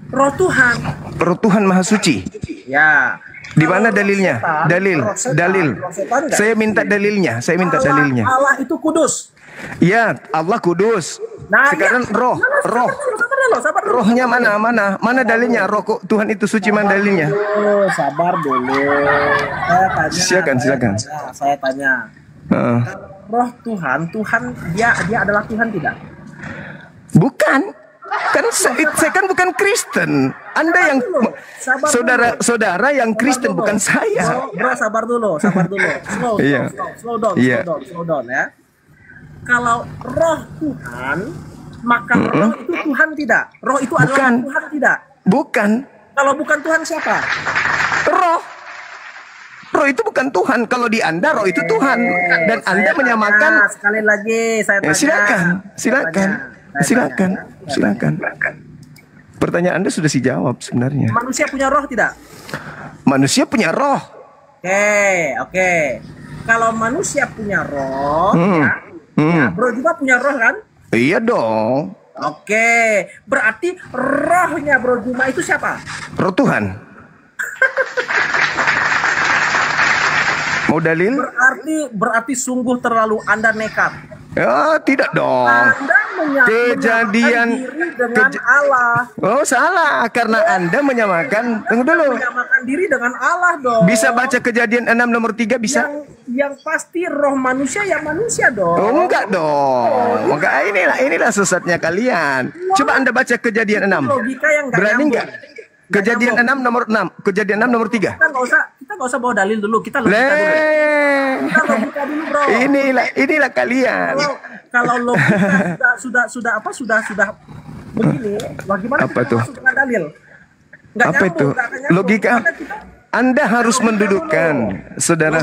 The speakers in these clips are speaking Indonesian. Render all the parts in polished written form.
Roh Tuhan. Roh Tuhan Maha Suci. Ya. Di mana dalilnya? Dalil. Saya minta dalilnya. Allah itu kudus. Ya, Allah kudus. Nah, sekarang ya. roh. Sabar dulu. Rohnya mana dalilnya? Roh Tuhan itu suci, mana dalilnya? Sabar dulu. Silakan. Saya tanya. Roh Tuhan dia adalah Tuhan tidak? Bukan. Kan saya kan bukan Kristen. Anda yang saudara yang Kristen, bukan saya. Bro, sabar dulu. Slow down ya. Kalau roh Tuhan, maka roh itu Tuhan tidak? Roh itu adalah Tuhan tidak? Bukan. Kalau bukan Tuhan siapa? Roh itu bukan Tuhan. Kalau di Anda roh itu Tuhan, dan Anda menyamakan. Sekali lagi saya tanya. Silakan. Pertanyaan Anda sudah dijawab sebenarnya. Manusia punya roh tidak? Manusia punya roh. Oke. Kalau manusia punya roh, bro juga punya roh kan? Iya dong. Oke. Berarti rohnya Bro Juma itu siapa? Roh Tuhan. Mau dalil? Berarti sungguh terlalu Anda nekat. Ya, tidak dong. Anda menyamakan diri dengan Allah. Oh, salah. Karena Anda menyamakan. Tunggu dulu. Menyamakan diri dengan Allah dong. Bisa baca Kejadian 6 nomor 3 bisa? Yang pasti roh manusia ya manusia dong. Oh, enggak dong. Enggak, inilah sesatnya kalian. Coba Anda baca Kejadian 6. Logika yang enggak berani enggak? Kejadian 6 nomor 6. Kejadian 6 nomor 3. Kita nggak usah bawa dalil dulu. Kita logika dulu, bro. Inilah kalian. Kalau logika sudah begini, bagaimana apa kita tuh? masuk dengan dalil? Apa itu? Logika. Anda harus mendudukkan, saudara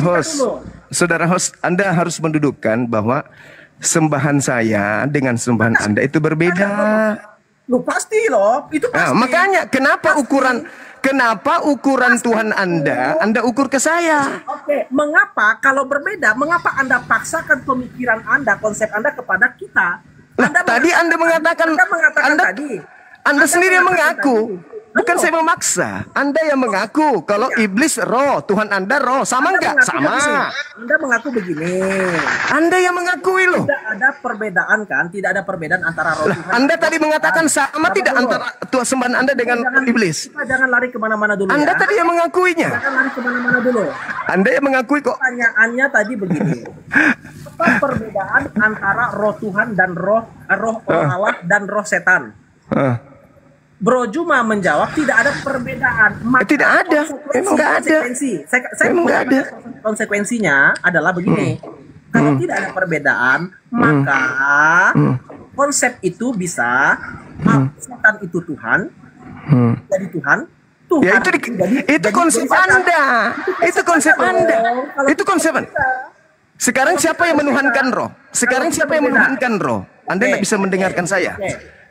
host, Anda harus mendudukkan bahwa sembahan saya dengan sembahan Anda itu berbeda. Loh pasti loh, itu pasti. Nah, makanya kenapa ukuran Tuhan Anda ukur ke saya? Oke, mengapa kalau berbeda, mengapa Anda paksakan pemikiran Anda, konsep Anda kepada kita? Anda mengatakan Anda sendiri yang mengaku. Bukan saya memaksa. Anda yang mengaku kalau iblis roh, Tuhan Anda roh. Sama enggak? Sama. Anda mengaku begini. Anda yang mengakui loh. Tidak ada perbedaan kan? Tidak ada perbedaan antara roh Tuhan. Anda tadi mengatakan sama tidak antara Tuhan sembahan Anda dengan iblis? Jangan lari kemana-mana dulu. Anda tadi yang mengakuinya. Jangan lari kemana-mana dulu. Anda yang mengakui kok. Pertanyaannya tadi begini. Apa perbedaan antara roh Tuhan dan roh Allah dan roh setan? Bro Juma menjawab tidak ada perbedaan. Tidak ada. Memang nggak ada. Memang nggak ada. Konsekuensinya adalah begini. Kalau tidak ada perbedaan, maka konsep itu bisa setan itu Tuhan, jadi Tuhan. Ya itu konsep Anda. Itu konsep Anda. Itu konsep Anda. Sekarang siapa yang menuhankan roh? Anda nggak bisa mendengarkan saya.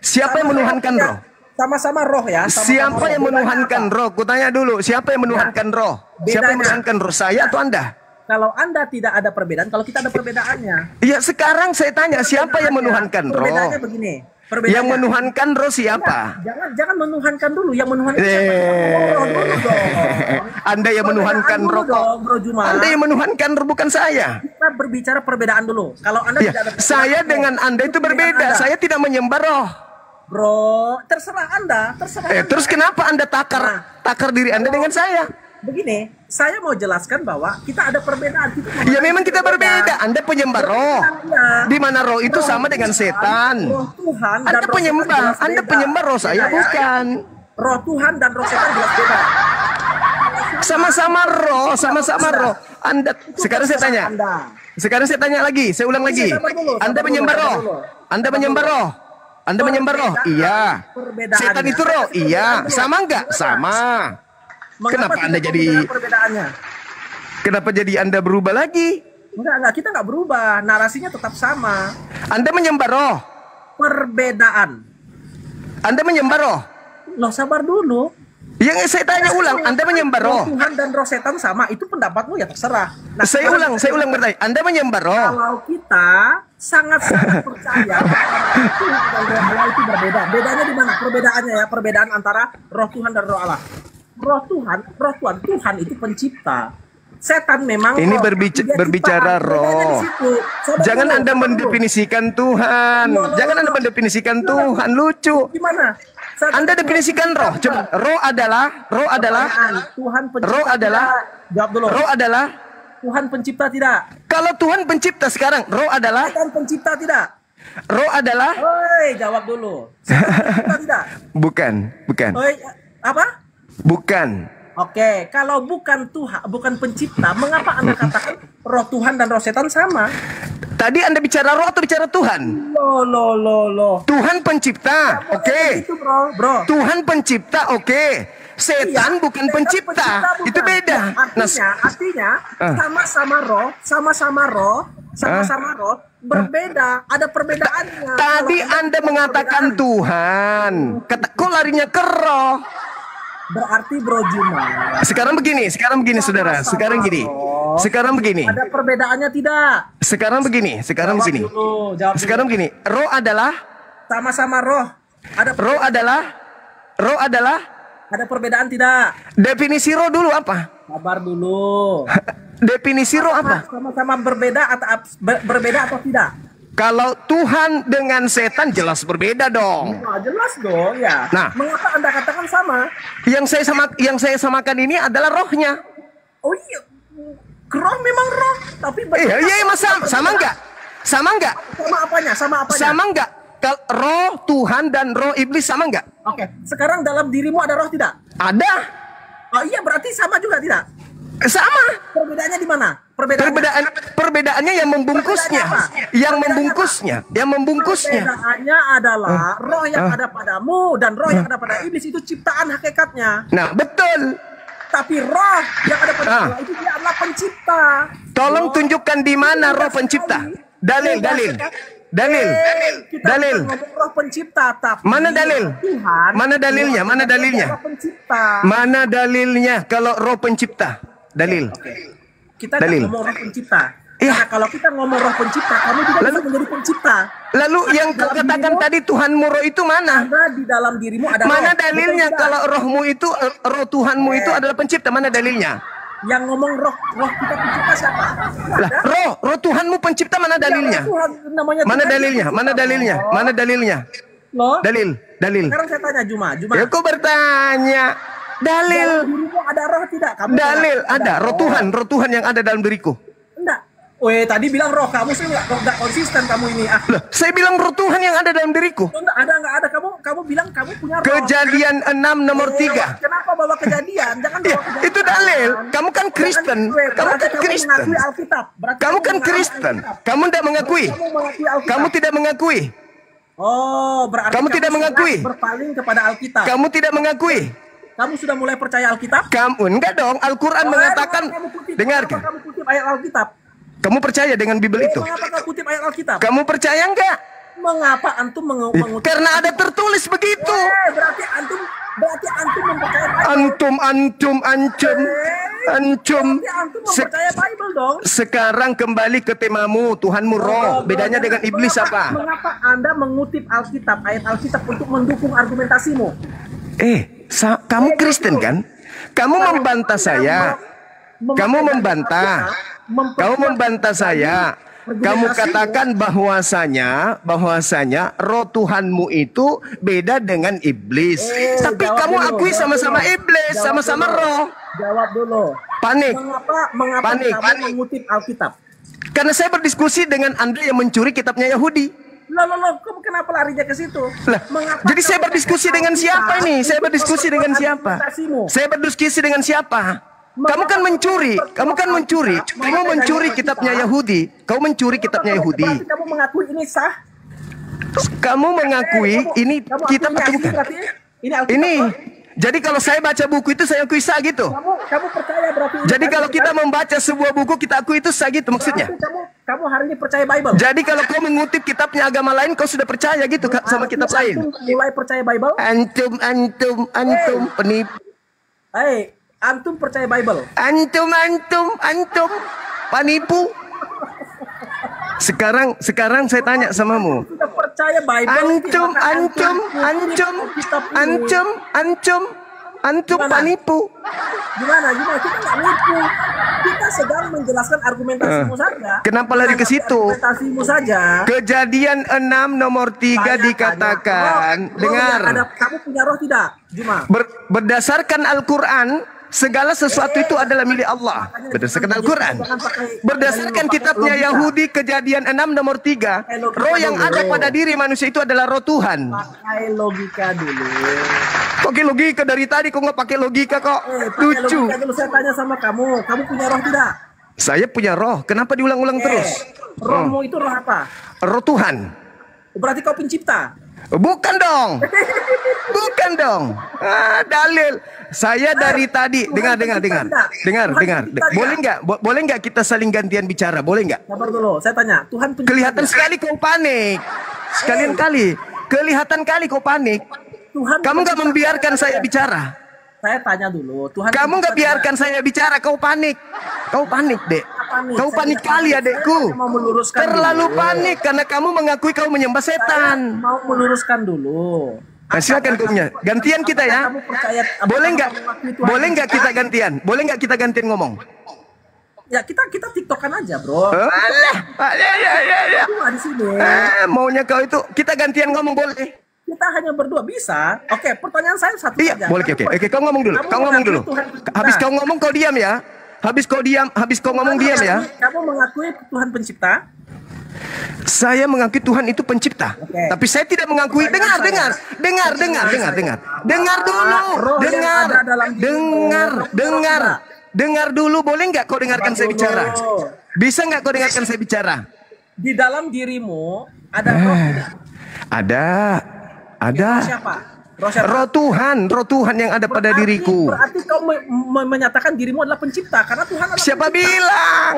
Siapa yang menuhankan roh? Sama-sama roh ya. Siapa yang menuhankan roh? Kutanya dulu, siapa yang menuhankan roh? Siapa yang menuhankan roh? Saya atau Anda? Kalau Anda tidak ada perbedaan, kalau kita ada perbedaannya. Iya, sekarang saya tanya, siapa yang menuhankan roh? Perbedaannya begini. Yang menuhankan roh siapa? Jangan menuhankan dulu, yang menuhankan siapa? Anda yang menuhankan roh kok. Anda yang menuhankan roh, bukan saya. Kita berbicara perbedaan dulu. Kalau Anda tidak ada perbedaan, saya dengan Anda itu berbeda. Saya tidak menyembah roh. Bro, terserah Anda, terus kenapa Anda takar diri Anda dengan saya? Begini, saya mau jelaskan bahwa kita ada perbedaan. Ya memang kita berbeda. Anda penyembah roh. Di mana roh itu sama dengan setan. Anda penyembah roh, saya bukan. Roh Tuhan dan roh setan jelas beda. Sama-sama roh. Sekarang saya tanya lagi, saya ulang lagi. Anda menyembah roh. Iya. Setan itu roh. Iya. Sama enggak? Sama. Kenapa Anda jadi perbedaannya? Kenapa jadi Anda berubah lagi? Enggak, kita enggak berubah. Narasinya tetap sama. Anda menyembah roh. Perbedaan. Anda menyembah roh. Loh, sabar dulu. Yang saya tanya ulang, Anda menyembah roh. Tuhan dan roh setan sama, itu pendapatmu ya terserah. Nah, Saya ulang bertanya, Anda menyembah roh. Kalau kita sangat-sangat percaya Tuhan dan roh Allah itu berbeda. Bedanya di mana? Perbedaannya ya, perbedaan antara roh Tuhan dan roh Allah. Roh Tuhan itu pencipta. Setan memang Ini roh, berbicara roh. Jangan Anda mendefinisikan Tuhan. Jangan Anda mendefinisikan Tuhan. Lucu. Gimana? Anda definisikan roh. Coba. Roh adalah Tuhan pencipta. Roh adalah jawab dulu. Roh adalah Tuhan pencipta tidak? Kalau Tuhan pencipta sekarang, roh adalah Tuhan pencipta tidak? Roh adalah Oi, jawab dulu. Pencipta tidak? Bukan. Oi, apa? Bukan. Oke, kalau bukan Tuhan, bukan pencipta, mengapa Anda katakan roh Tuhan dan roh setan sama? Tadi Anda bicara roh atau bicara Tuhan? Loh. Tuhan pencipta, oke. Itu bro. Tuhan pencipta, oke. Setan bukan setan pencipta, bukan. itu beda. Artinya sama-sama roh, berbeda, ada perbedaannya. Tadi Anda mengatakan Tuhan, kok larinya ke roh? Berarti Bro Juma. Sekarang begini, saudara. Sekarang begini. Ada perbedaannya tidak? Sekarang begini. Jawab Sekarang begini. Roh adalah sama-sama roh. Roh adalah Ada perbedaan tidak? Definisi roh dulu apa? Sabar dulu. Definisi roh apa? Sama-sama berbeda atau tidak? Kalau Tuhan dengan setan jelas berbeda dong. Nah, jelas dong ya. Nah, mengapa Anda katakan sama? Yang saya samakan ini adalah rohnya. Oh iya, roh memang roh, tapi iya, sama enggak? Sama apanya? Sama enggak? Roh Tuhan dan roh iblis sama enggak? Oke, sekarang dalam dirimu ada roh tidak? Ada. Oh iya, berarti sama juga tidak? Sama. Perbedaannya di mana? Perbedaannya yang membungkusnya. Perbedaannya adalah roh yang ada padamu dan roh yang ada pada iblis itu ciptaan hakikatnya. Nah, betul. Tapi roh yang ada pada Allah itu dia adalah pencipta. Tolong tunjukkan di mana roh pencipta. Dalil. Kita roh pencipta, tapi mana dalil? Tuhan, mana dalilnya? Mana dalilnya kalau roh pencipta? Dalil. Kita ngomong roh pencipta. Karena kalau kita ngomong roh pencipta, kamu juga bisa menjadi pencipta. Lalu yang kau katakan tadi Tuhanmu roh itu mana? Karena di dalam dirimu ada mana roh. Dalilnya kalau rohmu itu, roh Tuhanmu itu adalah pencipta? Mana dalilnya? Yang ngomong roh kita pencipta siapa? Lah, roh Tuhanmu pencipta, mana dalilnya? Mana dalilnya? Loh? Dalil. Sekarang saya tanya Juma. Ya, kau bertanya. Dalil. Dalam dirimu ada roh tidak? Dalil ada. Roh Tuhan yang ada dalam diriku. Enggak. Tadi bilang roh kamu sih enggak konsisten kamu ini. Loh, saya bilang roh Tuhan yang ada dalam diriku. Enggak ada. Kamu bilang kamu punya roh. Kejadian 6 nomor 3. Kenapa bawa kejadian? Jangan bawa kejadian. Itu dalil. Kamu kan Kristen. Kamu kan Kristen. Kamu tidak mengakui. Kamu tidak mengakui. Oh, berarti kamu tidak mengakui. Berpaling kepada Alkitab. Kamu tidak mengakui. Kamu sudah mulai percaya Alkitab? Kamu enggak dong. Al-Quran mengatakan. Dengarkan. Kamu kutip ayat Alkitab. Kamu percaya dengan Bible itu? Mengapa kau kutip ayat Alkitab? Kamu percaya enggak? Mengapa antum mengutip? Karena ada tertulis begitu. Berarti antum mempercayai Bible. Antum. Mempercaya Bible dong. Sekarang kembali ke temamu, Tuhanmu roh. Bedanya dengan iblis apa? Mengapa Anda mengutip Alkitab, ayat Alkitab untuk mendukung argumentasimu? Kamu Kristen kan? Kamu membantah saya. Kamu membantah saya. Kamu katakan bahwasanya roh Tuhanmu itu beda dengan iblis. Tapi kamu akui sama-sama iblis, sama-sama roh. Jawab dulu. Panik. Mengapa kamu mengutip Alkitab? Karena saya berdiskusi dengan Anda yang mencuri kitabnya Yahudi. Loh, kamu kenapa larinya ke situ? Jadi saya berdiskusi dengan siapa ini? Saya berdiskusi dengan siapa? Kamu kan mencuri. Kamu mencuri kitabnya Yahudi. Kamu mencuri kitabnya Yahudi. Berarti kamu mengakui ini sah? Kamu mengakui ini kitab atau bukan? Ini. Jadi kalau saya baca buku itu saya akui sah gitu. Kamu percaya berarti? Jadi kalau kita membaca sebuah buku kita akui itu sah gitu maksudnya. Kamu hari ini percaya Bible. Jadi kalau kau mengutip kitabnya agama lain kau sudah percaya gitu sama kitab lain. Mulai percaya Bible? Antum penipu. Hei, antum percaya Bible? Antum penipu. Sekarang saya tanya samamu. Tidak percaya Bible. Antum penipu. Gimana? Kita nggak nipu. Kita sedang menjelaskan argumentasimu saja. Kenapa lari ke situ? Argumentasimu saja. Kejadian 6 nomor 3 dikatakan. Dengar. Kamu punya roh tidak, Juma? Berdasarkan Al-Quran, segala sesuatu itu adalah milik Allah. Berdasarkan Al-Quran. Berdasarkan kitabnya Yahudi, Kejadian 6 nomor 3, roh yang ada pada diri manusia itu adalah roh Tuhan. Pakai logika dulu. Pakai logika dari tadi, kok nggak pakai logika kok? Lucu. Logika dulu, saya tanya sama kamu punya roh tidak? Saya punya roh. Kenapa diulang-ulang terus? Rohmu itu roh apa? Roh Tuhan. Berarti kau pencipta? Bukan dong. Dalil. Saya dari tadi dengar. Boleh nggak kita saling gantian bicara? Boleh nggak? Sabar dulu, saya tanya. Tuhan pencipta. Kelihatan sekali kau panik. Kelihatan kali kau panik. Kamu nggak membiarkan saya bicara. Saya tanya dulu. Kamu nggak biarkan saya bicara. Kau panik, dek. Kau panik kali, adekku. Terlalu panik karena kamu mengakui kau menyembah setan. Mau meluruskan dulu. Nah, silakan punya. Gantian kita ya. Boleh nggak kita gantian? Boleh nggak kita gantian ngomong? Ya kita tiktokan aja, bro. Ya. Di sini. Maunya kau itu kita gantian ngomong boleh? Kita hanya berdua bisa. Oke, pertanyaan saya satu saja. Boleh. Oke, kau ngomong dulu. Habis kau ngomong kau diam ya. Habis kau ngomong diam ya. Kamu mengakui Tuhan pencipta? Saya mengakui Tuhan itu pencipta. Tapi saya tidak mengakui. Dengar dulu. Dengar dulu, boleh nggak kau dengarkan saya bicara? Bisa nggak kau dengarkan saya bicara? Di dalam dirimu ada roh tidak? Ada. Siapa? Roh Tuhan yang ada pada diriku. Berarti kau menyatakan dirimu adalah pencipta karena Tuhan adalah Siapa pencipta. bilang?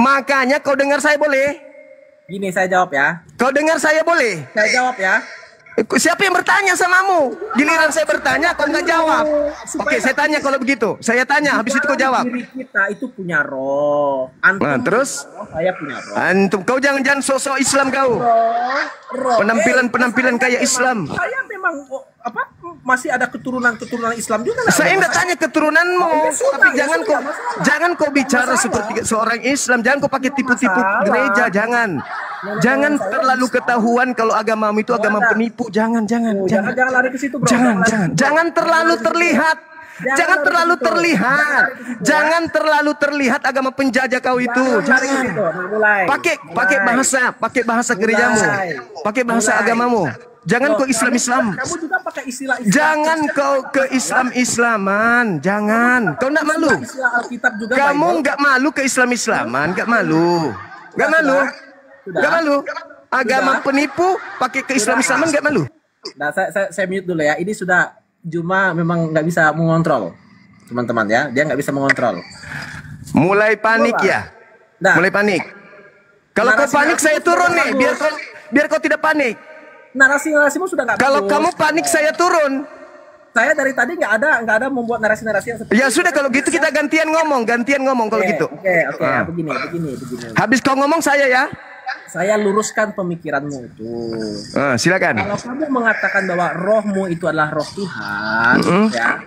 Makanya kau dengar saya boleh? Gini saya jawab ya. Kau dengar saya boleh? Saya jawab ya. Siapa yang bertanya samamu? Giliran saya bertanya, kau nggak jawab. Oke, saya tanya kalau begitu. Saya tanya, habis itu kau jawab. Diri kita itu punya roh. Antum terus? Saya punya roh. Antum, kau jangan sosok Islam kau. Roh. Penampilan kayak Islam. Saya memang masih ada keturunan Islam juga. Saya enggak tanya keturunanmu, tapi jangan kau bicara seperti seorang Islam. Jangan kau pakai tipu-tipu gereja, jangan. Jangan terlalu ketahuan kalau agamamu itu agama penipu. Jangan lari ke situ, bro. Jangan terlalu terlihat. Jangan terlalu terlihat agama penjajah kau itu. Jangan. Pakai bahasa gerejamu. Pakai bahasa agamamu. Jangan kau Islam. Kamu juga pakai istilah Islam. Jangan kau ke Islaman. Jangan. Kau enggak malu. Kamu enggak malu ke Islaman. Enggak malu. Agama penipu pakai ke Islaman enggak malu. Nah, saya mute dulu ya. Ini sudah Juma memang nggak bisa mengontrol, teman-teman ya. Dia nggak bisa mengontrol. Mulai panik ya. Mulai panik. Kalau kau panik saya turun nih, biar kau tidak panik. Narasimu sudah nggak. Kalau kamu panik saya turun. Saya dari tadi nggak ada membuat narasi-narasi yang seperti ya sudah kalau gitu kita gantian ngomong kalau gitu. Oke. Begini. Habis kau ngomong saya ya. Saya luruskan pemikiranmu itu. Silakan. Kalau kamu mengatakan bahwa rohmu itu adalah roh Tuhan, ya,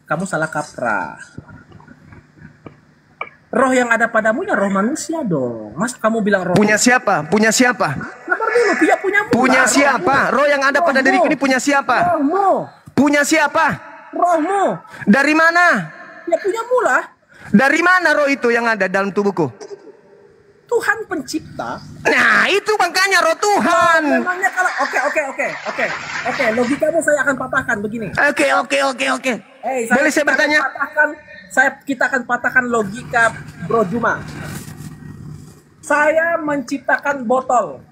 kamu salah kaprah. Roh yang ada padamu ya roh manusia dong. Masa kamu bilang roh? Punya siapa? Sabar dulu, dia punyamu. Punya siapa? Roh yang ada pada diriku ini punya siapa? Rohmu. Punya siapa? Rohmu. Dari mana? Ya punyamu lah. Dari mana roh itu yang ada dalam tubuhku? Tuhan pencipta. Nah, itu makanya roh Tuhan. Memangnya kalau oke, logikamu saya akan patahkan begini. Oke. Boleh saya bertanya? Kita akan patahkan logika Bro Juma. Saya menciptakan botol.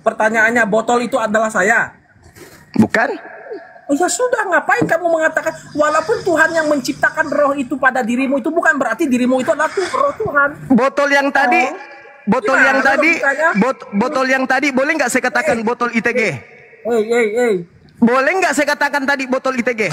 Pertanyaannya, botol itu adalah saya? Bukan. Oh ya sudah, ngapain kamu mengatakan walaupun Tuhan yang menciptakan roh itu pada dirimu itu bukan berarti dirimu itu adalah roh Tuhan. Botol yang tadi boleh nggak saya katakan botol ITG? Boleh nggak saya katakan tadi botol ITG?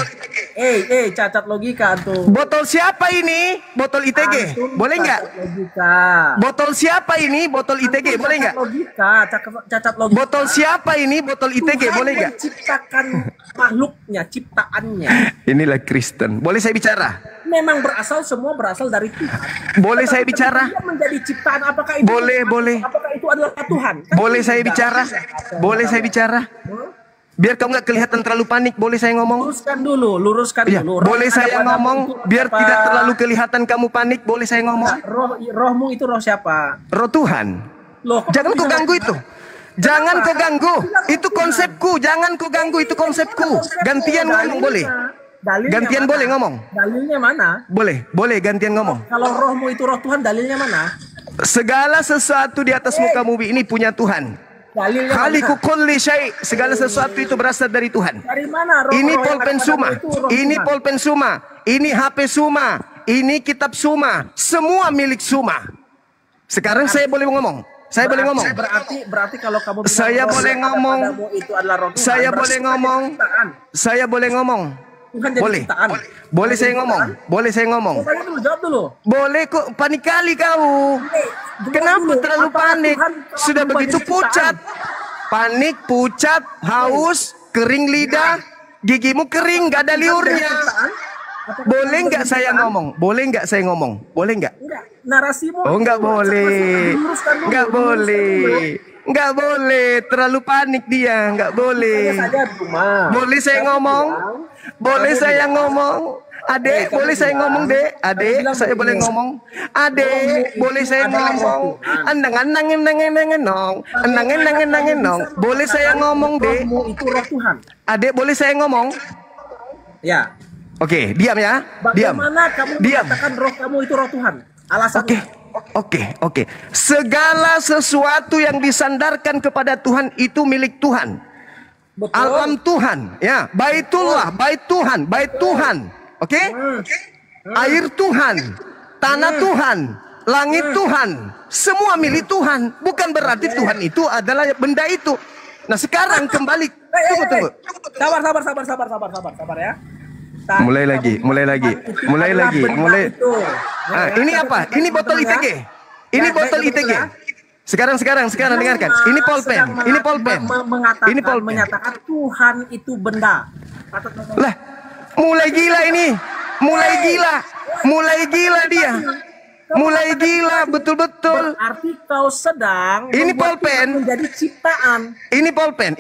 Cacat logika tuh. Botol siapa ini? Botol ITG. Boleh nggak? Logika. Botol siapa ini? Botol ITG. Boleh nggak? Logika, cacat logika. Botol siapa ini? Botol ITG. Boleh nggak? Ciptakan makhluknya, ciptaannya. Inilah Kristen. Boleh saya bicara? Memang semua berasal dari Tuhan. Boleh saya bicara? Dia menjadi ciptaan, apakah itu Boleh. Apakah itu adalah Tuhan? Boleh saya bicara? Boleh saya bicara? Biar kau nggak kelihatan terlalu panik, boleh saya ngomong? Luruskan ya, dulu. Boleh saya ngomong, biar tidak terlalu kelihatan kamu panik, boleh saya ngomong? Rohmu itu roh siapa? Roh Tuhan. Jangan kau ganggu itu. Jangan kau ganggu. Itu konsepku. Jangan kau ganggu, itu konsepku. Gantian ngomong boleh. Gantian boleh ngomong. Dalilnya mana? Boleh gantian ngomong. Kalau rohmu itu roh Tuhan, dalilnya mana? Segala sesuatu di atas muka bumi ini punya Tuhan. Khaliqu kulli syai', segala sesuatu itu berasal dari Tuhan. Dari mana roh? Ini pulpen Suma, ini pulpen Suma, ini HP Suma, ini kitab Suma, semua milik Suma. Sekarang saya boleh ngomong. Saya boleh ngomong. Berarti kalau kamu bilang saya boleh ngomong. itu adalah roh Tuhan, saya boleh ngomong. Saya boleh ngomong. Boleh. Boleh saya ngomong. Boleh saya ngomong. Jawab dulu. Boleh kok, panik kali kau. Kenapa terlalu panik? Sudah begitu pucat. Panik, pucat, haus, kering lidah, gigimu kering, gak ada liurnya. Boleh nggak saya ngomong? Boleh nggak saya ngomong? Boleh nggak? Narasimu. Oh nggak boleh. Nggak boleh. Nggak boleh. Terlalu panik dia. Nggak boleh. Boleh saya ngomong? Boleh saya ngomong? Adek, boleh saya ngomong, Dek? Adek, saya boleh ngomong? Adek, boleh saya ngomong? Nong. Boleh saya ngomong, Dek? Itu roh Tuhan. Adek, boleh saya ngomong? Ya. Oke, diam ya. Diam. Bagaimana kamu mengatakan roh kamu itu roh Tuhan? Alasannya. Oke. Segala sesuatu yang disandarkan kepada Tuhan itu milik Tuhan. Betul. Alam Tuhan, ya. Baitullah, bait Tuhan. Oke? Air Tuhan, tanah Tuhan, langit Tuhan, semua milik Tuhan. Bukan berarti Tuhan itu adalah benda itu. Nah, sekarang kembali. Tunggu. Sabar ya. Mulai lagi. Ini apa? Ini botol ITG. Ini botol ITG. Sekarang dengarkan. Ini pulpen. Menyatakan Tuhan itu benda. Lah, mulai gila ini. Mulai gila dia. Mulai gila, betul-betul. Berarti kau sedang ini pulpen menjadi ciptaan. Ini pulpen.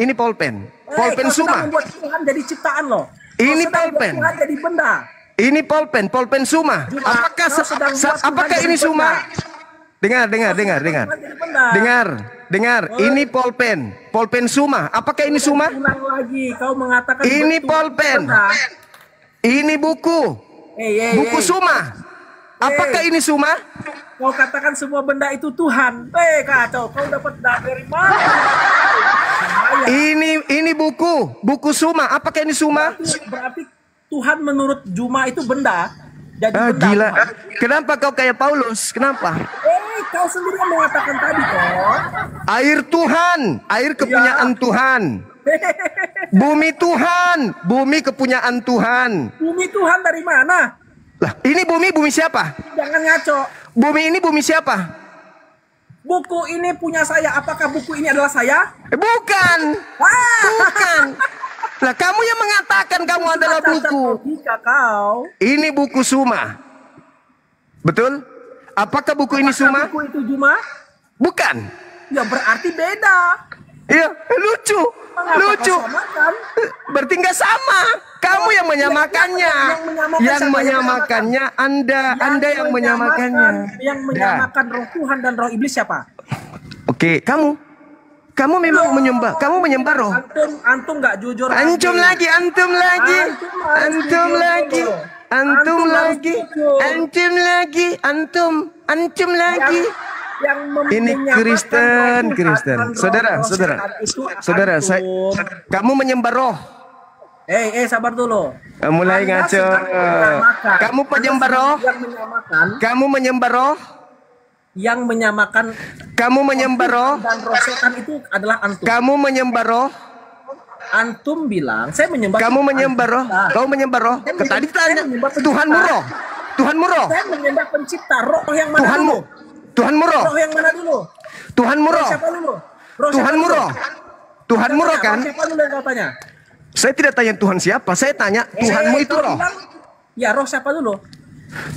Pulpen Suma. Membuat Tuhan jadi ciptaan loh. Ini pulpen. Tuhan jadi benda. Ini pulpen Suma. Apakah ini Suma? Dengar. Ini pulpen Suma. Apakah ini Suma? Ulang lagi, kau mengatakan ini pulpen. Ini buku. Buku Suma. Apakah ini Suma? Kau katakan semua benda itu Tuhan. Kacau. Kau dapat dari mana? Ini buku Suma. Apakah ini Suma? Berarti Tuhan menurut Juma itu benda. Jadi benda. Gila. Kenapa kau kayak Paulus? Kenapa? Kau sendiri yang mengatakan tadi kok. Air Tuhan, air kepunyaan Tuhan. Bumi Tuhan, bumi kepunyaan Tuhan. Bumi Tuhan dari mana? Lah, ini bumi siapa? Jangan ngaco. Bumi ini bumi siapa? Buku ini punya saya. Apakah buku ini adalah saya? Bukan. Bukan. Lah, kamu yang mengatakan kamu adalah buku. Ini buku Suma. Betul? Apakah buku ini Suma? Buku itu Juma? Bukan. Ya berarti beda. Iya, lucu. Berarti nggak sama. Kamu yang menyamakannya. Yang menyamakannya Anda yang menyamakannya. Yang menyamakan roh Tuhan dan roh iblis siapa? Oke, kamu memang menyembah. Kamu menyembah roh. Antum nggak jujur. Antum lagi. Ini Kristen. Saudara, kamu menyembah roh. Sabar dulu. Mulai ngaco. Kamu penyembah roh. Kamu menyembah roh. Yang menyamakan. Kamu menyembah roh. Dan roh setan itu adalah antum. Kamu menyembah roh. Antum bilang saya menyembah. Kamu menyembah roh. Kau menyembah roh. Tadi tanya Tuhanmu roh. Tuhanmu roh. Saya menyembah pencipta. Roh yang mana Tuhanmu. dulu? Tuhanmu roh. Roh yang mana dulu? Tuhanmu roh. Siapa dulu? Roh Tuhanmu roh. Tuhanmu roh kan? Roh siapa dulu yang kau tanya? Saya tidak tanya Tuhan siapa. Saya tanya Tuhanmu itu roh. Ya, roh siapa dulu?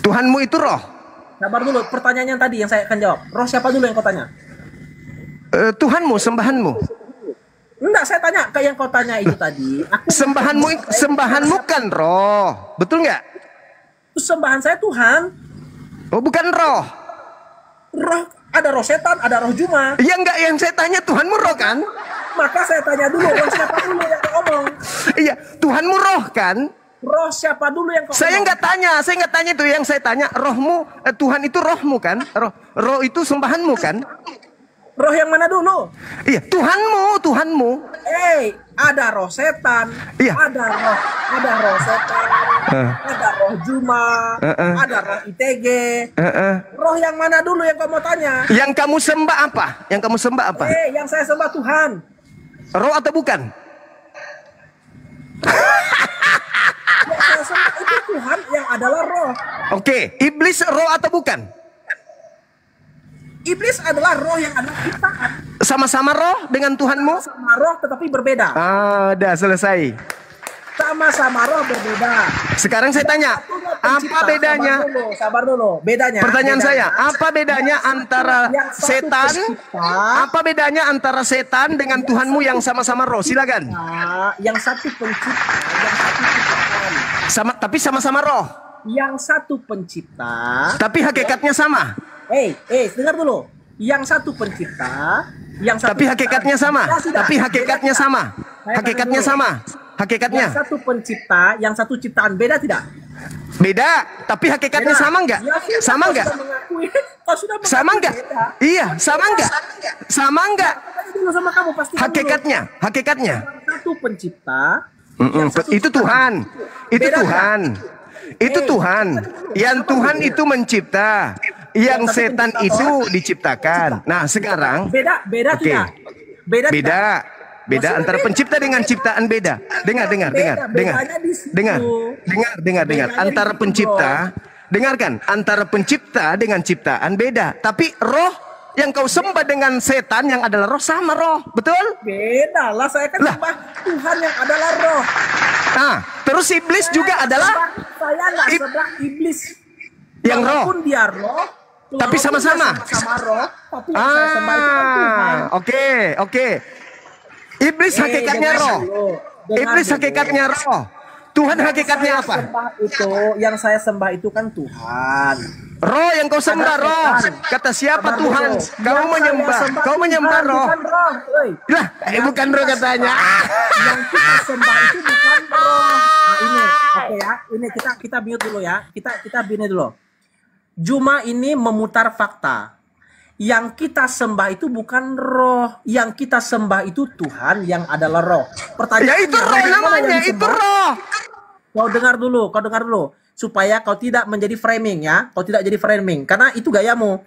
Tuhanmu itu roh. Sabar dulu. Pertanyaannya tadi yang saya akan jawab. Roh siapa dulu yang kau tanya? Tuhanmu, sembahanmu. Enggak, saya tanya ke yang kau tanya itu tadi. Sembahanmu kan roh. Betul nggak? Sembahan saya Tuhan. Oh, bukan roh. Roh, ada roh setan, ada roh Juma. Ya enggak, yang saya tanya Tuhanmu roh kan? Maka saya tanya dulu, roh siapa dulu yang kau omong? Iya, Tuhanmu roh kan? Roh siapa dulu yang kau Saya omong? saya nggak tanya itu. Yang saya tanya rohmu, Tuhan itu rohmu kan? Roh itu sembahanmu kan? Roh yang mana dulu? Iya, Tuhanmu. Ada roh setan, Iya. ada roh setan, ada roh Juma, ada roh ITG. Roh yang mana dulu yang kau mau tanya? Yang kamu sembah apa? Yang kamu sembah apa? Yang saya sembah Tuhan. Roh atau bukan? Yang saya sembah itu Tuhan yang adalah roh. Oke, iblis roh atau bukan? Iblis adalah roh yang adalah ciptaan. Sama-sama roh dengan Tuhanmu? Sama roh tetapi berbeda. Udah selesai. Sama-sama roh berbeda. Sekarang saya tanya, apa bedanya? Sabar dulu. Bedanya. Pertanyaan saya, apa bedanya antara setan? Apa bedanya antara setan dengan Tuhanmu yang sama-sama roh? Silakan. Yang satu pencipta, yang satu ciptaan. Tapi sama-sama roh. Yang satu pencipta. Tapi hakikatnya sama. Dengar dulu. Yang satu pencipta, yang satu tapi hakikatnya sama. Tapi hakikatnya sama. Hakikatnya sama. Hakikatnya. Yang satu pencipta, yang satu ciptaan, beda tidak? Beda, tapi hakikatnya Beda. sama nggak? Ya, Sama nggak? Sama nggak? Iya, sama nggak? Sama nggak? Dulu sama kamu pasti. Hakikatnya. Satu pencipta. Itu Tuhan. Itu Beda Tuhan. Itu Tuhan. Yang Tuhan itu mencipta. Yang setan itu diciptakan. Nah, sekarang beda tidak? Beda antara pencipta dengan ciptaan beda. Dengar. Antara pencipta, dengarkan, antara pencipta dengan ciptaan beda. Tapi roh yang kau sembah dengan setan yang adalah roh sama roh, betul? Beda lah, saya kan sembah Tuhan yang adalah roh. Terus iblis juga adalah. Saya nggak sembah iblis yang roh. Walaupun dia roh. Tapi sama-sama. Sama roh, tapi yang saya sembah itu kan Tuhan. Oke. Iblis hakikatnya roh. Iblis hakikatnya roh. Tuhan hakikatnya apa? Yang saya sembah itu kan Tuhan. Roh yang kau sembah roh. Kata siapa Tuhan? Kau menyembah roh. Lah, bukan roh katanya. Yang kita sembah itu bukan roh. Ini, oke ya. Ini kita mute dulu ya. Kita bini dulu. Juma ini memutar fakta. Yang kita sembah itu bukan roh. Yang kita sembah itu Tuhan yang adalah roh. Pertanyaannya, ya itu roh namanya, itu roh. Kau dengar dulu. Supaya kau tidak menjadi framing ya. Kau tidak jadi framing. Karena itu gayamu.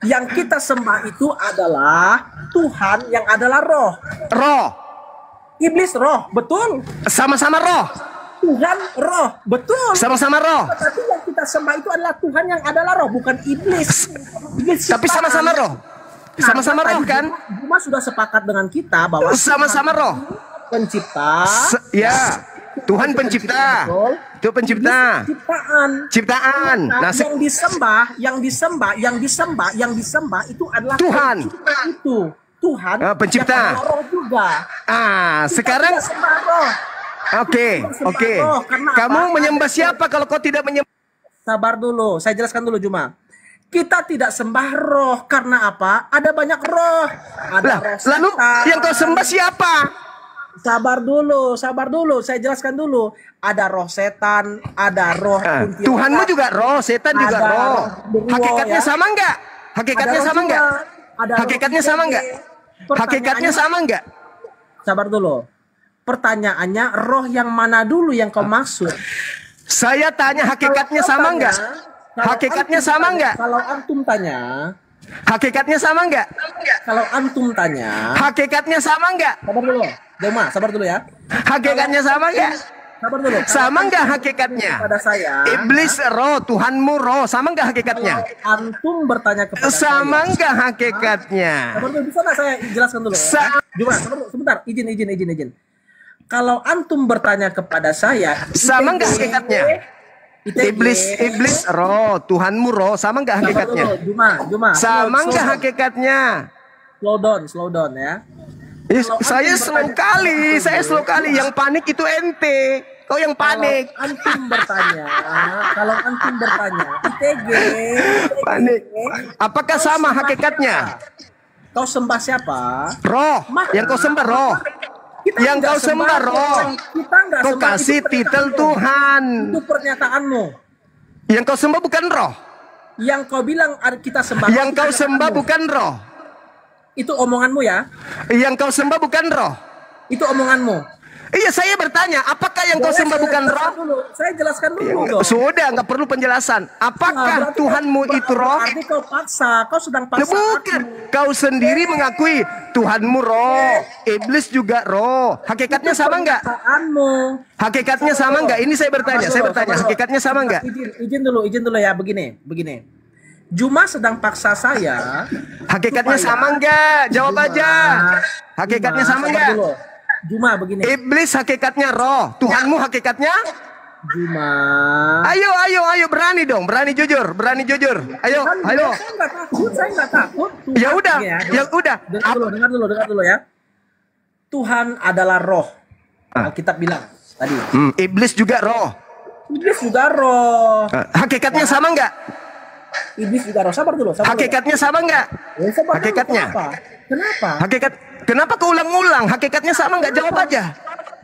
Yang kita sembah itu adalah Tuhan yang adalah roh. Roh. Iblis roh, betul. Sama-sama roh. Tuhan roh, betul. Sama-sama roh. Tapi yang kita sembah itu adalah Tuhan yang adalah roh, bukan iblis. Tapi sama-sama roh. Sama-sama roh kan? Cuma sudah sepakat dengan kita bahwa sama-sama roh. Pencipta. Ya. Tuhan pencipta. Itu pencipta. Ciptaan. Nah, yang disembah itu adalah Tuhan. Itu Tuhan. Pencipta. Yang roh juga. Sekarang. Oke. Kamu menyembah siapa kalau kau tidak menyembah? Sabar dulu, saya jelaskan dulu Juma. Kita tidak sembah roh karena apa? Ada banyak roh. Ada roh setan. Lalu yang kau sembah siapa? Sabar dulu, saya jelaskan dulu. Ada roh setan, ada roh kuntilanak. Tuhanmu juga roh, setan juga roh. Hakikatnya sama enggak? Hakikatnya sama enggak? Hakikatnya sama enggak? Sabar dulu. Pertanyaannya, roh yang mana dulu yang kau maksud? Saya tanya hakikatnya sama enggak? Hakikatnya sama enggak? Kalau antum tanya, Hakikatnya sama nggak? Kalau antum tanya, Hakikatnya sama nggak? sabar dulu. Joma, sabar dulu ya. Hakikatnya sama nggak? Sabar dulu. Sama nggak hakikatnya? Kepada saya, Iblis roh, Tuhanmu roh, sama nggak hakikatnya? antum bertanya kepada Sama saya. nggak hakikatnya? Sabar dulu, bisa nggak saya jelaskan dulu? Sa- Joma, sabar dulu, sebentar. Izin. Kalau antum bertanya kepada saya, Sama nggak hakikatnya? Iblis roh, Tuhanmu roh, sama nggak hakikatnya? Juma. Sama nggak hakikatnya? Slow down ya. Saya slow kali, Yang panik itu ente. Kau yang panik. Kalau antum bertanya, ITG, Panik. Apakah sama hakikatnya? Kau sembah siapa? Roh. Yang kau sembah roh. Yang kau sembah roh. Kau kasih titel Tuhan. Itu pernyataanmu. Yang kau sembah bukan roh. Yang kau bilang kita sembah. Yang kau sembah bukan roh. Itu omonganmu ya. Yang kau sembah bukan roh. Itu omonganmu. Iya, saya bertanya, apakah yang kau sembah bukan roh? Saya jelaskan dulu dong. Sudah, nggak perlu penjelasan. Apakah Tuhanmu itu roh? Berarti kau paksa, kau sedang paksa. Bukan, kau sendiri mengakui Tuhanmu roh, iblis juga roh. Hakikatnya sama nggak? Hakikatnya sama nggak? Ini saya bertanya. Hakikatnya sama nggak? Izin dulu ya, begini. Juma sedang paksa saya. Hakikatnya sama nggak? Jawab aja. Hakikatnya sama nggak? Juma begini. Iblis hakikatnya roh, Tuhanmu hakikatnya? Juma. Ayo, berani dong, berani jujur. Ayo. Saya nggak takut. Ya udah. Dengar dulu ya. Tuhan adalah roh. Alkitab bilang tadi. Iblis juga roh. Hakikatnya sama nggak? Iblis juga roh. Sabar dulu. Hakikatnya sama nggak? Hakikatnya. Kenapa? Kenapa kau ulang-ulang? Hakikatnya sama nggak? Jawab aja.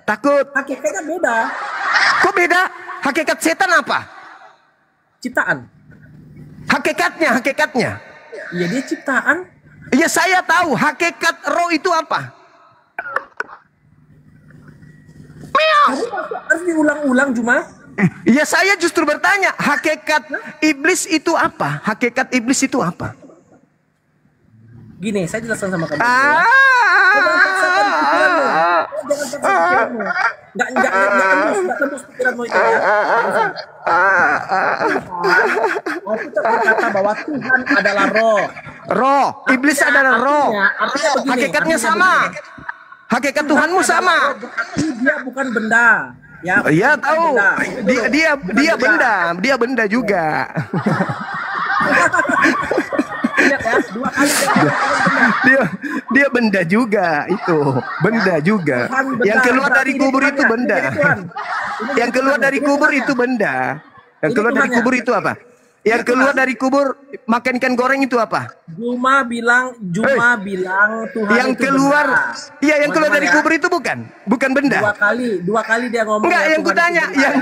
Takut. Hakikatnya beda. Kok beda? Hakikat setan apa? Ciptaan. Hakikatnya. Iya, dia ciptaan. Iya, saya tahu. Hakikat roh itu apa? Harus diulang-ulang, Juma. Iya, saya justru bertanya. Hakikat iblis itu apa? Gini, saya jelaskan sama kamu. Ah. Jangan paksakan pikiranmu. Nggak tembus pikiranmu itu ya. Kita berkata bahwa Tuhan adalah roh. Roh, iblis adalah roh. Artinya begini. Hakikatnya sama. Hakikat Tuhanmu sama. Berarti dia bukan benda. Ya, Iya tahu. Dia benda juga. Lihat ya, 2 kali Dia benda juga itu. Benda juga. Yang keluar dari kubur itu benda. Yang keluar dari kubur itu benda. Yang keluar dari kubur itu apa? Yang keluar dari kubur makan ikan goreng itu apa? Juma bilang Tuhan yang itu keluar, benda. iya yang keluar dari kubur itu bukan benda. Dua kali dia ngomong. Enggak, ya, yang kutanya, yang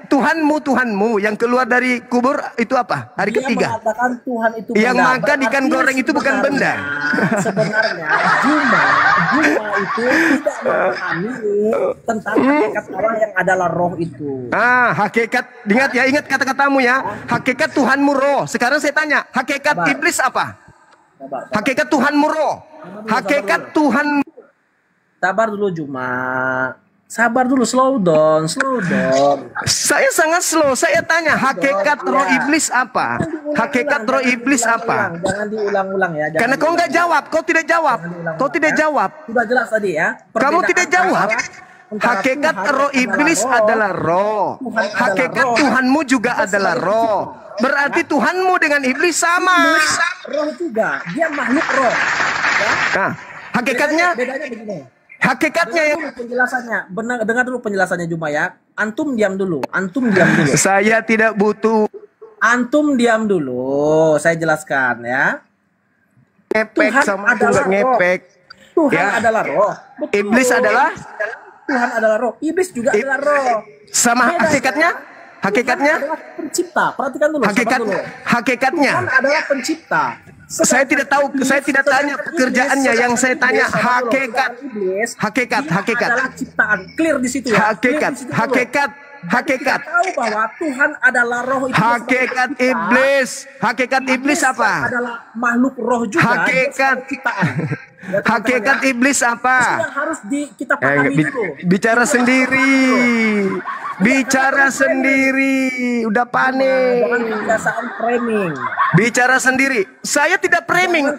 Tuhanmu, yang keluar dari kubur itu apa? Hari dia ketiga. mengatakan Tuhan itu Yang benda. makan ikan goreng itu bukan benda. Sebenarnya Juma itu tidak memahami tentang hakikat Allah yang adalah roh itu. Hakikat, ingat kata-katamu ya. Hakikat Tuhanmu roh. Sekarang saya tanya, hakikat iblis apa? Hakikat Tuhanmu roh. Hakikat Tuhan. Sabar dulu Juma. Sabar dulu, slow down. Saya sangat slow. Saya tanya, hakikat roh iblis apa? Hakikat roh iblis apa? Jangan diulang-ulang ya. Karena kau nggak jawab, kau tidak jawab. Sudah jelas tadi ya. Kamu tidak jawab. Hakikat roh iblis adalah roh. Hakikat Tuhanmu juga adalah roh. Berarti Tuhanmu dengan iblis sama. Roh juga, dia makhluk roh. Ya? Nah, hakikatnya. Bedanya begini. Hakikatnya yang penjelasannya, dengar dulu penjelasannya Juma ya. Antum diam dulu. Saya tidak butuh. Antum diam dulu. Saya jelaskan ya. Ngepek sama adalah ngepek. Tuhan adalah roh. Betul. Iblis adalah. Tuhan adalah roh. Iblis juga adalah roh. Sama hakikatnya? Hakikatnya? Tuhan adalah pencipta. Perhatikan dulu. Hakikatnya. Tuhan adalah pencipta. Saya tidak tahu, saya tidak tanya pekerjaannya, yang saya tanya hakikat. Hakikat adalah ciptaan. Clear di situ ya. Hakikat. Kita tahu bahwa Tuhan adalah roh itu. Hakikat iblis. Hakikat iblis apa? Adalah makhluk roh juga. Hakikat. Ya, hakikat iblis apa? yang harus kita pahami dulu. Bicara sendiri. Bicara sendiri. Udah panik. Jangan kebiasaan framing. Bicara sendiri. Saya tidak framing.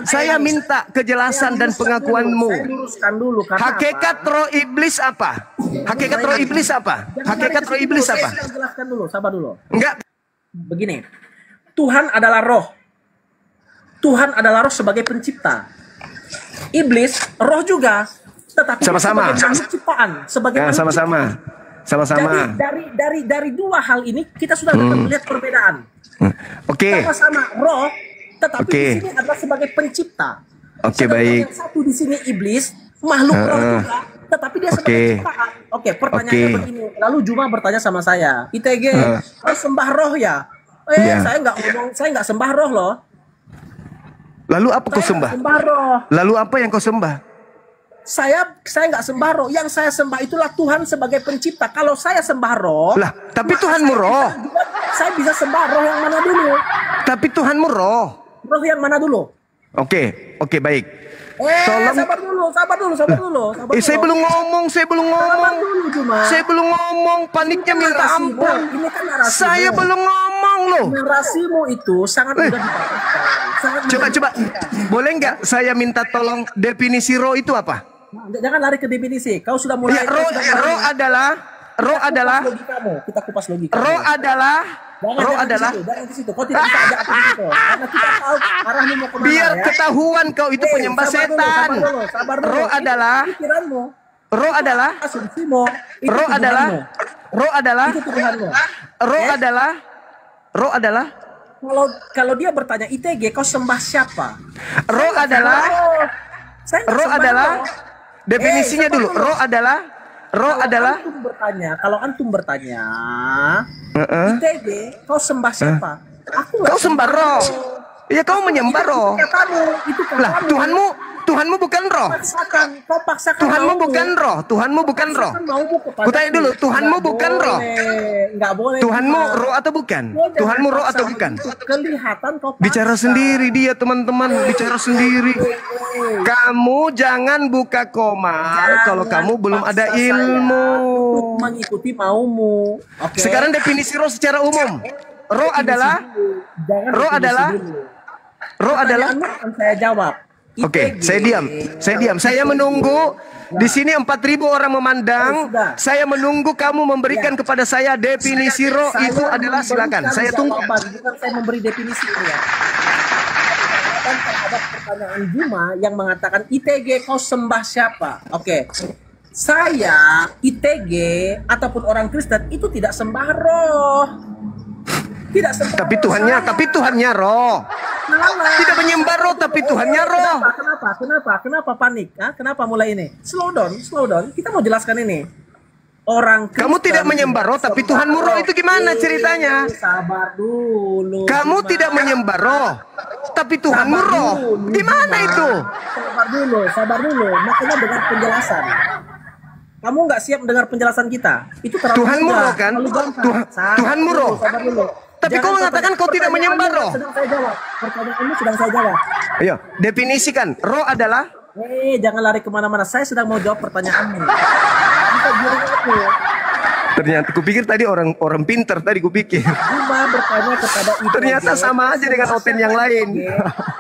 Saya minta kejelasan dan pengakuanmu. Saya luruskan dulu. Hakikat roh iblis apa? Hakikat roh iblis apa? Hakikat roh iblis apa? Saya jelaskan dulu, sabar dulu. Enggak. Begini. Tuhan adalah roh. Tuhan adalah roh sebagai pencipta. Iblis roh juga, tetapi sama-sama. Sebagai ciptaan, sebagai sama-sama. Sama-sama. Jadi dari dua hal ini kita sudah dapat melihat perbedaan. Oke. Sama-sama roh, tetapi di sini adalah sebagai pencipta. Oke, baik. Yang satu di sini iblis, makhluk roh juga, tetapi dia sebagai ciptaan. Oke, pertanyaannya begini. Lalu Juma bertanya sama saya, ITG, sembah roh ya? Saya nggak sembah roh loh. Lalu apa kau sembah? Lalu apa yang kau sembah? Saya nggak sembah roh. Yang saya sembah itulah Tuhan sebagai pencipta. Kalau saya sembah roh, lah, tapi Tuhanmu roh. Saya bisa sembah roh yang mana dulu? Tapi Tuhanmu roh. Roh yang mana dulu? Oke, baik. Tolong. Sabar dulu. Saya belum ngomong. Saya belum ngomong. Paniknya minta ampun. Ini kan narasimu. Saya belum ngomong loh. Narasimu itu sangat mudah dipatahkan. Coba. Boleh nggak saya minta tolong definisi roh itu apa? Jangan lari ke definisi. Kau sudah mulai. Ya, roh adalah. Kita kupas logika. Roh adalah. Jangan ke situ. Kau tidak bisa ajak aku ke situ. Karena kita tahu arahmu mau kemana. Biar ketahuan kau itu penyembah setan. Sabar dulu. Roh adalah. Pikiranmu. Roh adalah. Asumsimu. Roh adalah. Itu Tuhanmu. Roh adalah. Kalau dia bertanya ITG, kau sembah siapa? Roh adalah. Definisinya dulu. Roh adalah. Kalau antum bertanya, ITG, kau sembah siapa? Kau sembah roh. Iya, kau menyembah roh. Itu lah, Tuhanmu bukan roh. Kau paksakan. Tuhanmu bukan roh. Kutanya dulu, Tuhanmu bukan roh. Enggak boleh. Tuhanmu roh atau bukan? Tuhanmu roh atau bukan? Kelihatan kau paksa. Bicara sendiri dia, teman-teman. Bicara sendiri. Kamu jangan buka koma kalau kamu belum ada ilmu. Untuk mengikuti maumu. Sekarang definisi roh secara umum. Roh adalah. Saya jawab. Oke, saya diam. Saya menunggu. Di sini 4.000 orang memandang. Saya menunggu kamu memberikan kepada saya definisi roh itu adalah, silakan. Saya tunggu. Bukan saya memberi definisi ini ya. Terhadap pertanyaan Juma yang mengatakan ITG kau sembah siapa? Oke. Saya ITG ataupun orang Kristen itu tidak sembah roh. Tidak sembah. Tapi Tuhannya roh. Tidak menyembah roh, tapi Tuhannya roh. Kenapa panik? Kenapa mulai ini? Slow down. Kita mau jelaskan ini. Orang Kristen, kamu tidak menyembah roh, tapi Tuhanmu roh itu gimana ceritanya? Sabar dulu. Kamu tidak menyembah roh, tapi Tuhanmu roh. Gimana itu? Sabar dulu. Makanya dengar penjelasan. Kamu nggak siap mendengar penjelasan kita? Itu terlalu Tuhanmu roh kan? Tuhanmu roh. Sabar dulu. Tapi kau mengatakan kau tidak menyembah roh. Sedang saya jawab. Pertanyaanmu sedang saya jawab. Ayo, definisikan. Roh adalah. Jangan lari kemana-mana. Saya sedang mau jawab pertanyaanmu. Ternyata kupikir tadi orang pinter tadi kupikir. Juma bertanya kepada ITG. Ternyata sama aja dengan Oten yang lain.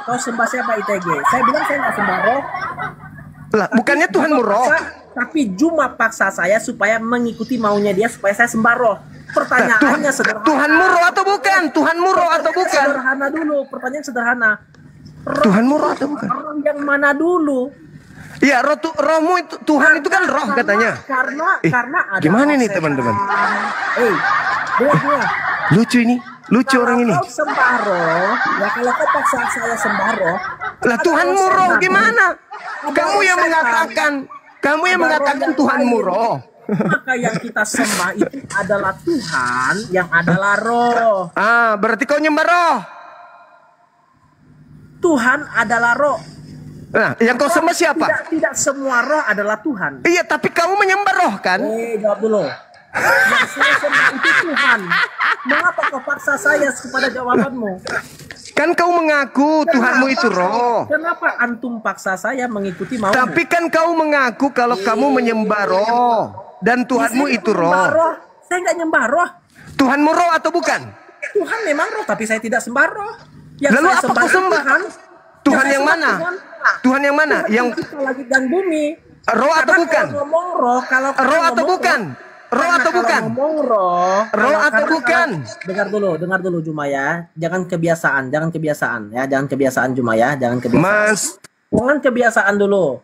Kau sembah siapa ITG? Saya bilang saya nggak sembah roh. Lah, bukannya Tuhanmu roh. Tapi Juma paksa saya supaya mengikuti maunya dia supaya saya sembah roh. Pertanyaannya sederhana. Tuhanmu roh atau bukan? Tuhanmu roh atau bukan? Sederhana dulu. Pertanyaan sederhana. Tuhanmu roh atau bukan? Roh yang mana dulu? Ya, rohmu itu Tuhan itu kan roh katanya. Karena ada. Gimana nih teman-teman? Lucu ini. Lucu orang ini. Kalau sembah roh, ya kalau kau paksa saya sembah roh. Lah Tuhanmu roh gimana? Kamu yang mengatakan Tuhanmu roh. Maka yang kita sembah itu adalah Tuhan yang adalah roh. Berarti kau nyembah roh. Tuhan adalah roh. Nah, yang kau sembah siapa? Tidak semua roh adalah Tuhan. Iya, tapi kamu menyembah roh kan? Jawab dulu. Yang saya sembah itu Tuhan. Mengapa kau paksa saya kepada jawabanmu? Kan kau mengaku Tuhanmu itu roh. Kenapa antum paksa saya mengikuti maumu? Tapi kan kau mengaku kalau kamu menyembah roh. Dan Tuhanmu itu roh. Saya nggak nyembah roh. Tuhanmu roh atau bukan? Tuhan memang roh, tapi saya tidak sembah roh. Yang Lalu saya apa kau sembah? Tuhan yang mana? Tuhan yang mana? Yang langit dan bumi. roh atau bukan? Ngomong roh, kalau Roh atau bukan? Roh atau bukan? Ngomong roh. Roh atau bukan? Dengar dulu Juma ya. Jangan kebiasaan ya. Jangan kebiasaan Juma ya. Jangan kebiasaan. Mas, Jangan kebiasaan dulu.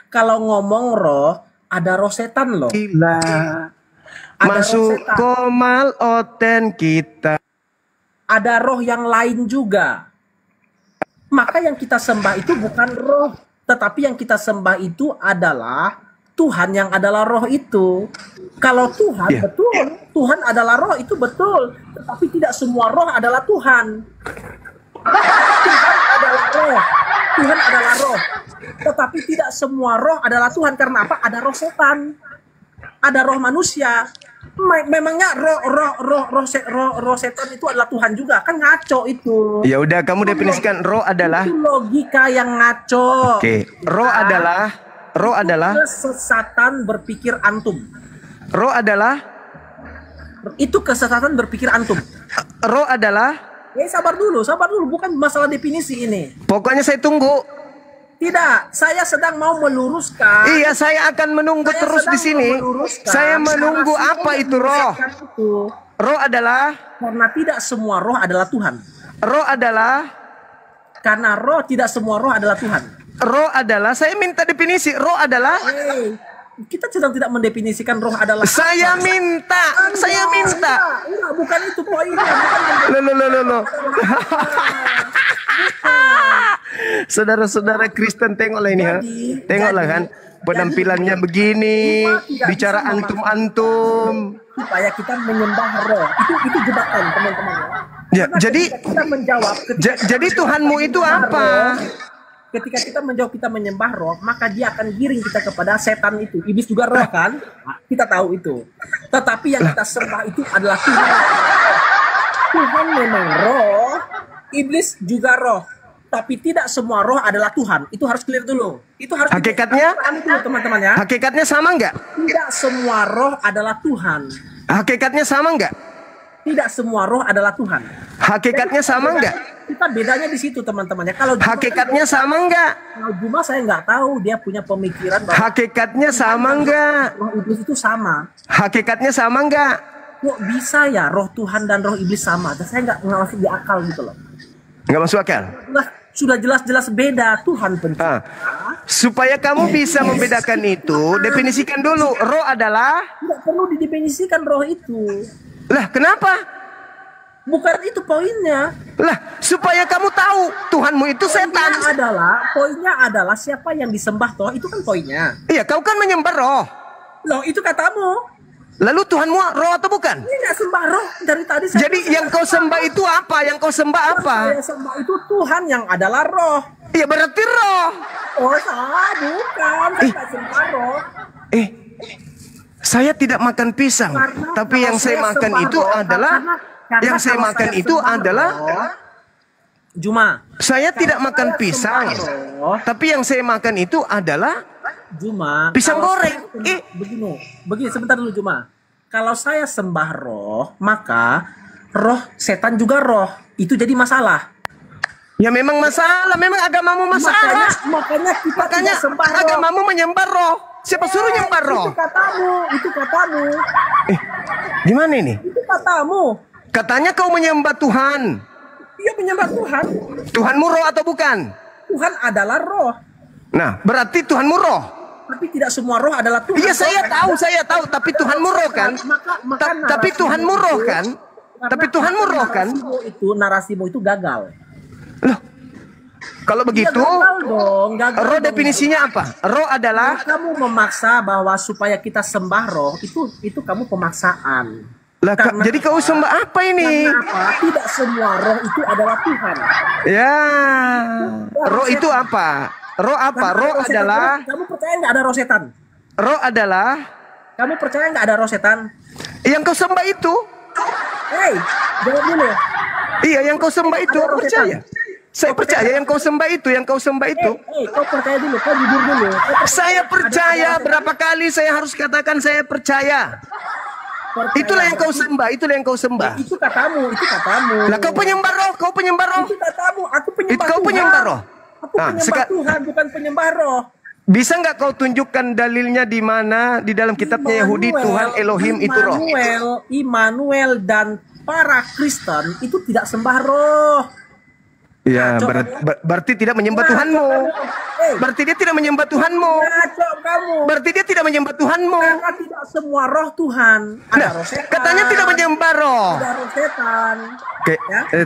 Kalau ngomong roh, ada roh setan loh. gila. Masuk komal oten kita. Ada roh yang lain juga. Maka yang kita sembah itu bukan roh, tetapi yang kita sembah itu adalah Tuhan yang adalah roh itu. Kalau Tuhan betul, Tuhan adalah roh itu betul, tetapi tidak semua roh adalah Tuhan. Tuhan adalah roh. Tuhan adalah roh. Tetapi tidak semua roh adalah Tuhan. Karena apa? Ada roh setan. Ada roh manusia. Memangnya roh setan itu adalah Tuhan juga? Kan ngaco itu. Ya udah, kamu definisikan roh adalah. Itu logika yang ngaco. Oke, roh adalah kesesatan berpikir antum. Roh adalah. Itu kesesatan berpikir antum. Roh adalah. Sabar dulu, bukan masalah definisi ini. Pokoknya saya tunggu. Tidak, saya sedang mau meluruskan. Iya, saya akan menunggu terus di sini. Saya menunggu apa itu roh. Roh adalah. Karena tidak semua roh adalah Tuhan. Roh adalah. Karena roh tidak semua roh adalah Tuhan. Roh adalah. Saya minta definisi. Roh adalah. Kita sedang tidak mendefinisikan roh adalah. Saya minta. Enggak, bukan itu poinnya. Loh. Saudara-saudara Kristen, tengoklah ini ya. Tengoklah kan penampilannya begini, bicara antum-antum. Supaya kita menyembah roh. Itu jebakan, teman-teman. Ya, jadi kita menjawab. Jadi Tuhanmu itu apa? Ketika kita menjawab kita menyembah roh, maka dia akan giring kita kepada setan itu. Iblis juga roh kan? Kita tahu itu. Tetapi yang kita sembah itu adalah Tuhan. Tuhan memang roh, iblis juga roh. Tapi tidak semua roh adalah Tuhan. Itu harus clear dulu. Itu harus hakikatnya dulu, teman-teman ya. Hakikatnya sama nggak? Tidak semua roh adalah Tuhan. Hakikatnya sama nggak? Tidak semua roh adalah Tuhan. Hakikatnya sama nggak? Kita bedanya di situ, teman-temannya. Kalau hakikatnya sama nggak? Kalau Juma saya nggak tahu, dia punya pemikiran bahwa hakikatnya sama nggak? Roh iblis itu sama. Hakikatnya sama nggak? Kok bisa ya roh Tuhan dan roh iblis sama? Dan saya nggak masuk di akal gitu loh. Nggak masuk akal? Nah, sudah jelas-jelas beda. Tuhan pencipta. Supaya kamu bisa membedakan itu, definisikan dulu. Roh adalah. Tidak perlu didefinisikan roh itu. Lah, kenapa? Bukan itu poinnya. Lah, supaya kamu tahu Tuhanmu itu setan. Poinnya adalah siapa yang disembah toh, itu kan poinnya. Iya, kau kan menyembah roh. Loh, itu katamu. Lalu Tuhanmu roh atau bukan? Ini nggak sembah roh dari tadi. Jadi yang kau sembah itu apa? Yang kau sembah apa? Saya sembah itu Tuhan yang adalah roh. Iya, berarti roh. Oh, salah, bukan. Saya nggak sembah roh. Saya tidak makan pisang, tapi yang saya makan itu adalah. Yang saya makan itu adalah. Juma. Saya tidak makan pisang, tapi yang saya makan itu adalah. Juma. Pisang goreng. Begini sebentar dulu Juma. Kalau saya sembah roh, maka roh setan juga roh. Itu jadi masalah. Ya memang masalah, memang agamamu masalah. Makanya sembah roh. Agamamu menyembah roh. Siapa suruh nyembah roh? Itu katamu. Gimana ini? Itu katamu. Katanya kau menyembah Tuhan. Iya, menyembah Tuhan. Tuhanmu roh atau bukan? Tuhan adalah roh. Nah, berarti Tuhanmu roh. Tapi tidak semua roh adalah Tuhan. Iya, saya tahu, tapi Tuhanmu roh kan? Tapi Tuhanmu roh kan? Tapi Tuhanmu roh kan? Narasimu itu gagal. Loh. Kalau begitu, gagal roh definisinya apa? Roh adalah kamu memaksa bahwa supaya kita sembah roh, itu kamu pemaksaan. Lah, jadi kau sembah apa ini? Kenapa? Tidak semua roh itu adalah Tuhan. Ya. Roh itu apa? Roh apa? Roh adalah. Kamu percaya nggak ada roh setan? Roh adalah. Kamu percaya nggak ada roh setan? Yang kau sembah itu. Hei, jawab dulu. Iya, yang kau sembah itu, aku percaya. Saya percaya yang kau sembah itu, yang kau sembah itu. Kau percaya dulu, kau jujur dulu. Saya percaya, berapa kali saya harus katakan saya percaya. Itulah yang kau sembah, itulah yang kau sembah. Itu katamu, itu katamu. Lah kau penyembah roh, kau penyembah roh. Itu katamu, aku penyembah Kau penyembah roh. Aku penyembah Tuhan, bukan penyembah roh. Bisa nggak kau tunjukkan dalilnya di mana di dalam kitabnya Yahudi Tuhan Elohim itu roh? Immanuel dan para Kristen itu tidak sembah roh. Ya, berarti tidak menyembah Tuhanmu. Berarti dia tidak menyembah Tuhanmu. Berarti dia tidak menyembah Tuhanmu. Karena tidak semua roh Tuhan. Ada roh setan. Katanya tidak menyembah roh. Ada roh setan.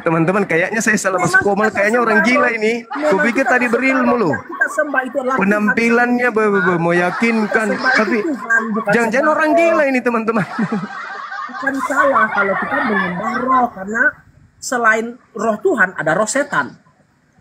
Teman-teman, kayaknya saya salah masuk komal. Kayaknya orang gila ini. Kupikir tadi berilmu loh. Penampilannya meyakinkan. Tapi jangan-jangan orang gila ini, teman-teman. Bukan salah kalau kita menyembah roh, karena selain roh Tuhan ada roh setan.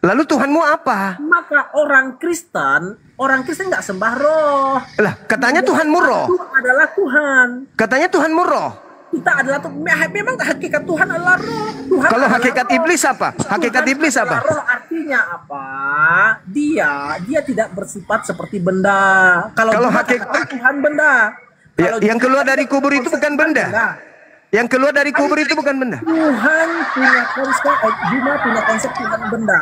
Lalu Tuhanmu apa? Maka orang Kristen nggak sembah roh. Lah, katanya Tuhanmu roh. Itu adalah Tuhan. Katanya Tuhanmu roh. Kita adalah memang hakikat Tuhan adalah roh. Tuhan kalau adalah hakikat roh. iblis apa? Hakikat Tuhan iblis apa? Roh artinya apa? Dia tidak bersifat seperti benda. Kalau hakikat Tuhan benda. Yang keluar dari kubur itu bukan benda. Yang keluar dari kubur itu bukan benda. Tuhan punya konsep, Juma punya konsep Tuhan benda.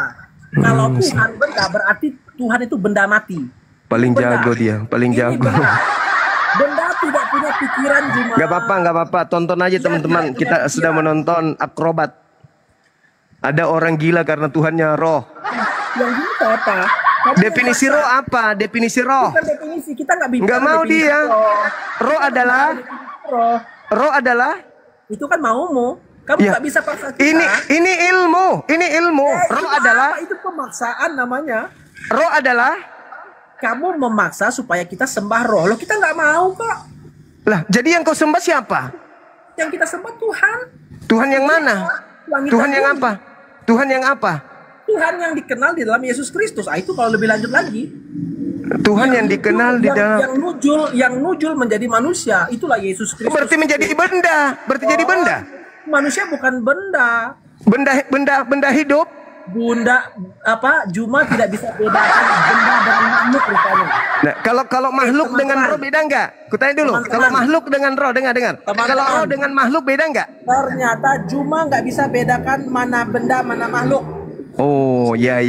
Kalau Tuhan benda berarti Tuhan itu benda mati. Paling jago dia, paling jago. Benda tidak punya pikiran, Juma. Gak apa-apa. Tonton aja teman-teman. Kita sedang menonton akrobat. Ada orang gila karena Tuhannya roh. Yang gitu apa? Definisi roh apa? Definisi roh. Bukan definisi, kita nggak bisa. Nggak mau dia. Roh adalah. Roh adalah. Itu kan maumu. Kamu nggak bisa paksa kita. Ini ilmu. Roh adalah. Itu pemaksaan namanya. Roh adalah. Kamu memaksa supaya kita sembah roh. Loh, kita nggak mau kok. Lah, jadi yang kau sembah siapa? Yang kita sembah Tuhan. Tuhan yang mana? Tuhan yang apa? Tuhan yang apa? Tuhan yang dikenal di dalam Yesus Kristus. Itu kalau lebih lanjut lagi. Tuhan yang dikenal di dalam yang nujul menjadi manusia, itulah Yesus Kristus. Berarti menjadi benda. Jadi benda. Manusia bukan benda. Benda hidup. Juma tidak bisa bedakan benda dengan makhluk rupanya. Nah, kalau makhluk dengan roh beda enggak? Kutanya dulu. Kalau makhluk dengan roh, dengar. Kalau roh dengan makhluk beda enggak? Ternyata Juma nggak bisa bedakan mana benda mana makhluk. Oh, ya.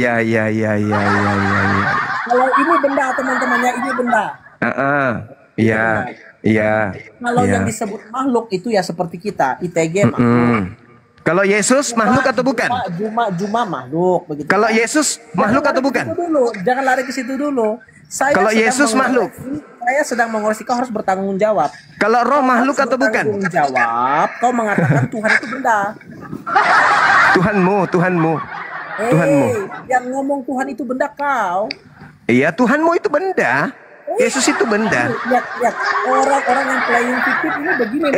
Kalau ini benda, teman-temannya, ini benda. Iya. Kalau yang disebut makhluk itu ya seperti kita, ITG makhluk. Kalau Yesus makhluk atau bukan? Juma makhluk begitu. Kalau Yesus makhluk atau bukan? Jangan lari ke situ dulu. Kalau Yesus makhluk, saya sedang mengoreksi, kau harus bertanggung jawab. Kalau roh makhluk atau bukan? Bertanggung jawab, kau mengatakan Tuhan itu benda. Tuhanmu. Yang ngomong Tuhan itu benda kau. Iya, Tuhanmu itu benda. Yesus itu benda. Lihat orang-orang yang playing victim ini begini.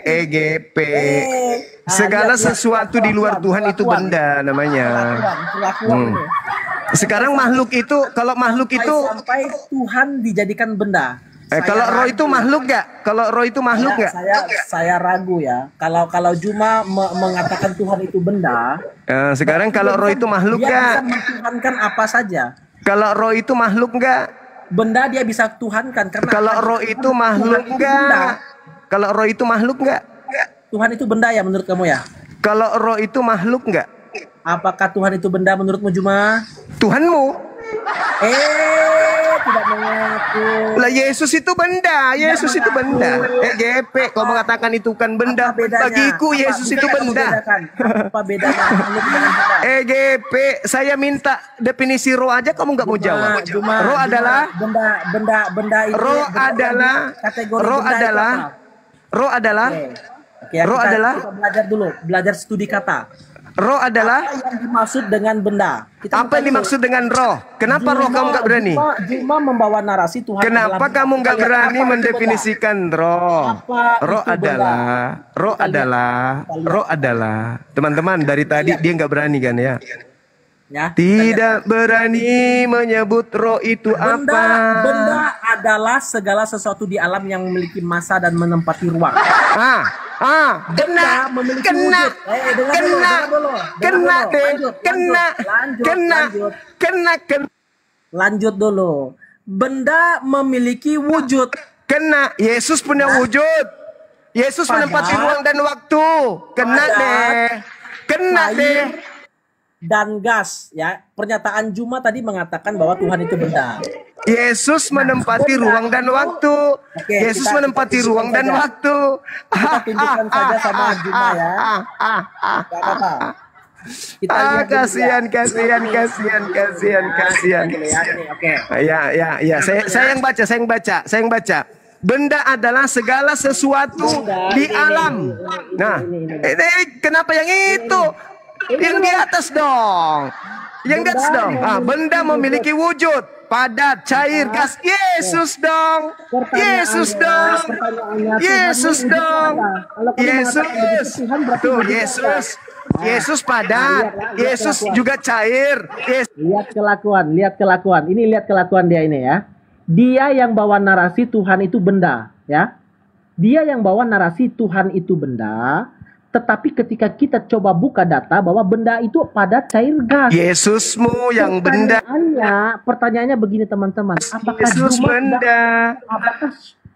EGP. Segala sesuatu di luar Tuhan itu benda namanya. Sekarang makhluk itu, kalau makhluk itu sampai Tuhan dijadikan benda. Kalau roh itu makhluk nggak? Kalau roh itu makhluk nggak? Saya ragu ya. Kalau Juma mengatakan Tuhan itu benda. Sekarang kalau roh itu makhluk nggak? Dia bisa mentuhankan apa saja. Kalau roh itu makhluk nggak? Benda dia bisa tuhankan karena. Kalau roh itu makhluk nggak? Kalau roh itu makhluk nggak? Tuhan itu benda ya menurut kamu ya? Kalau roh itu makhluk nggak? Apakah Tuhan itu benda menurutmu, Juma? Tuhanmu. Tidak mengaku. Lah Yesus itu benda. EGP, kau mengatakan itu kan benda. Bagiku Yesus itu benda. Apa bedanya makhluk dengan benda? EGP, saya minta definisi roh aja kamu nggak mau jawab. Roh adalah benda itu. Roh adalah Kita belajar dulu, belajar studi kata. Roh adalah apa yang dimaksud dengan benda. Apa yang dimaksud dengan roh? Kenapa roh kamu nggak berani? Juma membawa narasi Tuhan. Kenapa kamu nggak berani mendefinisikan roh? Roh adalah. Teman-teman dari tadi dia nggak berani kan ya? Tidak berani menyebut roh itu apa? Benda adalah segala sesuatu di alam yang memiliki massa dan menempati ruang. Kena, kena, Lanjut dulu. Benda memiliki wujud. Kena. Yesus punya wujud. Yesus menempati ruang dan waktu. Kena deh. Kena deh. Dan gas, ya. Pernyataan Juma tadi mengatakan bahwa Tuhan itu benda. Yesus menempati ruang dan waktu. Yesus menempati ruang dan waktu. Kita tunjukkan saja sama Juma ya. Gak apa-apa. Kita lihat kasihan. Ya. Saya yang baca. Benda adalah segala sesuatu di alam. Nah, ini kenapa yang itu? Yang di atas dong. Benda memiliki wujud, padat, cair, gas. Yesus dong. Yesus padat. Yesus juga cair. Lihat kelakuan. Ini lihat kelakuan dia ini ya. Dia yang bawa narasi Tuhan itu benda, ya. Dia yang bawa narasi Tuhan itu benda. Tetapi ketika kita coba buka data bahwa benda itu padat, cair, gas. Yesusmu yang benda. Pertanyaannya begini teman-teman. Apakah Yesus benda? Apakah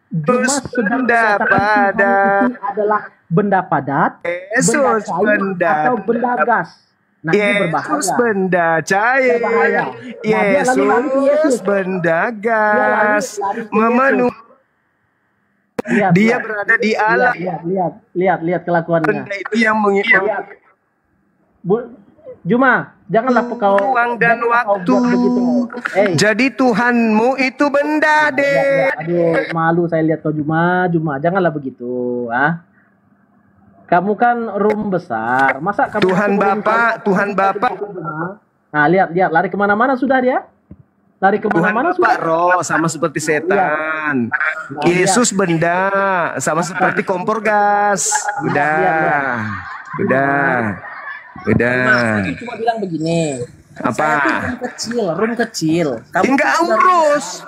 Yesus benda padat? Adalah benda padat, Yesus benda atau benda gas? Nah, ini berbahaya. Yesus benda cair. Yesus benda gas. Memenuhi. Dia berada di alam. Lihat kelakuannya. Benda itu yang mengikat. Juma, janganlah kau ruang dan waktu. Jadi Tuhanmu itu benda deh. Aduh, malu saya lihat kau Juma, janganlah begitu, Kamu kan room besar, masa kamu Tuhan Bapak. Nah, lihat, lari kemana-mana sudah dia. Lari kemana-mana sudah. Roh sama seperti setan. Yesus benda sama seperti kompor gas. Udah. Cuma bilang begini. Apa? Room kecil. Enggak urus.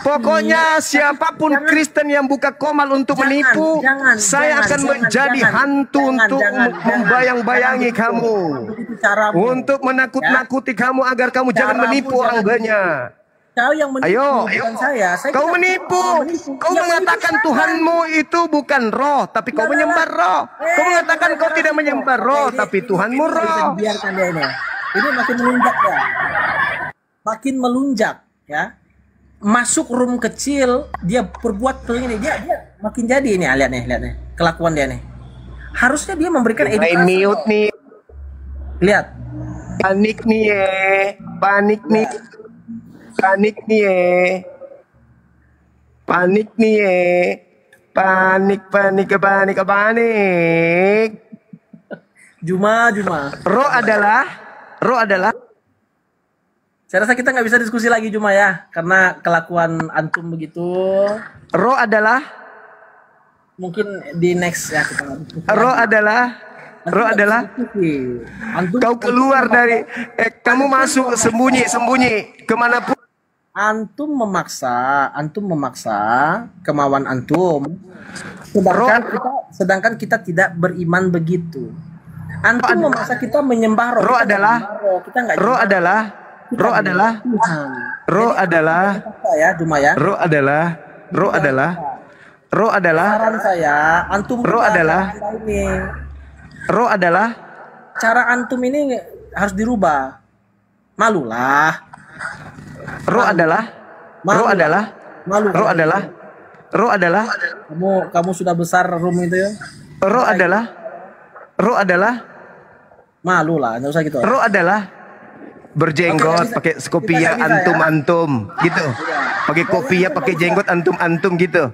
Pokoknya siapapun Kristen yang buka komal untuk menipu, saya akan menjadi hantu untuk membayang-bayangi kamu. Untuk menakut-nakuti kamu agar kamu jangan menipu orang banyak. Kau yang menipu, bukan saya. Kau menipu. Kau mengatakan Tuhanmu itu bukan roh, tapi kau menyembah roh. Kau mengatakan kau tidak menyembah roh, tapi Tuhanmu roh. Biarkan dia ini. Ini makin melunjak ya. Makin melunjak ya. Masuk room kecil, dia perbuat begini, dia makin jadi ini. Lihat nih. Kelakuan dia nih. Harusnya dia memberikan edukasi. Mute nih. Lihat. Panik nih. Panik nih. Juma. Roh adalah. Saya rasa kita nggak bisa diskusi lagi Juma ya, karena kelakuan antum begitu. Roh adalah. Mungkin di next ya kita. Roh adalah. Kau keluar dari. Kamu masuk sembunyi kemanapun. Antum memaksa kemauan antum. Sedangkan kita tidak beriman begitu. Antum memaksa kita menyembah roh. Roh adalah ya, Juma ya. Roh adalah. Saran saya, antum Roh adalah. Cara antum ini harus dirubah. Malulah. Roh adalah. Kamu sudah besar room itu ya. Roh adalah. Malulah, enggak usah gitu. Roh adalah berjenggot, pakai kopiah antum gitu. Pakai kopiah, pakai jenggot antum gitu.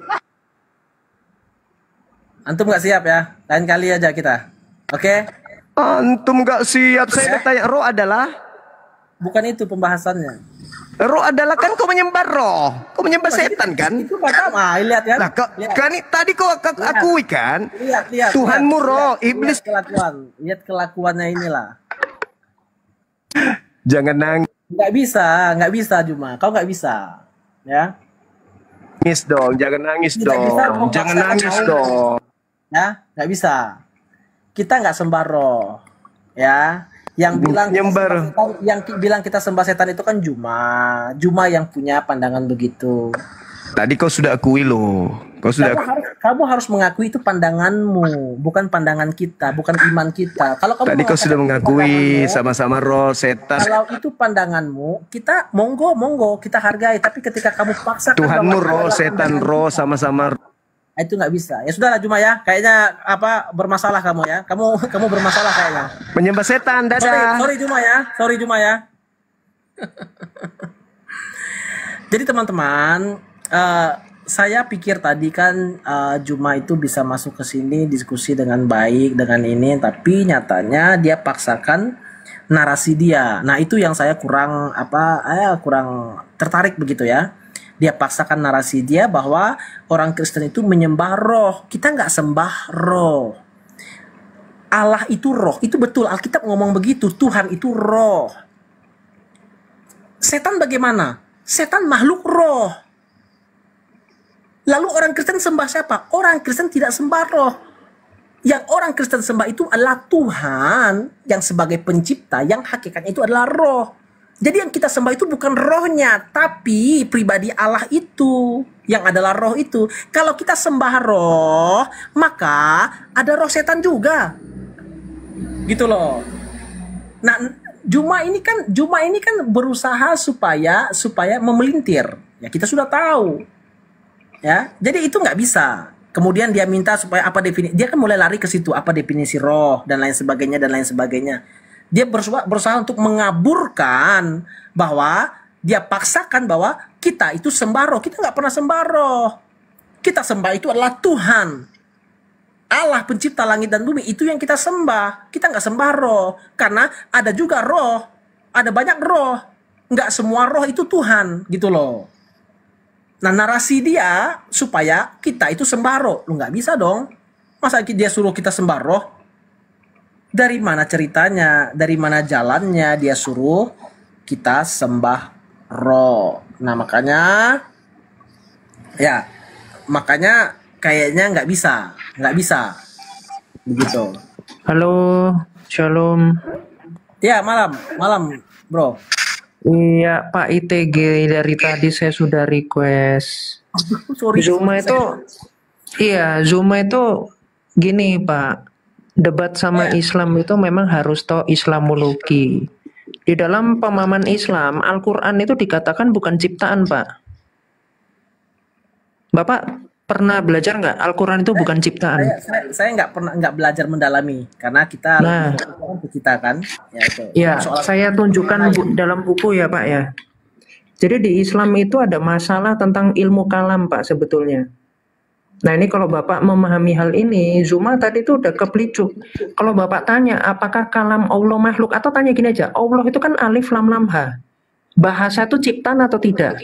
Antum nggak siap ya? Lain kali aja kita. Oke? Antum nggak siap. Saya bertanya, roh adalah? Bukan itu pembahasannya. Roh adalah kan kau menyembah roh, kau menyembah setan kan? Itu pertama, lihat ya. Nah, kan tadi kau akui kan? Lihat. Tuhanmu roh, iblis. Lihat kelakuannya inilah. Jangan nangis. Nggak bisa Juma. Kau nggak bisa. ya. Nangis dong, jangan nangis Tidak bisa dong, jangan memaksakan nangis Allah. dong. Ya, nggak bisa. Kita nggak sembah roh, ya. Yang bilang Nyembah roh. bilang kita sembah setan itu kan Juma yang punya pandangan begitu. Tadi kau sudah akui loh. Kamu harus mengakui itu pandanganmu, bukan pandangan kita, bukan iman kita. Kalau kamu Tadi kau sudah mengakui pandanganmu, sama-sama roh setan. kalau itu pandanganmu, kita monggo kita hargai. Tapi ketika kamu paksakan Tuhanmu bahwa roh, setan roh, sama-sama. itu nggak bisa. Ya sudahlah Juma ya. Kayaknya bermasalah kamu ya. Kamu bermasalah kayaknya. Menyembah setan, dadah. Sorry Juma ya. Jadi teman-teman, saya pikir tadi kan Juma itu bisa masuk ke sini diskusi dengan baik dengan ini, tapi nyatanya dia paksakan narasi dia. Nah, itu yang saya kurang tertarik begitu ya. Dia paksakan narasi dia bahwa orang Kristen itu menyembah roh. Kita nggak sembah roh. Allah itu roh. Itu betul. Alkitab ngomong begitu. Tuhan itu roh. Setan bagaimana? Setan makhluk roh. Lalu orang Kristen sembah siapa? Orang Kristen tidak sembah roh. Yang orang Kristen sembah itu adalah Tuhan yang sebagai pencipta, yang hakikatnya itu adalah roh. Jadi yang kita sembah itu bukan rohnya, tapi pribadi Allah itu, yang adalah roh itu. Kalau kita sembah roh, maka ada roh setan juga. Gitu loh. Nah, Juma ini kan berusaha supaya memelintir. Ya kita sudah tahu. Ya, jadi itu nggak bisa. Kemudian dia minta supaya apa definisi? Dia kan mulai lari ke situ, apa definisi roh dan lain sebagainya. Dia berusaha untuk mengaburkan bahwa dia paksakan bahwa kita itu sembah roh. Kita nggak pernah sembah roh. Kita sembah itu adalah Tuhan. Allah pencipta langit dan bumi, itu yang kita sembah. Kita nggak sembah roh. Karena ada juga roh. Ada banyak roh. Nggak semua roh itu Tuhan. Gitu loh. Nah, narasi dia supaya kita itu sembah roh. Lu nggak bisa dong. Masa dia suruh kita sembah roh? Dari mana ceritanya? Dari mana jalannya dia suruh kita sembah roh? Nah, makanya kayaknya nggak bisa begitu. Halo, shalom. Ya, malam bro. Iya, Pak ITG, dari tadi saya sudah request. Sorry, Zuma itu gini Pak, debat sama Islam itu memang harus tahu Islamologi. Di dalam pemahaman Islam, Al-Quran itu dikatakan bukan ciptaan Pak. Bapak pernah belajar nggak Al-Quran itu bukan ciptaan? Saya nggak belajar mendalami karena kita kan. Ya, saya tunjukkan dalam buku ya Pak ya. Jadi di Islam itu ada masalah tentang ilmu kalam Pak sebetulnya. Nah ini kalau Bapak memahami hal ini, Zuma tadi itu udah kepelicuk. Kalau Bapak tanya apakah kalam Allah makhluk, atau tanya gini aja, Allah itu kan alif lam lam ha. Bahasa itu ciptaan atau tidak?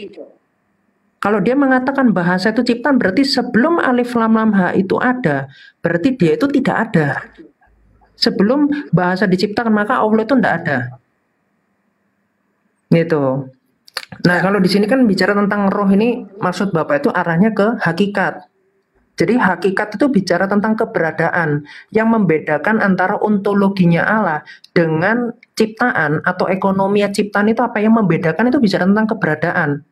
Kalau dia mengatakan bahasa itu ciptaan, berarti sebelum alif lam lam ha itu ada, berarti dia itu tidak ada. Sebelum bahasa diciptakan, maka Allah itu tidak ada. Gitu. Nah, kalau di sini kan bicara tentang roh ini, maksud Bapak itu arahnya ke hakikat. Jadi hakikat itu bicara tentang keberadaan yang membedakan antara ontologinya Allah dengan ciptaan atau ekonomi ciptaan itu apa yang membedakan itu bicara tentang keberadaan.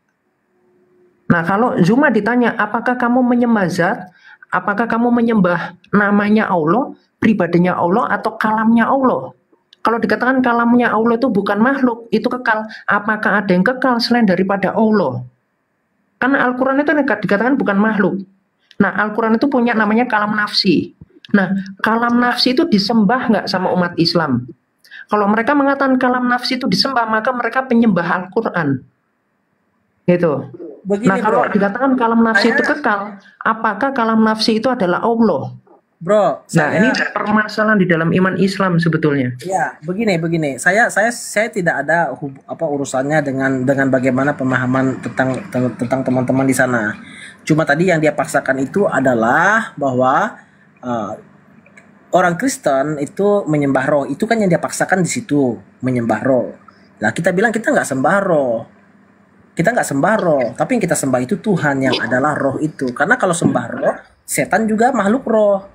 Nah, kalau Zuma ditanya, apakah kamu menyembah zat? Apakah kamu menyembah namanya Allah, pribadinya Allah, atau kalamnya Allah? Kalau dikatakan kalamnya Allah itu bukan makhluk, itu kekal. Apakah ada yang kekal selain daripada Allah? Karena Al-Quran itu dikatakan bukan makhluk. Nah, Al-Quran itu punya namanya kalam nafsi. Nah, kalam nafsi itu disembah nggak sama umat Islam? Kalau mereka mengatakan kalam nafsi itu disembah, maka mereka penyembah Al-Quran. Gitu. Begini, nah, kalau dikatakan kalam nafsi itu kekal, apakah kalam nafsi itu adalah Allah? Bro, ini permasalahan di dalam iman Islam sebetulnya. Ya, begini. Saya tidak ada urusannya dengan bagaimana pemahaman tentang teman-teman di sana. Cuma tadi yang dia paksakan itu adalah bahwa orang Kristen itu menyembah roh. Itu kan yang dia paksakan di situ, menyembah roh. Nah, kita bilang kita nggak sembah roh. kita nggak sembah roh, tapi yang kita sembah itu Tuhan yang adalah roh itu. Karena kalau sembah roh, setan juga makhluk roh,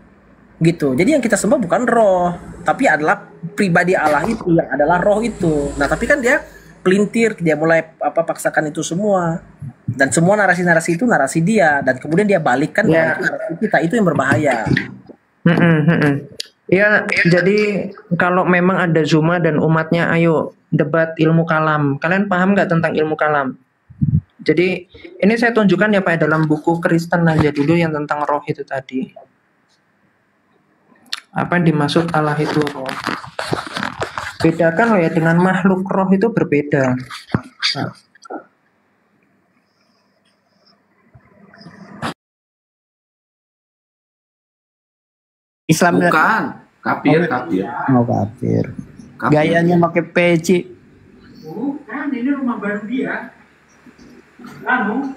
gitu. Jadi yang kita sembah bukan roh, tapi adalah pribadi Allah itu yang adalah roh itu. Nah, tapi kan dia pelintir, dia mulai paksakan itu semua, dan semua narasi-narasi itu narasi dia, dan kemudian dia balikkan bahwa itu narasi kita, itu yang berbahaya. Ya, jadi kalau memang ada Zuma dan umatnya, ayo debat ilmu kalam. Kalian paham nggak tentang ilmu kalam? Jadi ini saya tunjukkan ya Pak dalam buku Kristen aja dulu yang tentang roh itu tadi. Apa yang dimaksud Allah itu roh? Bedakan loh ya, dengan makhluk roh itu berbeda. Nah. Islam bukan kafir. Oh, kafir. Gayanya pakai peci. Bukan, ini rumah baru dia. Lalu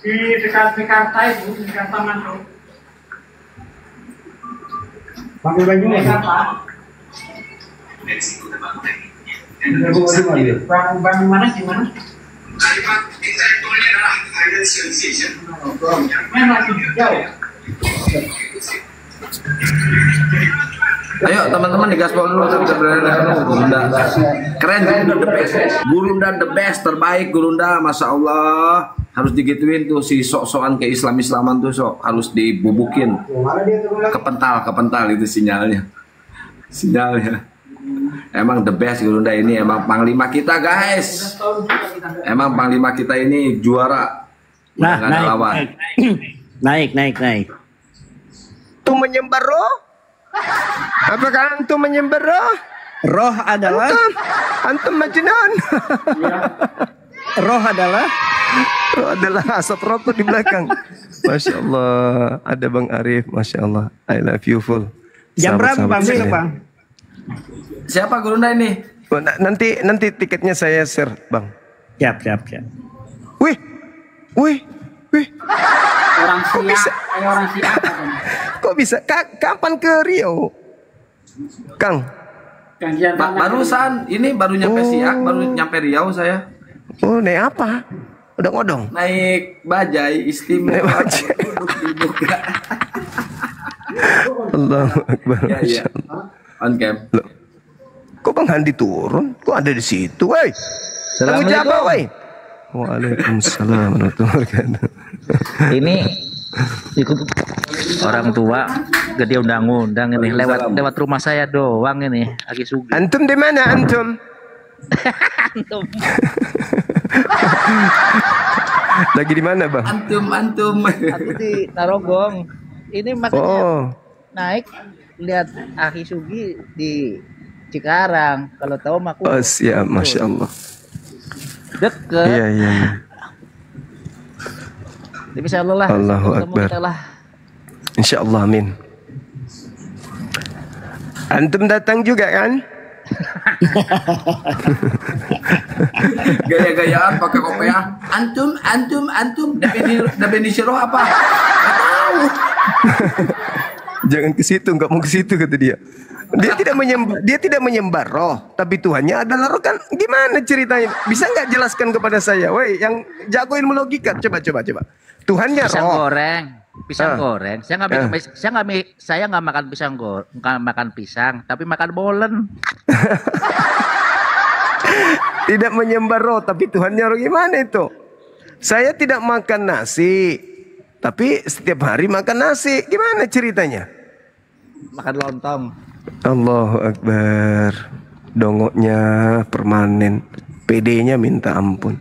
di dekat Mekarta itu, dekat Taman Roh. Pakai baju Mekarta. Bangun mana gimana? Kalimat intelektualnya adalah financialization. Memang masih jauh. Ayo teman-teman digaspol dulu, Gurunda. Keren, Gurunda the best. Gurunda the best, terbaik Gurunda, masya Allah. Harus digituin tuh si sok-sokan ke Islam-Islaman tuh sok harus dibubukin. Kepental itu sinyalnya. Emang the best Gurunda ini, emang panglima kita guys. Emang panglima kita ini juara. Nah, naik. Antum menyembah roh? Apakah antum menyembah roh? Roh adalah Antum majnun. roh adalah asap rokok di belakang. Masya Allah, ada Bang Arif, Masya Allah, I love you full. jam berapa Bang? Bang? Siapa Gurunda ini? Nanti tiketnya saya share Bang. Siap. Wih. Orang Sia, orang Sia. Kok bisa? Kapan ke Riau, Kang? Barusan, ini baru nyampe Siak, baru nyampe Riau saya. Oh, naik apa? Odong-odong? Naik bajai istimewa. Naik bajai. Allahu Akbar. Ya. On cam. Loh, kok Bang Handi turun? Kok ada di situ, woi? Tanggung jawab, woi. Waalaikumsalam warahmatullahi wabarakatuh. Ini ikut orang tua gede undang-undang ini lewat rumah saya doang ini lagi sugi. Antum di mana antum? Antum. Lagi di mana Bang? Antum. Aku di Narogong. Ini makanya naik lihat Aki Sugi di Cikarang. Kalau tahu aku. Oh siap, masya Allah. Deket. Iya. Tapi insya Allah lah. Allahu Akbar. Insya Allah, amin. Antum datang juga kan? Gaya-gayaan pakai kopiah. Antum. Definisi roh apa? Nggak tahu. Jangan ke situ, nggak mau ke situ kata dia. Dia tidak menyembah roh, tapi Tuhannya adalah roh kan? Gimana ceritanya? Bisa nggak jelaskan kepada saya, woi, yang jago ilmu logika? Coba. Tuhannya roh. Pisang goreng. Saya nggak makan pisang goreng, nggak makan pisang, tapi makan bolen. Tidak menyembah roh, tapi Tuhannya roh, gimana itu? Saya tidak makan nasi, tapi setiap hari makan nasi. Gimana ceritanya? Makan lontong. Allahu Akbar. Dongoknya permanen, PD-nya minta ampun.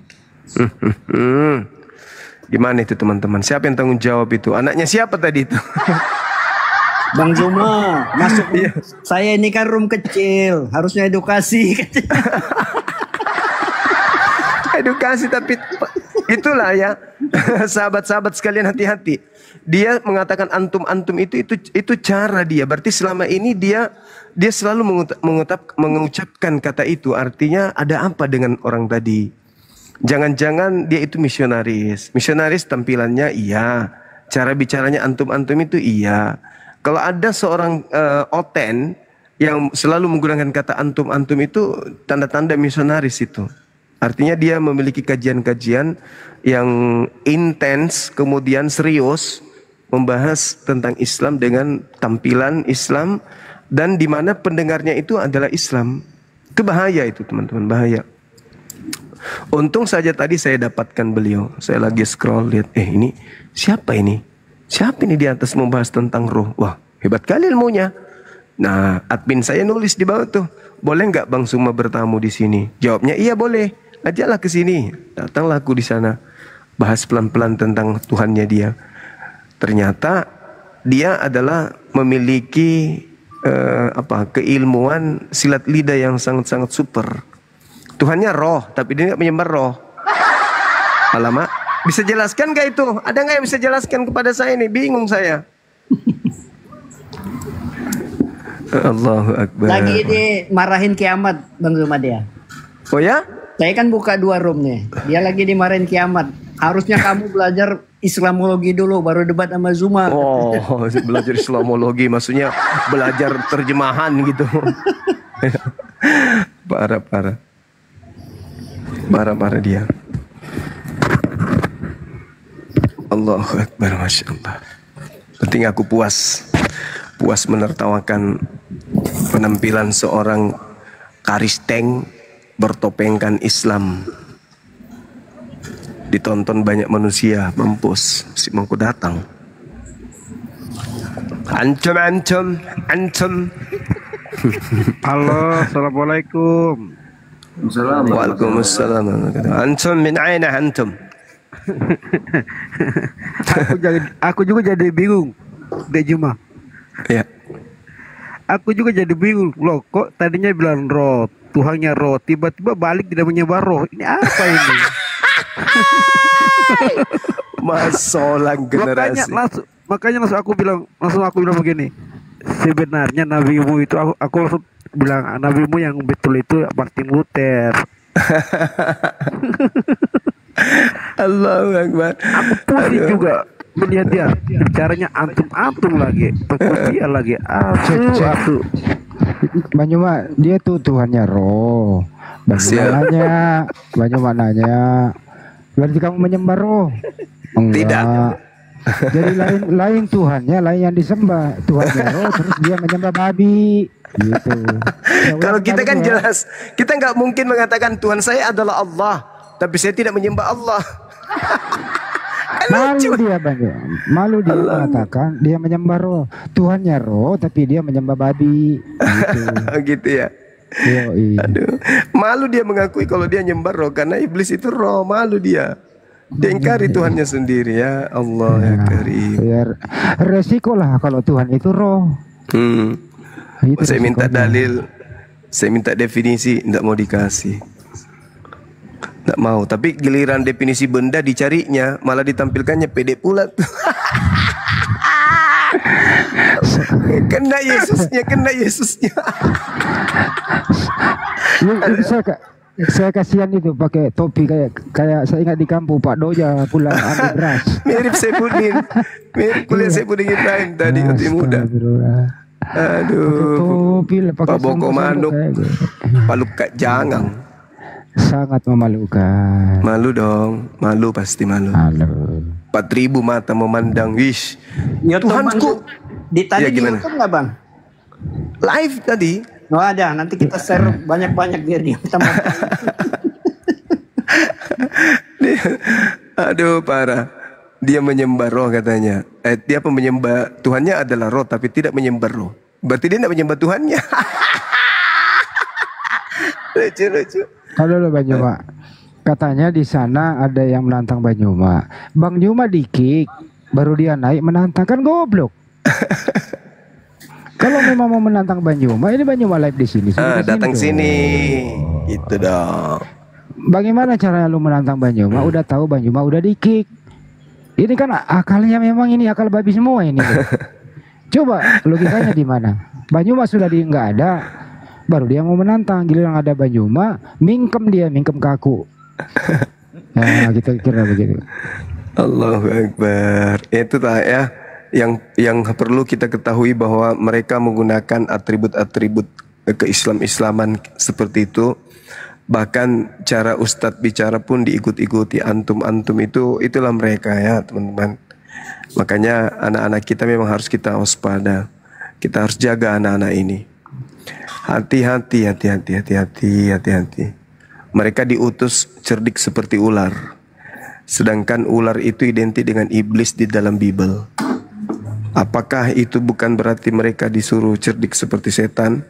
Gimana itu teman-teman? Siapa yang tanggung jawab itu? Anaknya siapa tadi itu? Bang Zuma masuk. Saya ini kan room kecil, harusnya edukasi. Edukasi, tapi itulah ya. Sahabat-sahabat sekalian, hati-hati. Dia mengatakan antum itu cara dia. Berarti selama ini dia selalu mengucapkan kata itu. Artinya ada apa dengan orang tadi? Jangan-jangan dia itu misionaris. Misionaris tampilannya iya, cara bicaranya antum itu iya. Kalau ada seorang oten yang selalu menggunakan kata antum itu tanda-tanda misionaris itu. Artinya dia memiliki kajian-kajian yang intens, kemudian serius, membahas tentang Islam dengan tampilan Islam, dan di mana pendengarnya itu adalah Islam. Itu bahaya itu teman-teman, bahaya. Untung saja tadi saya dapatkan beliau. Saya lagi scroll, lihat, ini siapa ini? Siapa ini di atas membahas tentang roh? Wah, hebat kali ilmunya. Nah, admin saya nulis di bawah tuh, boleh nggak Bang Suma bertamu di sini? Jawabnya iya boleh. Ajaklah ke sini. Datanglah aku di sana. Bahas pelan-pelan tentang Tuhannya dia. Ternyata dia adalah memiliki keilmuan silat lidah yang sangat-sangat super. Tuhannya roh, tapi dia nggak menyembah roh. Alamak, bisa jelaskan gak itu? Ada nggak yang bisa jelaskan kepada saya ini? Bingung saya. Allahu Akbar. Lagi dimarahin kiamat Bang Zuma dia. Oh ya? Saya kan buka 2 room nih. Dia lagi dimarahin kiamat. Harusnya kamu belajar Islamologi dulu baru debat sama Zuma. Oh, belajar Islamologi maksudnya belajar terjemahan gitu. Parah dia. Allahu Akbar, Masya Allah. Penting aku puas menertawakan penampilan seorang karisteng bertopengkan Islam. Ditonton banyak manusia, mampus si mangku datang. Antum. Halo, assalamualaikum. Waalaikumsalam. Antum min aina antum? Aku juga jadi bingung, Dek Juma. Ya. Aku juga jadi bingung loh, kok tadinya bilang roh, Tuhannya roh, tiba-tiba balik tidak menyembah roh. Ini apa ini? Masolang generasi. Makanya langsung aku bilang begini. Sebenarnya nabimu itu aku langsung bilang nabimu yang betul itu Martin Luther. Allahu Akbar. Aku pusing juga melihat dia bicaranya antum lagi, dia lagi asu. Banyuma dia tuh Tuhannya roh. Banyuma nanya, berarti kamu menyembah roh? Enggak. Tidak. Jadi lain Tuhannya, lain yang disembah. Tuhannya roh, terus dia menyembah babi. Gitu. Kalau kita kan jelas, kita nggak mungkin mengatakan Tuhan saya adalah Allah, tapi saya tidak menyembah Allah. Malu dia Malu dia mengatakan dia menyembah roh. Tuhannya roh, tapi dia menyembah babi. Gitu. Gitu ya. Aduh, malu dia mengakui kalau dia nyembah roh karena iblis itu roh, malu dia. Dia ingkari Tuhannya sendiri, ya Allah ya Karim. Ya, resiko lah kalau Tuhan itu roh. Saya minta dalil, saya minta definisi, tidak mau dikasih. Tidak mau, tapi giliran definisi benda dicarinya, malah ditampilkannya pede pula tuh. Kena Yesusnya. Saya kasihan itu pakai topi kayak saya ingat di kampung Pak Doja pulang ambil beras. Mirip Saipudin. Mirip kuliah Saipudin Ibrahim tadi waktu muda. Aduh. Pak Boko Manuk. Pak Luka Jangang. Sangat memalukan. Malu dong. Malu pasti malu. 4.000 mata memandang. Wish. Tuhanku. Tadi di YouTube nggak Bang? Live tadi. Oh ada, nanti kita share banyak-banyak biar dia Aduh parah. Dia menyembah roh katanya. Dia menyembah Tuhannya adalah roh tapi tidak menyembah roh. Berarti dia tidak menyembah Tuhannya. Lucu. Halo Bang Juma. Katanya di sana ada yang menantang Bang Juma. Bang Juma di-kick, baru dia naik menantang, kan goblok. Kalau memang mau menantang Bang Juma, ini Bang Juma live di sini. Datang sini. Gitu dong. Bagaimana caranya lu menantang Bang Juma? Udah tahu Bang Juma udah di-kick. Ini kan akalnya memang ini akal babi semua ini. Coba logikanya di mana? Bang Juma sudah nggak ada, baru dia mau menantang. Giliran ada Bang Juma, mingkem kaku. Nah, kita kira begitu. Allahu Akbar. Itu tak ya. Yang perlu kita ketahui bahwa mereka menggunakan atribut-atribut keislaman seperti itu Bahkan cara ustadz bicara pun diikut-ikuti, antum-antum itulah mereka ya teman-teman. Makanya anak-anak kita memang harus kita waspada. Kita harus jaga anak-anak ini. Hati-hati. Mereka diutus cerdik seperti ular. Sedangkan ular itu identik dengan iblis di dalam Bible. Apakah itu bukan berarti mereka disuruh cerdik seperti setan?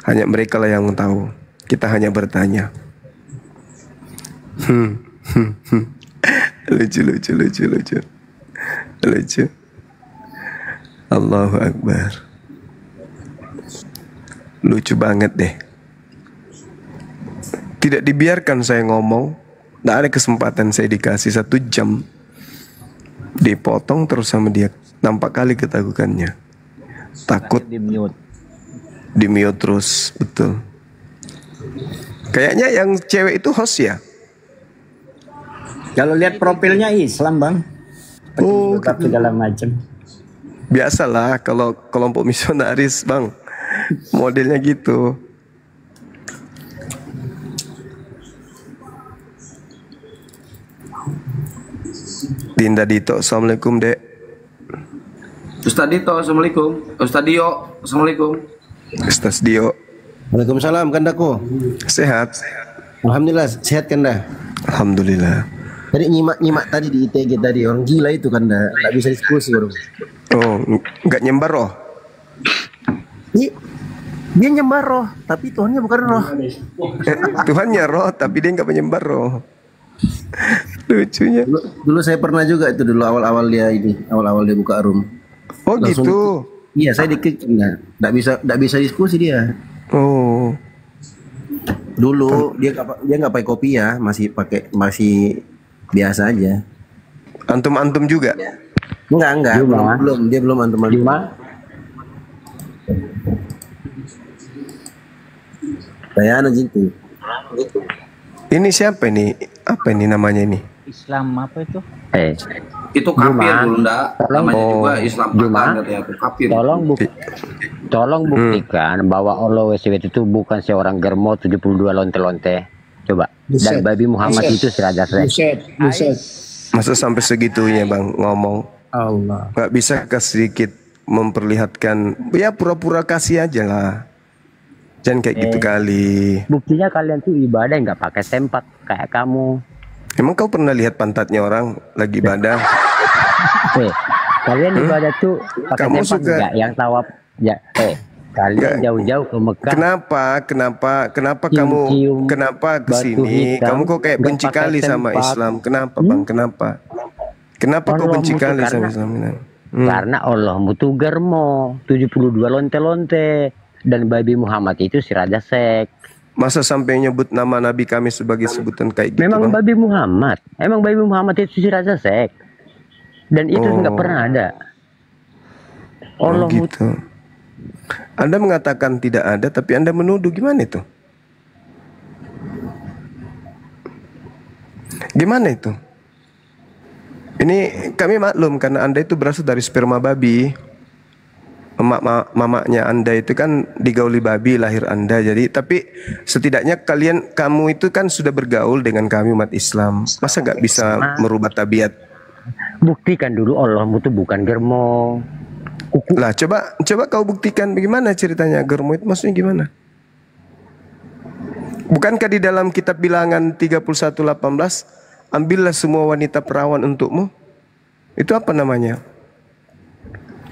Hanya mereka lah yang tahu. Kita hanya bertanya. Lucu. Allahu Akbar. Lucu banget deh. Tidak dibiarkan saya ngomong. Tidak ada kesempatan saya dikasih 1 jam. Dipotong terus sama dia. Nampak kali ketakutannya. Takut. Di mute terus. Betul. Kayaknya yang cewek itu host ya. Kalau lihat profilnya Islam bang. Oh, segala macam. Biasalah kalau kelompok misionaris bang, modelnya gitu. Dinda Dito, assalamualaikum dek. Ustaz Dito, assalamualaikum. Ustaz Dio, assalamualaikum. Ustaz Dio. Waalaikumsalam kandaku. Sehat. Alhamdulillah sehat kanda. Alhamdulillah. Tadi nyimak tadi di ITG tadi orang gila itu kanda, nggak bisa diskusi orang. Oh, nggak nyembah roh? Dia nyembah roh, tapi Tuhannya bukan roh. Tuhannya roh, tapi dia nggak menyembah roh. Lucunya. Dulu saya pernah juga itu dulu awal-awal dia buka room. Oh langsung gitu. Iya saya dikit, nggak bisa diskusi dia. Oh. Dulu dia nggak pakai kopi ya, masih biasa aja. Antum juga? Enggak, belum. Dia belum antum. Saya gitu. Ini siapa ini? Apa ini namanya ini? Islam apa itu? Itu kafir Bunda. Namanya juga Islam kafir. Tolong buktikan bahwa Allah SWT itu bukan seorang germo 72 lonte-lonte. Coba. Dan Babi Muhammad itu seraja Buset. Masa sampai segitunya bang ngomong? Allah. Gak bisa sedikit memperlihatkan, ya pura-pura kasih aja lah. Jangan kayak gitu kali. Buktinya kalian tuh ibadah nggak pakai tempat kayak kamu. Emang kau pernah lihat pantatnya orang lagi ibadah? Kalian ibadah tuh pakai kamu tempat nggak? Yang tawaf ya? Kalian jauh-jauh ke Mekah. Kenapa kamu kesini? Kamu kok kayak benci kali sama Islam? Kenapa bang? Kenapa kau benci kali sama Islam? Karena Allah mutu germo 72 lonte-lonte. Dan Babi Muhammad itu si raja sek. Masa sampai nyebut nama Nabi kami sebagai sebutan kayak gitu? Memang bang? Babi Muhammad itu si raja sek. Dan itu nggak pernah ada. Allah gitu. Anda mengatakan tidak ada, tapi Anda menuduh, gimana itu? Gimana itu? Ini kami maklum karena Anda itu berasal dari sperma babi. Mamaknya Anda itu kan digauli babi lahir Anda. Jadi tapi setidaknya kamu itu kan sudah bergaul dengan kami umat Islam. Masa nggak bisa merubah tabiat? Buktikan dulu Allah itu bukan germo. Lah coba kau buktikan bagaimana ceritanya germo itu maksudnya gimana? Bukankah di dalam kitab Bilangan 31:18 ambillah semua wanita perawan untukmu? Itu apa namanya?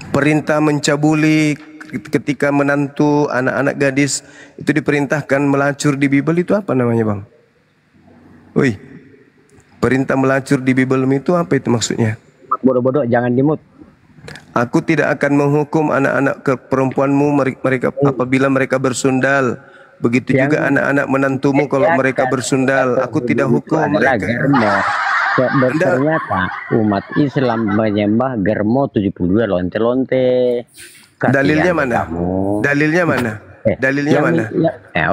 Perintah mencabuli ketika menantu anak-anak gadis itu diperintahkan melacur di Bible itu apa namanya bang? Woi, perintah melacur di Bible itu apa itu maksudnya? Bodoh-bodoh jangan dimut. Aku tidak akan menghukum anak-anak perempuanmu mereka apabila mereka bersundal. Begitu juga anak-anak menantumu kalau mereka bersundal. Aku tidak hukum mereka. Ternyata umat Islam menyembah germo 72 lonte-lonte. Dalilnya mana? Dalilnya mana? Dalilnya mana?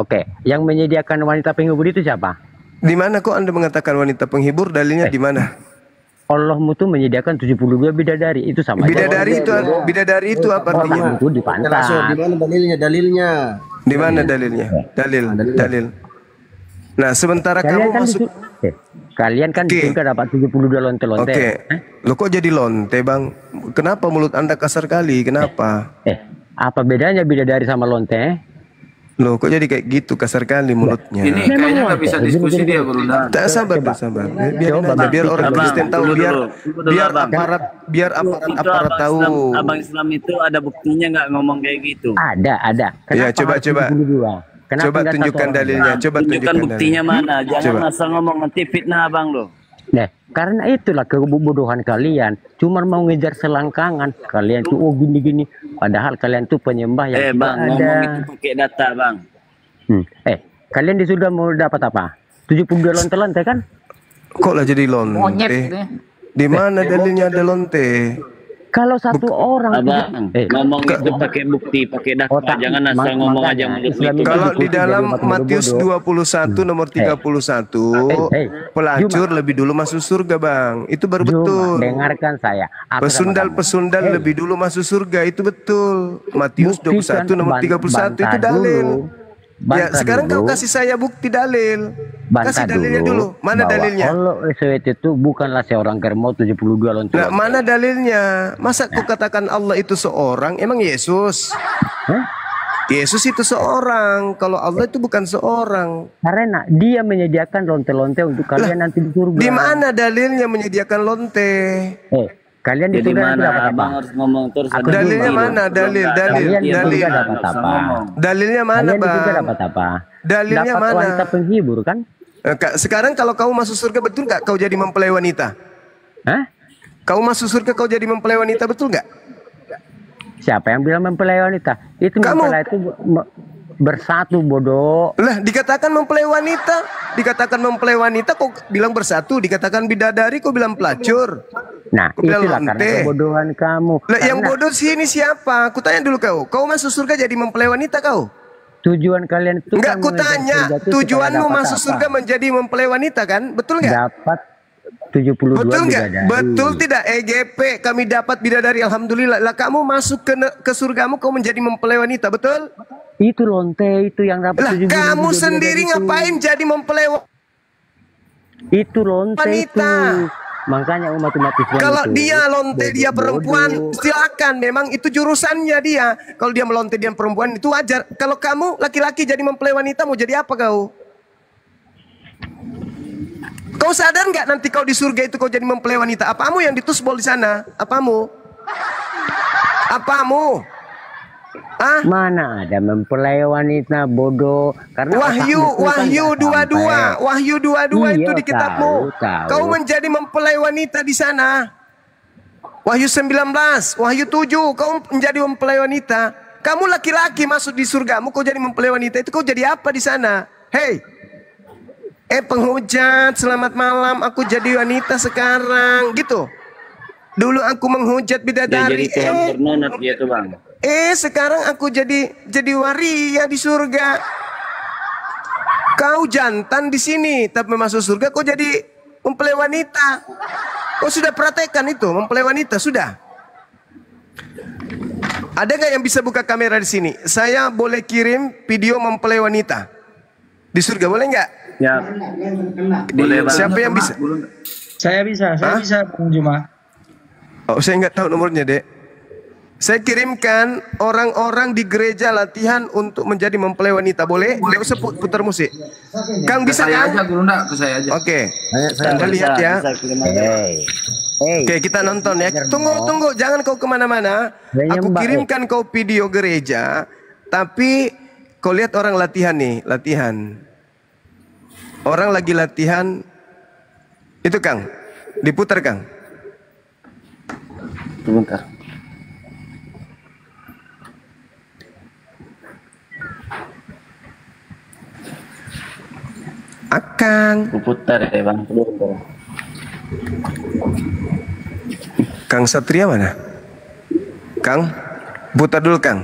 Oke. Yang menyediakan wanita penghibur itu siapa? Di mana kok Anda mengatakan wanita penghibur? Dalilnya di mana? Allah itu menyediakan 72 bidadari. Itu sama. Bidadari itu apa artinya? Itu di pantai. Di mana dalilnya? Di mana dalilnya? Dalil. Nah, sementara Kalian kamu kan masuk kalian kan di surga dapat 72 lonte-lonte. Oke. Lo kok jadi lonte, Bang? Kenapa mulut Anda kasar kali? Kenapa? Apa bedanya bidadari sama lonte? Loh, kok jadi kayak gitu, kasar kali mulutnya? Ini kayaknya nggak bisa diskusi dia, Bro. Tak sabar, sabar. Biar orang Kristen tahu, biar aparat tahu. Abang Islam itu ada buktinya nggak ngomong kayak gitu? Ada. Ya, coba. Coba tunjukkan dalilnya. Coba tunjukkan buktinya mana. Jangan asal ngomong, nanti fitnah abang loh. Nah, karena itulah kebodohan kalian. Cuma mau ngejar selangkangan. Kalian tuh gini-gini. Padahal kalian tuh penyembah yang bang, tidak ada. ngomong itu pakai data bang. Kalian di surga mau dapat apa? 72 lonte-lonte kan? Kok lah jadi lonte? Monyet gitu ya. Di mana dalilnya ada lonte? Kalau satu orang ngomong itu pakai bukti, pakai data, jangan asal ngomong aja mulut itu. Kalau di dalam Matius 21 nomor 31, pelacur lebih dulu masuk surga, Bang. Itu baru betul. Dengarkan saya. Pesundal lebih dulu masuk surga, itu betul. Matius 21 nomor 31 itu dalil. Ya, sekarang kau kasih saya bukti dalil. Kasih dalilnya dulu. Mana dalilnya? Allah itu bukanlah seorang germo 72 lonte. Nah, mana dalilnya? Masa kau katakan Allah itu seorang? Emang Yesus? Yesus itu seorang. Kalau Allah itu bukan seorang. Karena dia menyediakan lonte-lonte untuk kalian nanti di surga. Di mana dalilnya menyediakan lonte? Kalian di surga dapat apa? Harus ngomong terus. Dalilnya mana? Dalil. Dapat apa? Dalilnya mana, Bang? Bang? Dapat apa? Dalilnya dapat mana? Wanita penghibur kan? Sekarang kalau kamu masuk surga, betul nggak kau jadi mempelai wanita? Kau masuk surga kau jadi mempelai wanita, betul nggak? Siapa yang bilang mempelai wanita? Itu mempelai itu bersatu, bodoh. Lah, dikatakan mempelai wanita kok bilang bersatu, dikatakan bidadari kok bilang pelacur. Nah, itulah karena kebodohan kamu. Lah, yang bodoh sini siapa? Aku tanya dulu kau. Kau masuk surga jadi mempelai wanita kau? Tujuan kalian itu enggak, ku tanya. Tujuanmu masuk surga menjadi mempelai wanita kan? Betul nggak? Dapat 72 betul nggak? bidadari. Betul tidak? EGP kami dapat bidadari, alhamdulillah. Lah, kamu masuk ke surgamu kau menjadi mempelai wanita, betul? Itu lonte itu yang dapat. Lah, kamu sendiri ngapain jadi mempelai itu lonte wanita? Itu. Makanya umat-umat Islam kalau dia lonte dia perempuan, silakan, memang itu jurusannya dia. Kalau dia melonte dia perempuan itu wajar. Kalau kamu laki-laki jadi mempelai wanita, mau jadi apa kau? Kau sadar nggak nanti kau di surga itu kau jadi mempelai wanita? Apamu yang ditusbol di sana? Apamu? Mana ada mempelai wanita, bodoh. Karena Wahyu 22 itu di kitabmu. Kau menjadi mempelai wanita di sana. Wahyu 19, Wahyu 7, kau menjadi mempelai wanita. Kamu laki-laki masuk di surgamu, kau jadi mempelai wanita, itu kau jadi apa di sana? Hei, penghujat, selamat malam, aku jadi wanita sekarang, gitu. Dulu aku menghujat bidadari. Dia tuh, Bang. Sekarang aku jadi waria di surga. Kau jantan di sini, tapi masuk surga kau jadi mempelai wanita. Kau sudah praktekkan itu, mempelai wanita sudah. Ada nggak yang bisa buka kamera di sini? Saya boleh kirim video mempelai wanita di surga, boleh nggak? Ya. Boleh. Siapa yang bisa? Saya bisa, Bang Juma. Oh, saya nggak tahu nomornya, Dek. Saya kirimkan orang-orang di gereja latihan untuk menjadi mempelai wanita. Boleh? Nggak usah putar musik. Kang bisa kan? Ke saya aja. Oke. Kita lihat ya. Oke, kita nonton ya. Tunggu. Jangan kau kemana-mana. Aku kirimkan kau video gereja. Tapi kau lihat orang latihan nih. Latihan. Orang lagi latihan. Itu Kang. Diputar Kang. Sebentar. Akang. Putar ya Bang. Kang Satria mana? Kang, putar dulu Kang.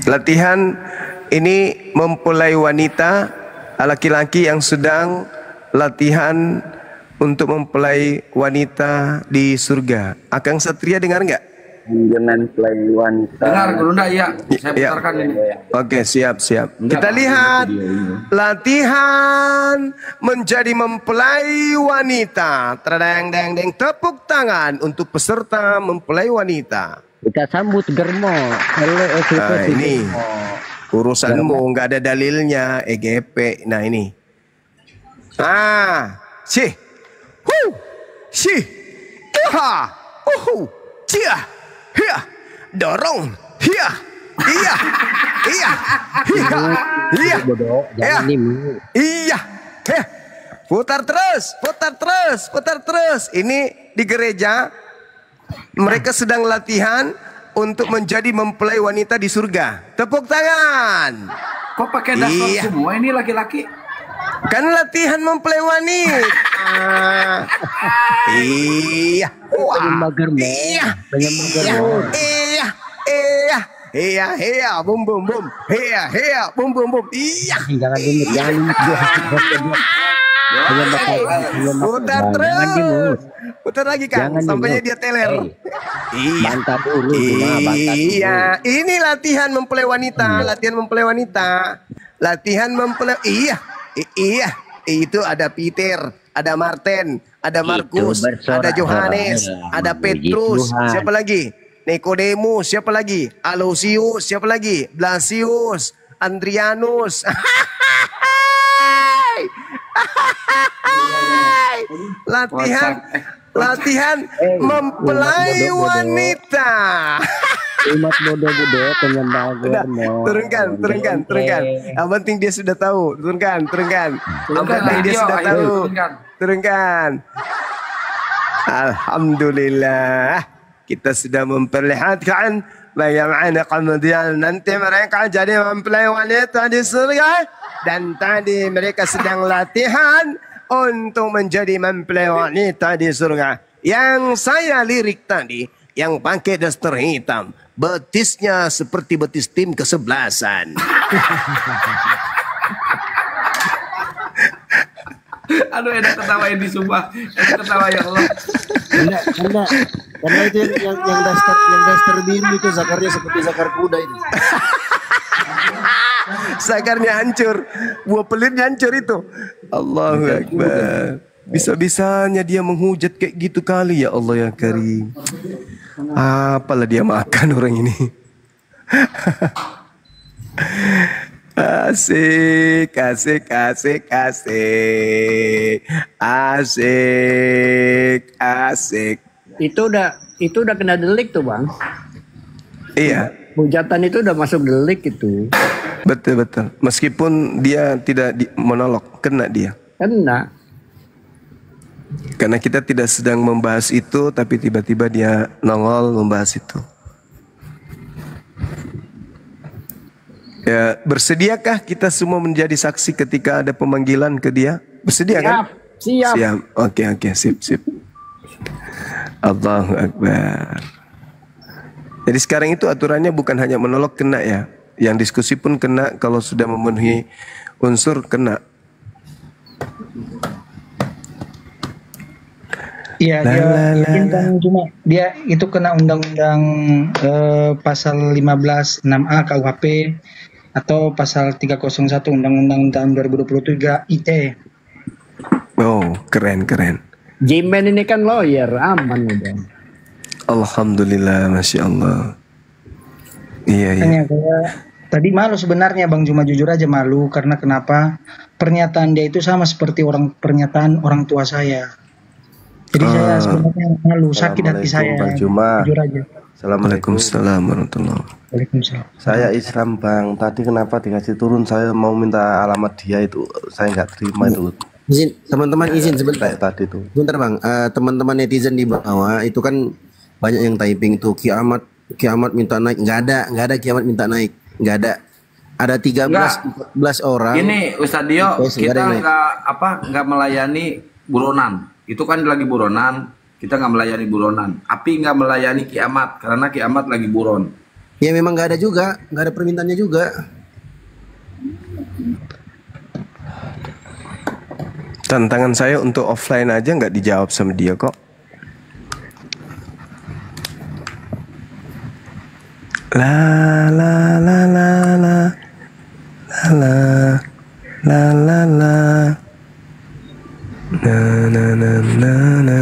Latihan ini mempelai wanita, laki-laki yang sedang latihan untuk mempelai wanita di surga. Akang Satria dengar nggak? mempelai wanita. Dengar Gurunda, iya. Saya putarkan ini. Oke, siap. Kita lihat latihan menjadi mempelai wanita. Terdeng deng deng, tepuk tangan untuk peserta mempelai wanita. Kita sambut Germo. Nah, ini urusanmu nggak ada dalilnya EGP. Nah ini. Dorong, putar terus. Ini di gereja mereka sedang latihan untuk menjadi mempelai wanita di surga. Tepuk tangan. Kok pakai daster semua ini laki-laki? Kan latihan mempelai wanita. Bum bum bum. Bum bum bum. Jangan putar lagi kan sampainya dia teler. Ini latihan mempelai wanita, itu ada Peter, ada Martin, ada Markus, ada Johannes, ada Petrus, siapa lagi? Nikodemus, siapa lagi? Aloysius, siapa lagi? Blasius, Andrianus. Latihan mempelai wanita. Umat bodoh-bodoh penyembah Germo. Turunkan. Yang penting dia sudah tahu. Turunkan. Yang penting dia sudah tahu. Turunkan. Alhamdulillah, kita sudah memperlihatkan bagaimana kemudian nanti mereka jadi mempelai wanita di surga. Dan tadi mereka sedang latihan untuk menjadi mempelai wanita di surga. Yang saya lirik tadi, yang pakai daster hitam, betisnya seperti betis tim kesebelasan. Aduh, enak ketawa ini sumpah. Enak ketawa ya Allah. Karena itu yang daster biru itu zakarnya seperti zakar kuda itu. Zakarnya hancur, buah pelitnya hancur itu. Allahu Akbar. Bisa-bisanya dia menghujat kayak gitu kali, ya Allah ya Karim. Apalah dia makan orang ini. Asik. Itu udah kena delik tuh, Bang. Iya. Hujatan itu udah masuk delik itu. Betul. Meskipun dia tidak menolak, kena dia. Kena. Karena kita tidak sedang membahas itu, tapi tiba-tiba dia nongol membahas itu. Ya, bersediakah kita semua menjadi saksi ketika ada pemanggilan ke dia? Bersedia kan? Siap. Oke, sip. Allahu Akbar. Jadi sekarang itu aturannya bukan hanya menolak, kena ya. Yang diskusi pun kena, kalau sudah memenuhi unsur kena. Iya, cuma dia itu kena undang-undang pasal 15(6)(a) KUHP atau pasal 301 Undang-Undang tahun 2023 ITE. Oh, keren. Jimen ini kan lawyer, aman udah. Alhamdulillah, Masya Allah. Iya. Tadi malu sebenarnya Bang Juma, jujur aja malu, karena kenapa? Pernyataan dia itu sama seperti pernyataan orang tua saya. Jadi saya sebenarnya malu, sakit hati saya. Bang Juma. Jujur aja. Assalamualaikum warahmatullahi. Waalaikumsalam. Saya Islam Bang. Tadi kenapa dikasih turun? Saya mau minta alamat dia itu, saya nggak terima itu. Izin, teman-teman izin sebentar. Tadi tuh. Sebentar Bang, teman-teman netizen di bawah itu kan banyak yang typing tuh kiamat minta naik. Nggak ada kiamat minta naik. Nggak ada. Ada 13-14 orang. Ini Ustadz Dio, kita nggak melayani buronan. Itu kan lagi buronan, kita nggak melayani buronan. Api nggak melayani kiamat karena kiamat lagi buron. Ya memang nggak ada juga, nggak ada permintaannya juga. Tantangan saya untuk offline aja nggak dijawab sama dia kok. La la la la la la la la la na na na na na.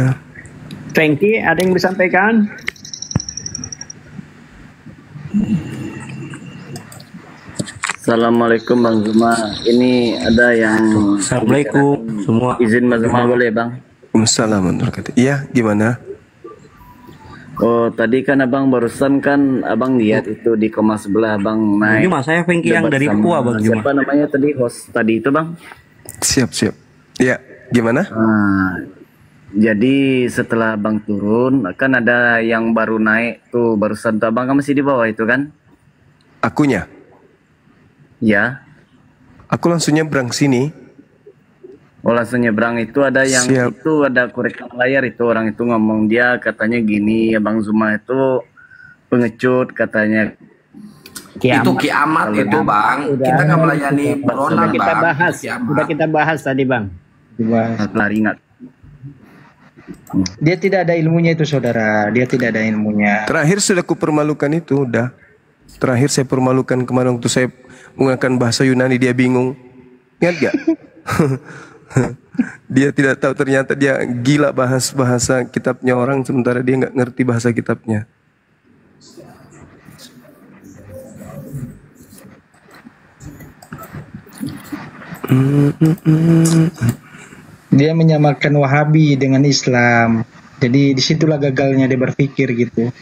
Frankie, ada yang disampaikan? Assalamualaikum Bang Zuma. Ini ada yang Assalamualaikum semua. Izin Mas Zuma boleh Bang? Assalamualaikum. Iya, gimana? Oh, tadi kan Abang barusan kan Abang lihat itu di koma sebelah Abang naik. Cuma saya Frankie yang debat dari sama Papua Bang Juma. Siapa namanya tadi host tadi itu Bang? Siap. Iya, gimana? Nah, jadi setelah Abang turun kan ada yang baru naik tuh barusan tuh Abang kan masih di bawah itu kan? Akunya? Ya. Aku langsung nyebrang sini. Oh langsung nyebrang itu ada yang Siap. itu ada korekan layar itu orang itu ngomong dia katanya gini Abang Zuma itu pengecut katanya. Itu kiamat itu Bang. Kita nggak melayani buronan Kita Bang. bahas, sudah kita bahas tadi Bang. Lari ingat. Dia tidak ada ilmunya itu saudara, dia tidak ada ilmunya. Terakhir sudah kupermalukan itu, udah. Terakhir saya permalukan kemarin waktu saya menggunakan bahasa Yunani, dia bingung. Ingat gak? Dia tidak tahu, ternyata dia gila bahasa kitabnya orang, sementara dia nggak ngerti bahasa kitabnya. Dia menyamakan Wahabi dengan Islam. Jadi disitulah gagalnya dia berpikir gitu.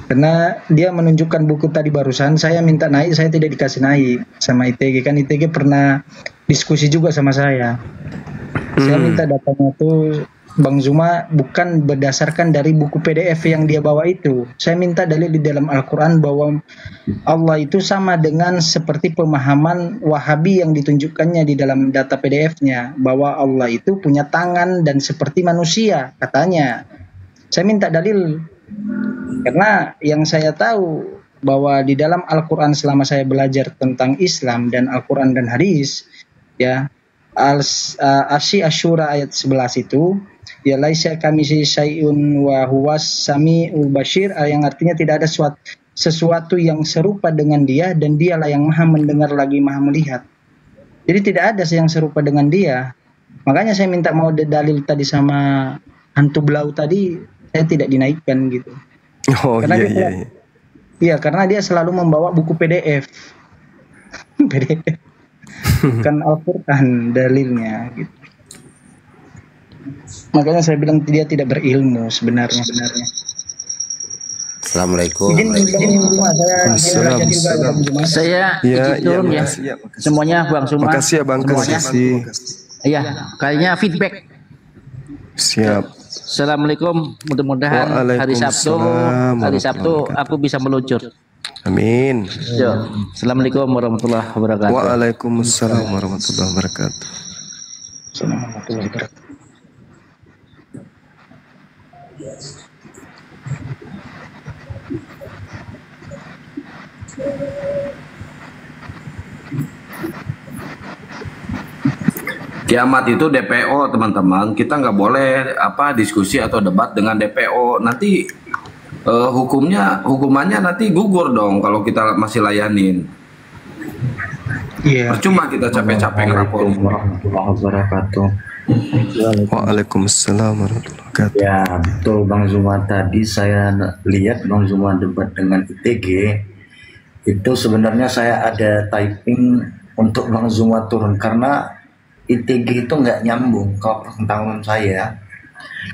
Karena dia menunjukkan buku tadi barusan, saya minta naik, saya tidak dikasih naik sama ITG. Kan ITG pernah diskusi juga sama saya. Saya minta datanya tuh Bang Zuma bukan berdasarkan dari buku PDF yang dia bawa itu. Saya minta dalil di dalam Al-Quran bahwa Allah itu sama dengan seperti pemahaman Wahabi yang ditunjukkannya di dalam data PDF-nya. Bahwa Allah itu punya tangan dan seperti manusia katanya. Saya minta dalil. Karena yang saya tahu bahwa di dalam Al-Quran selama saya belajar tentang Islam dan Al-Quran dan hadis, ya, Asy Asyura ayat 11 itu, ya laisa kamisi syai'un wa huwas samiul basyir, yang artinya tidak ada sesuatu yang serupa dengan dia dan dialah yang maha mendengar lagi maha melihat. Jadi tidak ada yang serupa dengan dia. Makanya saya minta mau dalil tadi sama hantu belau tadi, saya tidak dinaikkan gitu. Oh karena iya. Iya, karena dia selalu membawa buku PDF. PDF. Bukan Al-Quran dalilnya gitu. Makanya saya bilang dia tidak berilmu sebenarnya. Assalamualaikum. Saya izin turun ya. Semuanya Bang Zuma. Makasih ya Bang, kasih. Iya, kayaknya feedback. Siap. Assalamualaikum, mudah-mudahan hari Sabtu aku bisa meluncur. Amin. Yo. Assalamualaikum warahmatullahi wabarakatuh. Waalaikumsalam warahmatullahi wabarakatuh. Assalamualaikum warahmatullahi wabarakatuh. Kiamat itu DPO teman-teman, kita nggak boleh diskusi atau debat dengan DPO. Nanti hukumannya nanti gugur dong kalau kita masih layanin. Percuma kita capek-capek ngelapor. Warahmatullahi wabarakatuh. Waalaikumsalam warahmatullahi wabarakatuh. Ya betul Bang Zuma, tadi saya lihat Bang Zuma debat dengan ITG. Itu sebenarnya saya ada typing untuk Bang Zuma turun karena ITG itu nggak nyambung kalau pengetahuan saya.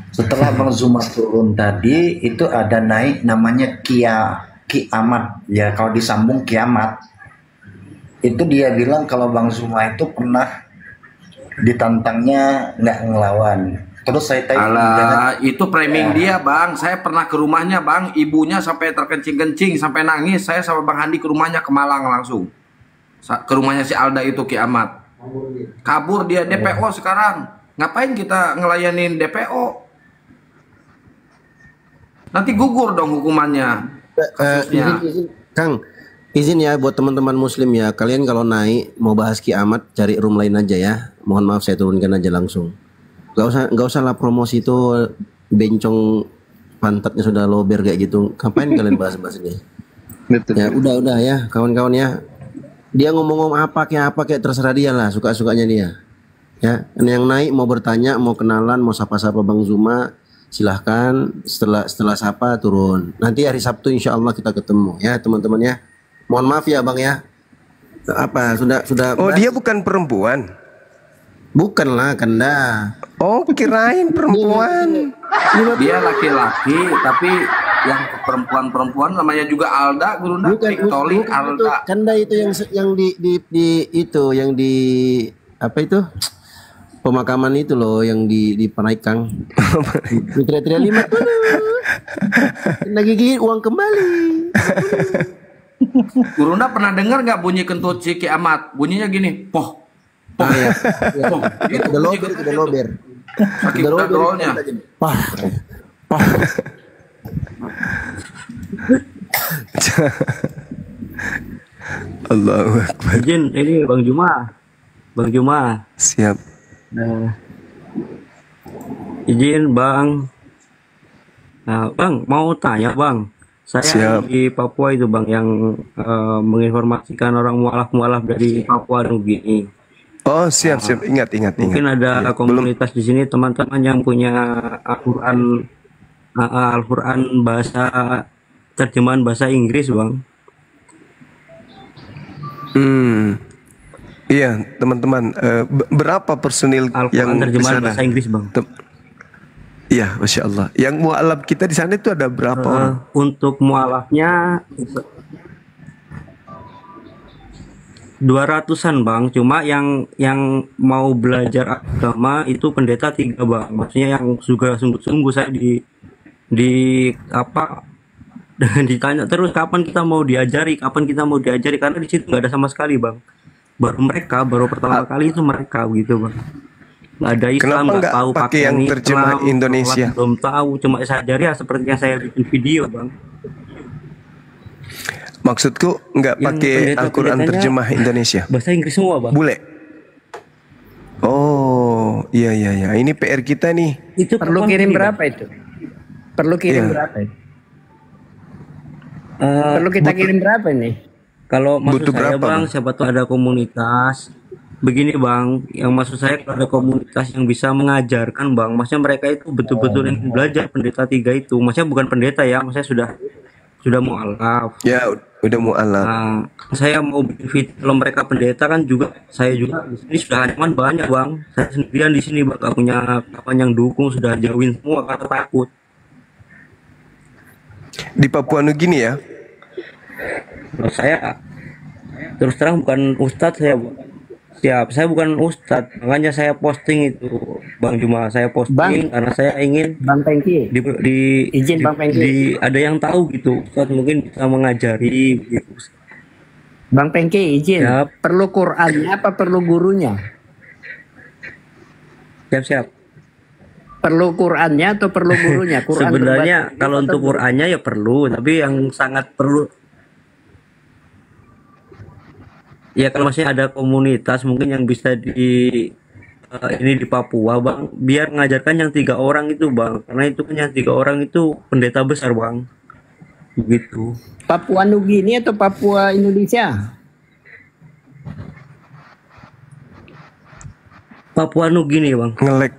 Setelah Bang Zuma turun tadi itu ada naik namanya kiamat ya, kalau disambung kiamat itu dia bilang kalau Bang Zuma itu pernah ditantangnya nggak ngelawan. Terus saya tanya itu framing dia Bang. Saya pernah ke rumahnya Bang, ibunya sampai terkencing-kencing sampai nangis. Saya sama Bang Handi ke rumahnya ke Malang langsung. Ke rumahnya si Alda itu kiamat. Kabur dia DPO sekarang. Ngapain kita ngelayanin DPO? Nanti gugur dong hukumannya. Kang, izin ya buat teman-teman muslim ya. Kalian kalau naik mau bahas kiamat cari room lain aja ya. Mohon maaf saya turunkan aja langsung. Gak usah lah promosi itu bencong pantatnya sudah lober kayak gitu. Ngapain kalian bahas-bahas ini? Ya udah ya kawan-kawan ya. Dia ngomong apa kayak terserah dia lah, suka-sukanya dia. Ya, yang naik mau bertanya, mau kenalan, mau sapa-sapa Bang Zuma, silahkan. Setelah sapa turun. Nanti hari Sabtu insya Allah kita ketemu ya teman-teman ya. Mohon maaf ya Bang ya. Apa sudah? Oh dia bukan perempuan? Bukan lah, Kanda. Oh kirain perempuan. Dia laki-laki tapi yang perempuan namanya juga Alda, Gurunda. Victory Alda. Kanda itu yang di apa itu? Pemakaman itu loh yang di Panaikang. Teriak-teriak 5 tuh. Kena gigi uang kembali. Gurunda pernah dengar nggak bunyi kentut si kiamat? Bunyinya gini, poh. Poh. Ya. Poh. Itu Udah lober. Saking drolnya. Pah. Allahu Akbar. Izin, ini Bang Juma. Siap. Nah, izin Bang. Nah, Bang mau tanya Bang. Saya di Papua itu Bang yang menginformasikan orang mualaf dari Papua Nugini. Oh siap. Ingat. Mungkin ada komunitas di sini teman-teman yang punya Al-Quran bahasa terjemahan bahasa Inggris Bang. Iya teman-teman, berapa personil yang terjemahan bahasa Inggris Bang? Iya, masya Allah. Yang mualaf kita di sana itu ada berapa orang? Untuk mualafnya 200-an Bang. Cuma yang mau belajar agama itu pendeta 3 Bang. Maksudnya yang juga sungguh-sungguh saya ditanya terus kapan kita mau diajari karena di situ nggak ada sama sekali Bang. Baru pertama kali itu mereka gitu Bang. Nggak ada Islam, nggak tahu pakai yang terjemah Indonesia. Belum tahu, cuma saya ajari ya seperti yang saya bikin video Bang. Maksudku nggak pakai Al-Quran terjemah Indonesia. Bahasa Inggris semua Bang. Bule. Oh iya. Ini PR kita nih. Itu perlu kirim berapa itu? Perlu kirim berapa itu? Perlu kita kirim berapa ini? Kalau maksud butuh saya berapa, Bang, siapa tuh ada komunitas. Begini Bang, yang maksud saya kalau ada komunitas yang bisa mengajarkan Bang, maksudnya mereka itu betul-betul yang belajar pendeta 3 itu. Maksudnya bukan pendeta ya, maksudnya sudah mualaf. Ya, udah mualaf. Nah, saya mau bikin video kalau mereka pendeta kan juga, saya juga di sini sudah halaman banyak Bang. Saya sendirian di sini Bang, gak punya kawan yang dukung, sudah jauhin semua karena takut. Di Papua Nugini ya? Kalau saya terus terang bukan ustadz saya saya bukan ustadz, makanya saya posting itu Bang Juma, saya posting karena saya ingin Bang Pengki izin Bang Pengki ada yang tahu gitu, ustadz mungkin bisa mengajari gitu. Bang Pengki izin perlu Qurannya apa perlu gurunya? Siap perlu Qurannya atau perlu gurunya? Quran sebenarnya kalau untuk Qurannya ya perlu, tapi yang sangat perlu ya kalau masih ada komunitas mungkin yang bisa di Papua Bang, biar mengajarkan yang 3 orang itu Bang, karena itu kan yang 3 orang itu pendeta besar Bang, begitu. Papua Nugini atau Papua Indonesia? Papua Nugini Bang. Ngelek.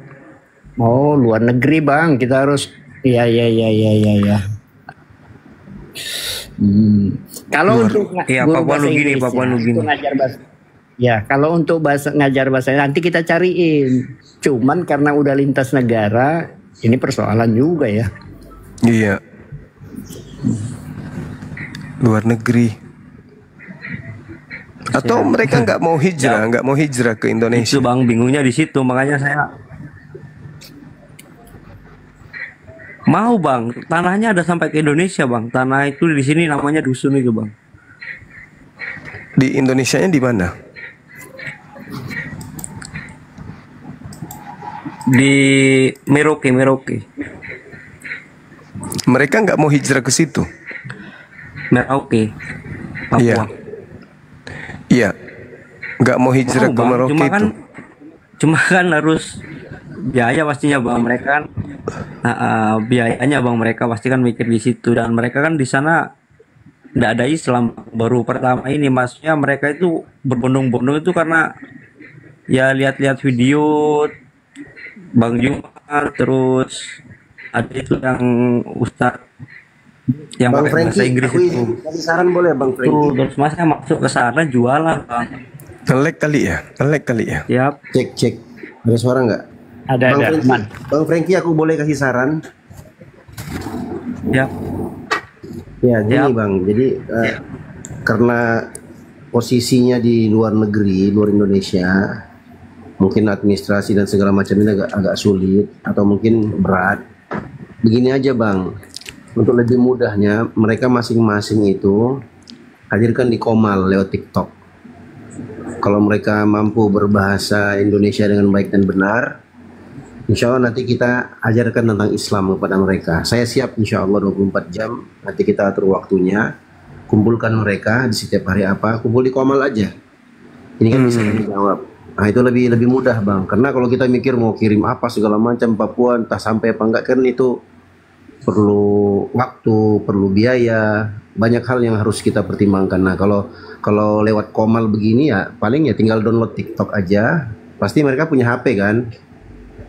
Oh luar negeri Bang, kita harus iya. Kalau untuk Papua Nugini ngajar bahasa, ya kalau untuk ngajar bahasa nanti kita cariin. Cuman karena udah lintas negara, ini persoalan juga ya. Iya. Luar negeri. Atau mereka nggak mau hijrah ke Indonesia. Itu Bang, bingungnya di situ, makanya saya mau Bang, tanahnya ada sampai ke Indonesia Bang. Tanah itu di sini namanya dusun itu Bang. Di Indonesianya di mana? Di Merauke. Mereka nggak mau hijrah ke situ. Merauke, Papua. Iya. Nggak mau hijrah ke Merauke itu. Cuma kan harus biaya pastinya Bang, mereka kan biayanya Bang, mereka pasti kan mikir di situ, dan mereka kan di sana nggak ada Islam, baru pertama ini. Maksudnya mereka itu berbondong-bondong itu karena ya lihat-lihat video Bang Jumat, terus ada itu yang Ustadz yang Bang pakai bahasa Franky, Inggris aku itu. kasih saran boleh Bang Franky? Tuh, terus masnya masuk ke sana jualan, Bang. Telek kali ya, telek kali ya. Siap. Cek. Ada suara nggak? Ada, Bang ada. Franky, Aman. Bang Franky, aku boleh kasih saran? Ya. Ya, gini Bang. Jadi karena posisinya di luar negeri, luar Indonesia, mungkin administrasi dan segala macam ini agak sulit atau mungkin berat. Begini aja Bang, untuk lebih mudahnya mereka masing-masing itu hadirkan di Komal lewat TikTok. Kalau mereka mampu berbahasa Indonesia dengan baik dan benar, insya Allah nanti kita ajarkan tentang Islam kepada mereka. Saya siap insya Allah 24 jam, nanti kita atur waktunya, kumpulkan mereka di setiap hari apa, kumpul di Komal aja. Ini kan bisa dijawab. Nah itu lebih mudah Bang, karena kalau kita mikir mau kirim apa segala macam Papua entah sampai apa enggak, kan itu perlu waktu, perlu biaya, banyak hal yang harus kita pertimbangkan. Nah kalau lewat Komal begini ya paling ya tinggal download TikTok aja, pasti mereka punya HP kan,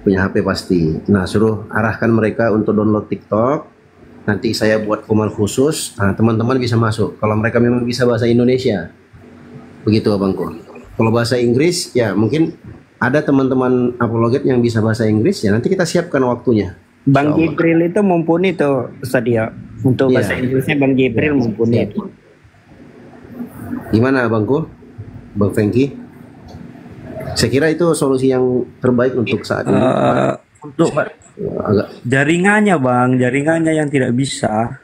punya HP pasti. Nah suruh arahkan mereka untuk download TikTok, nanti saya buat Komal khusus. Nah teman-teman bisa masuk kalau mereka memang bisa bahasa Indonesia, begitu Abangku. Kalau bahasa Inggris ya mungkin ada teman-teman apologet yang bisa bahasa Inggris, ya nanti kita siapkan waktunya. Bang Jibril itu mumpuni tuh Ustadio. Untuk Iya. bahasa Inggrisnya Bang Jibril mumpuni itu. Gimana Bangku? Bang Franky? Saya kira itu solusi yang terbaik untuk saat ini. Untuk jaringannya Bang, jaringannya yang tidak bisa.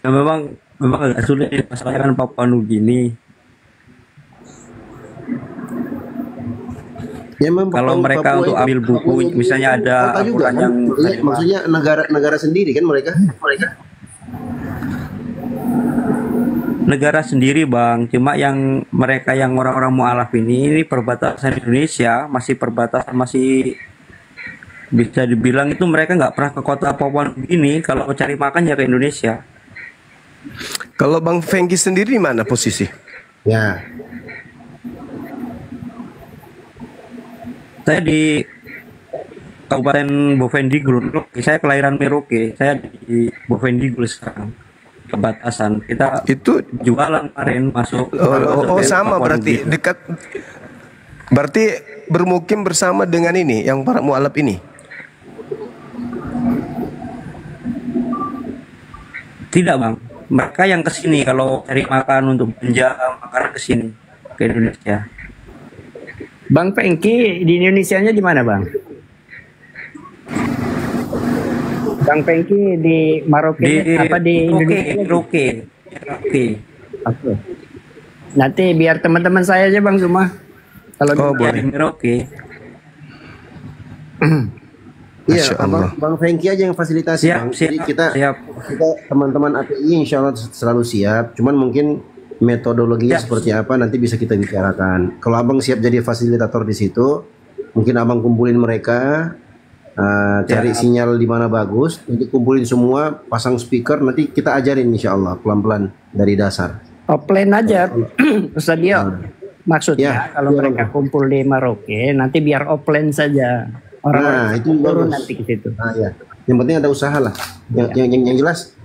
Ya, memang agak sulit masalahnya kan Papua Nugini. Ya, kalau mereka untuk ambil buku, misalnya ada juga, Al-Quran kan? yang Maksudnya negara sendiri kan mereka? Negara sendiri Bang, cuma yang mereka yang orang-orang mualaf ini perbatasan Indonesia, masih perbatasan, masih bisa dibilang itu mereka nggak pernah ke kota Papua Nugini. Kalau cari makan ya ke Indonesia. Kalau Bang Franky sendiri di mana posisi? Ya. Saya di Kabupaten Bovendigul. Saya kelahiran Merauke. Saya di Bovendigul sekarang. Perbatasan. Kita itu jualan kemarin masuk. Oh sama berarti dekat. Berarti bermukim bersama dengan ini yang para mualaf ini. Tidak Bang. Mereka yang kesini kalau cari makan untuk belanja makanan kesini ke Indonesia. Bang Franky di Indonesianya di mana Bang? Bang Franky di Maroke apa di Indonesia? Merauke. Oke. Nanti biar teman-teman saya aja Bang Zuma. Kalau boleh Merauke. Iya, Bang Franky aja yang fasilitasi. Siap, Bang. Jadi kita siap. teman-teman API insya Allah selalu siap. Cuman mungkin metodologinya seperti apa nanti bisa kita bicarakan. Kalau Abang siap jadi fasilitator di situ, mungkin Abang kumpulin mereka, cari sinyal di mana bagus, nanti kumpulin semua, pasang speaker, nanti kita ajarin insya Allah pelan-pelan dari dasar. Offline aja, Ustadio. Maksudnya kalau mereka kumpul di Maroke, nanti biar offline saja. Orang itu turun bagus. nanti ke situ. Nah, ya. Yang penting ada usaha lah. Yang jelas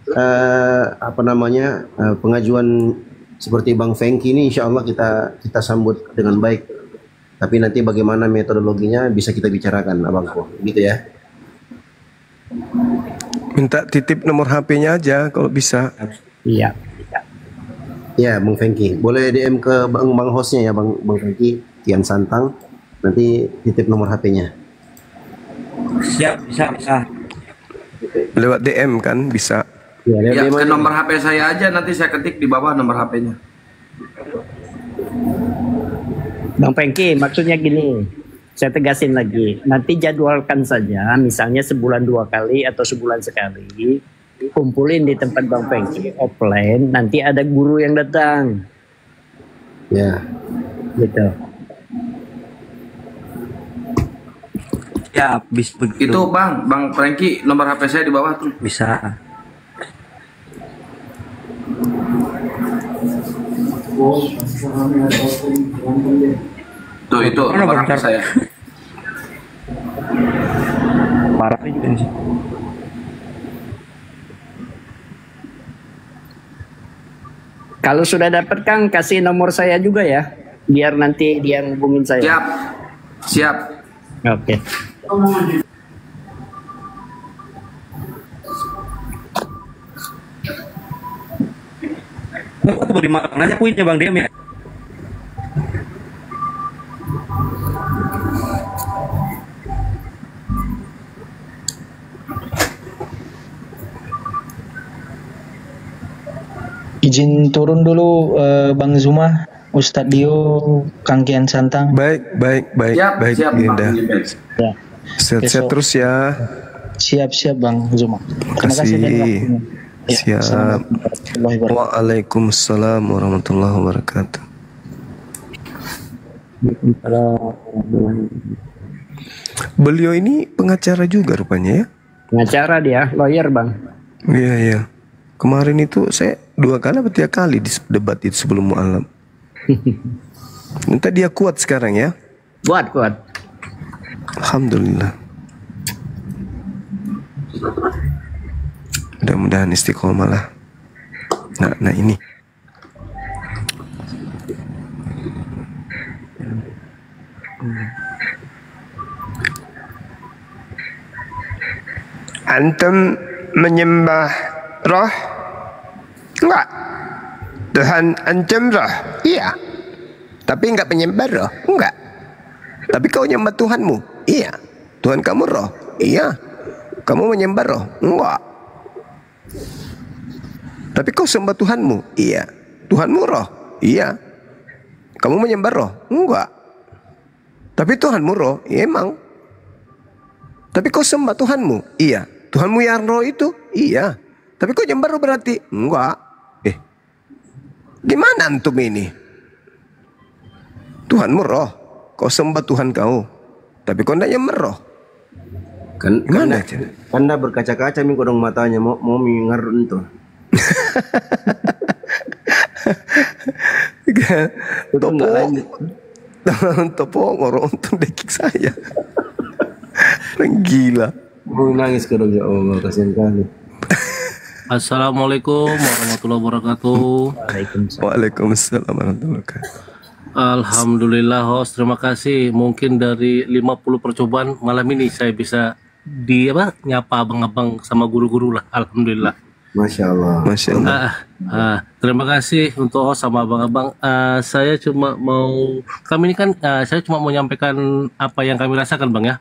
pengajuan seperti Bang Franky ini insya Allah kita sambut dengan baik. Tapi nanti bagaimana metodologinya bisa kita bicarakan Abangku, gitu ya. Minta titip nomor HP-nya aja kalau bisa. Iya. Ya, Bang Franky. Boleh DM ke Bang hostnya ya, Bang Franky, Kian Santang. Nanti titip nomor HP-nya. Siap, bisa. Lewat DM kan bisa. Ya, ke nomor HP saya aja, nanti saya ketik di bawah nomor HP-nya. Bang Franky, maksudnya gini, saya tegasin lagi, nanti jadwalkan saja, misalnya sebulan 2 kali atau sebulan sekali, kumpulin di tempat Bang Franky offline, nanti ada guru yang datang. Ya. Gitu. Ya, bisa begitu. Itu Bang Franky, nomor HP saya di bawah tuh. Bisa. Tuh itu orang saya. Parah juga sih. Kalau sudah dapat Kang, kasih nomor saya juga ya, biar nanti dia hubungin saya. Siap, siap. Oke. Beri makan aja kuitnya Bang Diam ya. Izin turun dulu Bang Zuma, Ustadz Dio, Kang Kian Santang. Baik, Siap, Dinda. Ya. Sehat-sehat terus ya. Siap Bang Zuma. Terima kasih dan waktunya. Ya, Siap. Waalaikumsalam warahmatullahi wabarakatuh. Beliau ini pengacara juga rupanya ya? Pengacara dia, lawyer Bang. Iya. Kemarin itu saya 2 kali atau 3 kali di debat itu sebelum mu'alaf. Entah dia kuat sekarang ya? Kuat. Alhamdulillah. Mudah-mudahan istiqomah lah. Nah ini. Antum menyembah roh? Enggak. Tuhan antum roh? Iya. Tapi enggak menyembah roh? Enggak. Tapi kau nyembah Tuhanmu? Iya. Tuhan kamu roh? Iya. Kamu menyembah roh? Enggak. Tapi kau sembah Tuhanmu? Iya. Tuhanmu roh? Iya. Kamu menyembah roh? Enggak. Tapi Tuhanmu roh? Iya, emang. Tapi kau sembah Tuhanmu? Iya. Tuhanmu yang roh itu? Iya. Tapi kau nyembah roh berarti? Enggak. Gimana antum ini? Tuhanmu roh, kau sembah Tuhan kau, tapi kau tidak nyembah roh. Gimana? Anda berkaca-kaca mi kodong matanya mau ngarun tuh. Topo ngorong untung dekik saya. Gila. Mau nangis kodong, ya Allah, kasihan kali. Assalamualaikum warahmatullahi wabarakatuh. Waalaikumsalam warahmatullahi wabarakatuh. Alhamdulillah host, terima kasih. Mungkin dari 50 percobaan malam ini saya bisa nyapa abang-abang sama guru-guru lah. Alhamdulillah. Masya Allah. Masya Allah. Terima kasih untuk host sama abang-abang. Saya cuma mau, saya cuma mau menyampaikan apa yang kami rasakan Bang ya.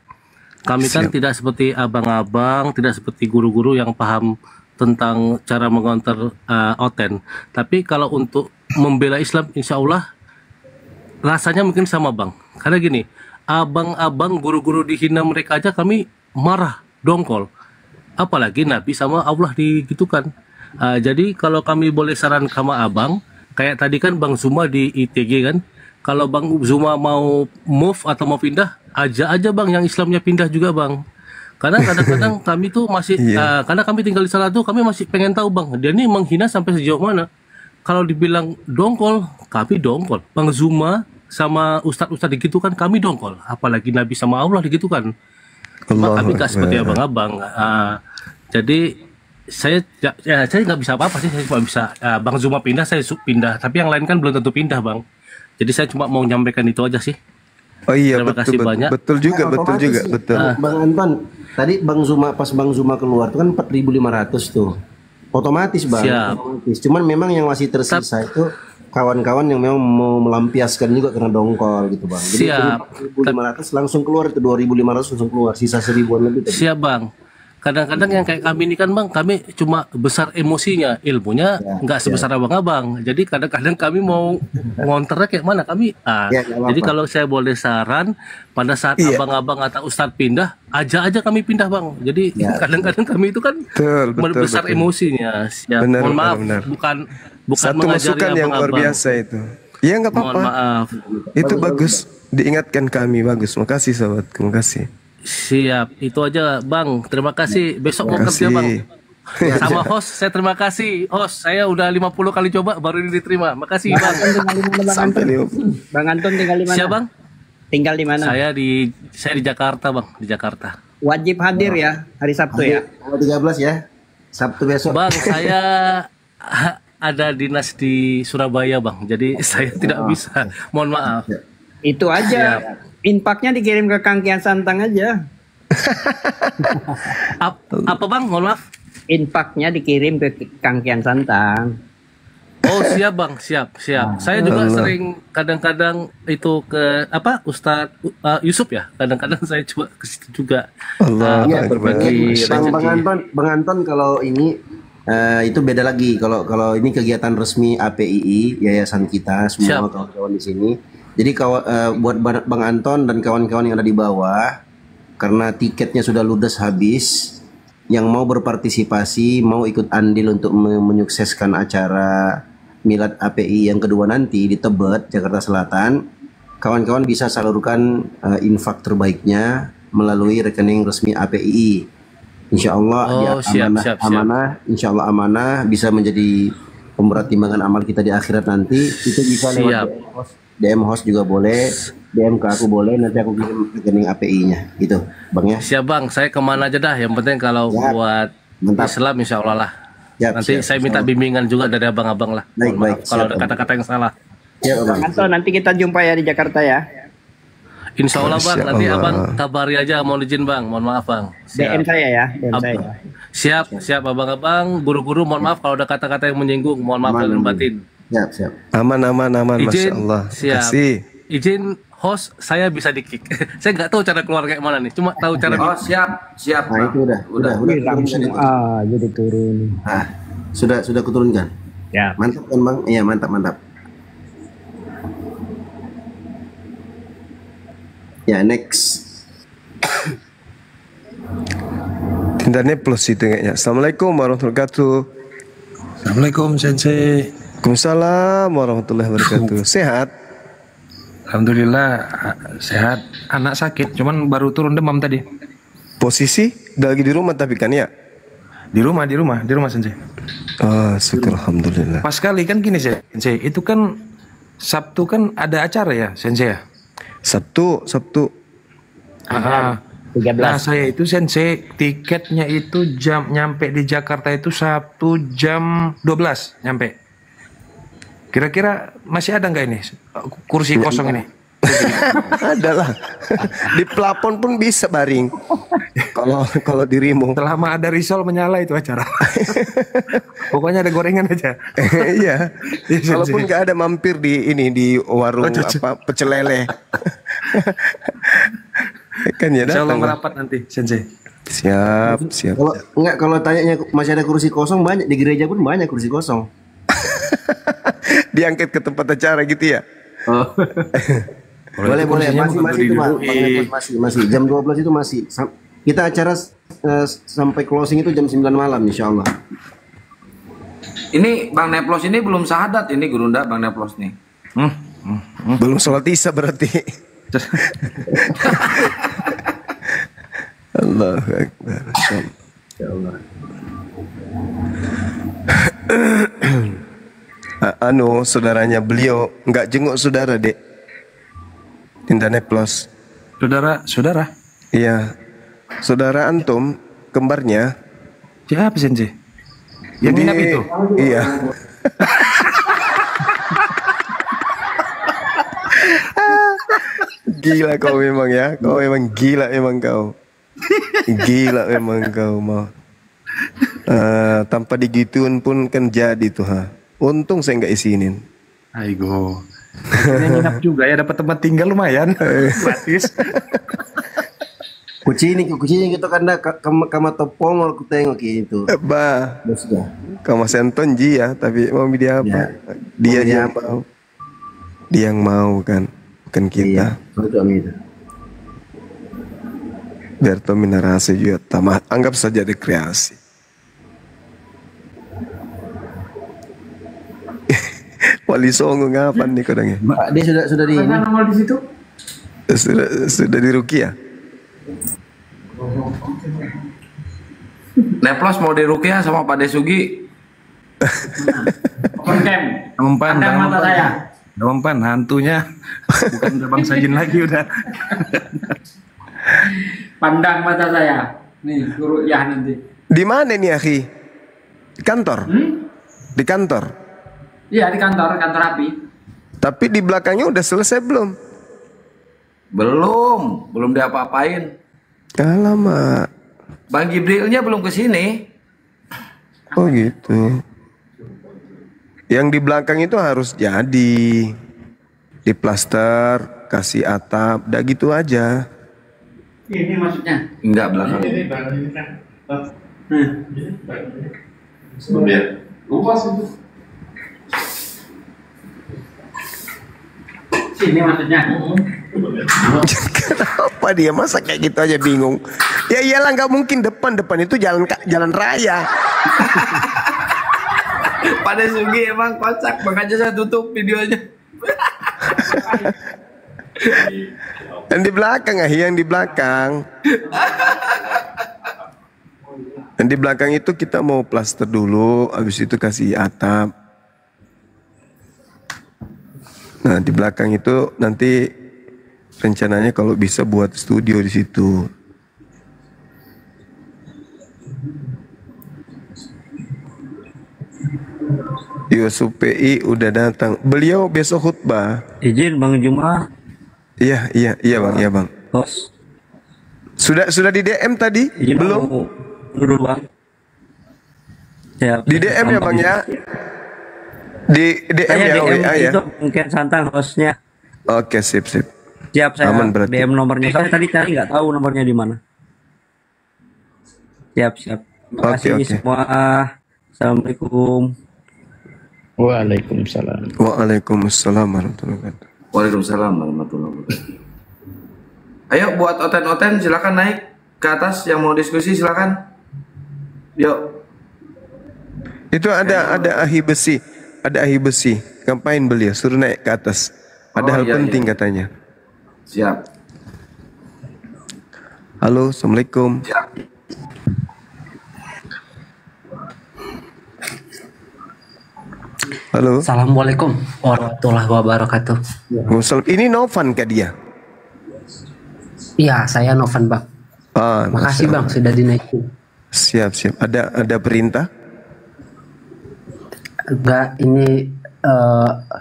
Kami kan tidak seperti abang-abang, tidak seperti guru-guru yang paham tentang cara mengonter oten. Tapi kalau untuk membela Islam, insya Allah rasanya mungkin sama Bang. Karena gini, abang-abang guru-guru dihina mereka aja kami marah, dongkol. Apalagi Nabi sama Allah digitukan. Jadi kalau kami boleh saran sama abang, kayak tadi kan Bang Zuma di ITG kan, kalau Bang Zuma mau move atau mau pindah, aja Bang yang Islamnya pindah juga Bang. Karena kadang-kadang kami tuh masih, karena kami tinggal di sana tuh, kami masih pengen tahu Bang, dia ini menghina sampai sejauh mana. Kalau dibilang dongkol, kami dongkol. Bang Zuma sama ustadz-ustadz digitukan, kami dongkol. Apalagi Nabi sama Allah digitukan. Cuma kami gak seperti abang-abang. Jadi saya nggak bisa apa-apa sih. Saya cuma bisa Bang Zuma pindah, saya pindah. Tapi yang lain kan belum tentu pindah Bang. Jadi saya cuma mau menyampaikan itu aja sih. Oh iya, terima kasih banyak. Betul juga. Bang Anton, tadi Bang Zuma keluar itu kan 4.500 tuh. Otomatis Bang. Siap. Otomatis. Cuman memang yang masih tersisa itu kawan-kawan yang memang mau melampiaskan juga karena dongkol gitu Bang. Jadi 4.500 langsung keluar, itu 2.500 langsung keluar, sisa 1.000-an lebih tadi. Siap Bang. Kadang-kadang yang kayak kami ini kan Bang, kami cuma besar emosinya, ilmunya nggak sebesar abang-abang. Jadi kadang-kadang kami mau ngonternya kayak mana kami. Jadi kalau saya boleh saran, pada saat abang-abang atau ustadz pindah, aja kami pindah Bang. Jadi kadang-kadang kami itu kan besar emosinya. Ya, mohon maaf, bukan satu masukan yang luar biasa itu. Ya nggak apa-apa. Mohon maaf. Itu bagus, diingatkan kami, bagus. Makasih sahabat, terima kasih. Siap, itu aja Bang. Terima kasih. Besok mau kerja Bang. Sama host, saya terima kasih. Host, saya udah 50 kali coba baru ini diterima. Makasih Bang. Bang Anton tinggal di mana? Siapa Bang? Tinggal di mana? Saya di Jakarta Bang, di Jakarta. Wajib hadir ya hari Sabtu ya. Tanggal 13 ya. Sabtu besok. Bang, saya ada dinas di Surabaya Bang, jadi saya tidak bisa. Mohon maaf. Itu aja. Infaknya dikirim ke Kang Kian Santang aja. Apa Bang? Mohon maaf. Infaknya dikirim ke Kang Kian Santang. Oh siap Bang, siap. Saya juga sering kadang-kadang itu ke Ustadz Yusuf ya. Kadang-kadang saya coba ke situ juga. Berbagi rezeki. Bang Anton kalau ini itu beda lagi. Kalau ini kegiatan resmi APII, yayasan kita semua kawan-kawan di sini. Jadi buat Bang Anton dan kawan-kawan yang ada di bawah, karena tiketnya sudah ludes habis, yang mau berpartisipasi, mau ikut andil untuk menyukseskan acara Milad API yang kedua nanti di Tebet, Jakarta Selatan, kawan-kawan bisa salurkan infak terbaiknya melalui rekening resmi API. Insya Allah amanah, insya Allah amanah bisa menjadi pemberat timbangan amal kita di akhirat nanti. Itu bisa lewat DM host juga boleh, DM ke aku boleh, nanti aku kirim rekening API-nya gitu Bang ya. Siap Bang, saya kemana aja dah, yang penting kalau buat Islam insya Allah lah. Nanti saya minta bimbingan juga dari abang-abang lah. Baik. Kalau ada kata-kata yang salah. Bang Anton, nanti kita jumpa ya di Jakarta ya. Insya Allah Bang, nanti abang kabari aja, mohon izin Bang, mohon maaf Bang. DM saya ya, DM saya. Siap abang-abang, guru-guru mohon maaf kalau ada kata-kata yang menyinggung, mohon maaf lahir batin. Siap. Aman, Masya Allah. Siap. Izin host, saya bisa di-kick. Saya nggak tahu cara keluar kayak mana nih, cuma tahu cara. Oh siap. Nah itu udah langsung jadi turun. Sudah kuturunkan. Ya. Mantap kan Bang? Iya mantap. Ya next. Tindanya plus itu kayaknya. Assalamualaikum warahmatullahi wabarakatuh. Assalamualaikum Sensei. Waalaikumsalam warahmatullahi wabarakatuh. Sehat? Alhamdulillah sehat. Anak sakit, cuman baru turun demam tadi. Posisi lagi di rumah tapi kan ya? Di rumah Sensei. Syukur alhamdulillah. Pas kali kan gini Sensei, itu kan Sabtu kan ada acara ya Sensei ya? Sabtu. 13. Nah saya itu Sensei tiketnya itu nyampe di Jakarta itu Sabtu jam 12 nyampe. Kira-kira masih ada nggak ini kursi kosong ini? Adalah di plafon pun bisa baring. Kalau dirimu. Selama ada risol menyala itu acara. Pokoknya ada gorengan aja. Iya. Kalaupun nggak ada mampir di warung pecel lele. Kan ya datang. Insya Allah merapat nanti Sensei. Siap. Kalau tanyanya masih ada kursi kosong, banyak di gereja pun banyak kursi kosong. Diangkat ke tempat acara gitu ya? Boleh masih itu masih jam 12 itu masih. Kita acara sampai closing itu jam 9 malam insya Allah. Ini Bang Neplos ini belum syahadat ini Gurunda Bang Neplos nih. Belum sholat isya berarti. Allahu Akbar. Ya Allah. Saudaranya beliau nggak jenguk saudara dek. Tinda Neplos. Saudara? Iya. Saudara antum kembarnya. Siapa Sensei? Yang nginap itu? Iya. Gila kau memang ya. Kau memang gila memang kau. Gila memang kau mau. Tanpa digituin pun kan jadi tuh Untung saya nggak isinin. Aigo. Nginap juga ya, dapat tempat tinggal lumayan. Gratis. Kucing gitu kan kama topong aku tengok gitu. Kama senton ji ya, tapi mau dia apa? Dia yang mau. Dia yang mau kan, bukan kita. Iya, biar to minarasi juga tamat, anggap saja rekreasi. Wali Songo ngapan nih kodangnya? Dia sudah di mana nomor di situ? Sudah di Rukia. Neplos mau dirukyah sama Pak Desugi. Open cam. Pandang mata saya. Dompan hantunya bukan udah Bang Sajin lagi udah. Pandang mata saya. Nih, guru ya nanti. Di mana nih, Akhi? Di kantor? Di kantor? Iya, di kantor api. Tapi di belakangnya udah selesai belum? Belum diapa-apain. Alamak. Bang Gibrilnya belum kesini. Oh gitu. Yang di belakang itu harus jadi diplaster, kasih atap, udah gitu aja. Ini maksudnya? Enggak belakang. Ini baru ini kan. Sebenarnya lupa sih. Sini maksudnya. Kenapa dia masa kayak gitu aja bingung? Ya iyalah, nggak mungkin depan itu jalan raya. Pada Sugi emang kocak, makanya saya tutup videonya. Yang di belakang, yang di belakang. Yang di belakang itu kita mau plaster dulu, habis itu kasih atap. Nah, di belakang itu nanti rencananya kalau bisa buat studio di situ. Yusuf PI udah datang. Beliau besok khutbah. Izin Bang Juma. Iya Bang. Bos. Sudah di DM tadi? Izin belum? Dulu Bang. Ya, di DM ya Bang ya? Di DM ya, WA ya? Itu mungkin Santang hostnya. Oke, sip. Siap, saya aman berarti. DM nomornya. Saya tadi cari nggak tahu nomornya di mana. Siap. Terima kasih semua. Assalamualaikum. Waalaikumsalam. Waalaikumsalam warahmatullahi wabarakatuh. Waalaikumsalam warahmatullahi wabarakatuh. Ayo buat oten-oten silakan naik ke atas, yang mau diskusi silakan. Yuk. Itu ada ahi besi. Ada ahi besi. Ngapain beliau? Suruh naik ke atas. Ada hal penting katanya. Siap. Halo, Assalamualaikum. Siap. Halo. Assalamualaikum warahmatullahi wabarakatuh. Waalaikumsalam. Ini Novan ke dia? Iya, saya Novan Bang. Makasih Bang sudah dinaikin. Siap. Ada perintah? Enggak, ini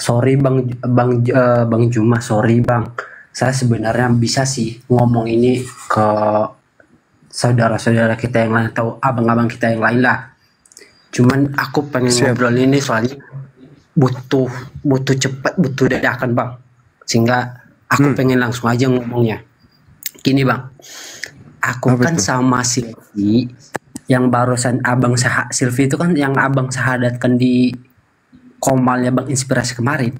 sorry Bang Juma, sorry Bang. Saya sebenarnya bisa sih ngomong ini ke saudara-saudara kita yang lain atau abang-abang kita yang lain lah. Cuman aku pengen ngobrol ini soalnya butuh cepat, butuh dadakan Bang. Sehingga aku pengen langsung aja ngomongnya. Gini Bang, aku kan sama Silvi yang barusan abang Silvi itu kan yang abang sahadatkan di Komalnya Bang Inspirasi kemarin.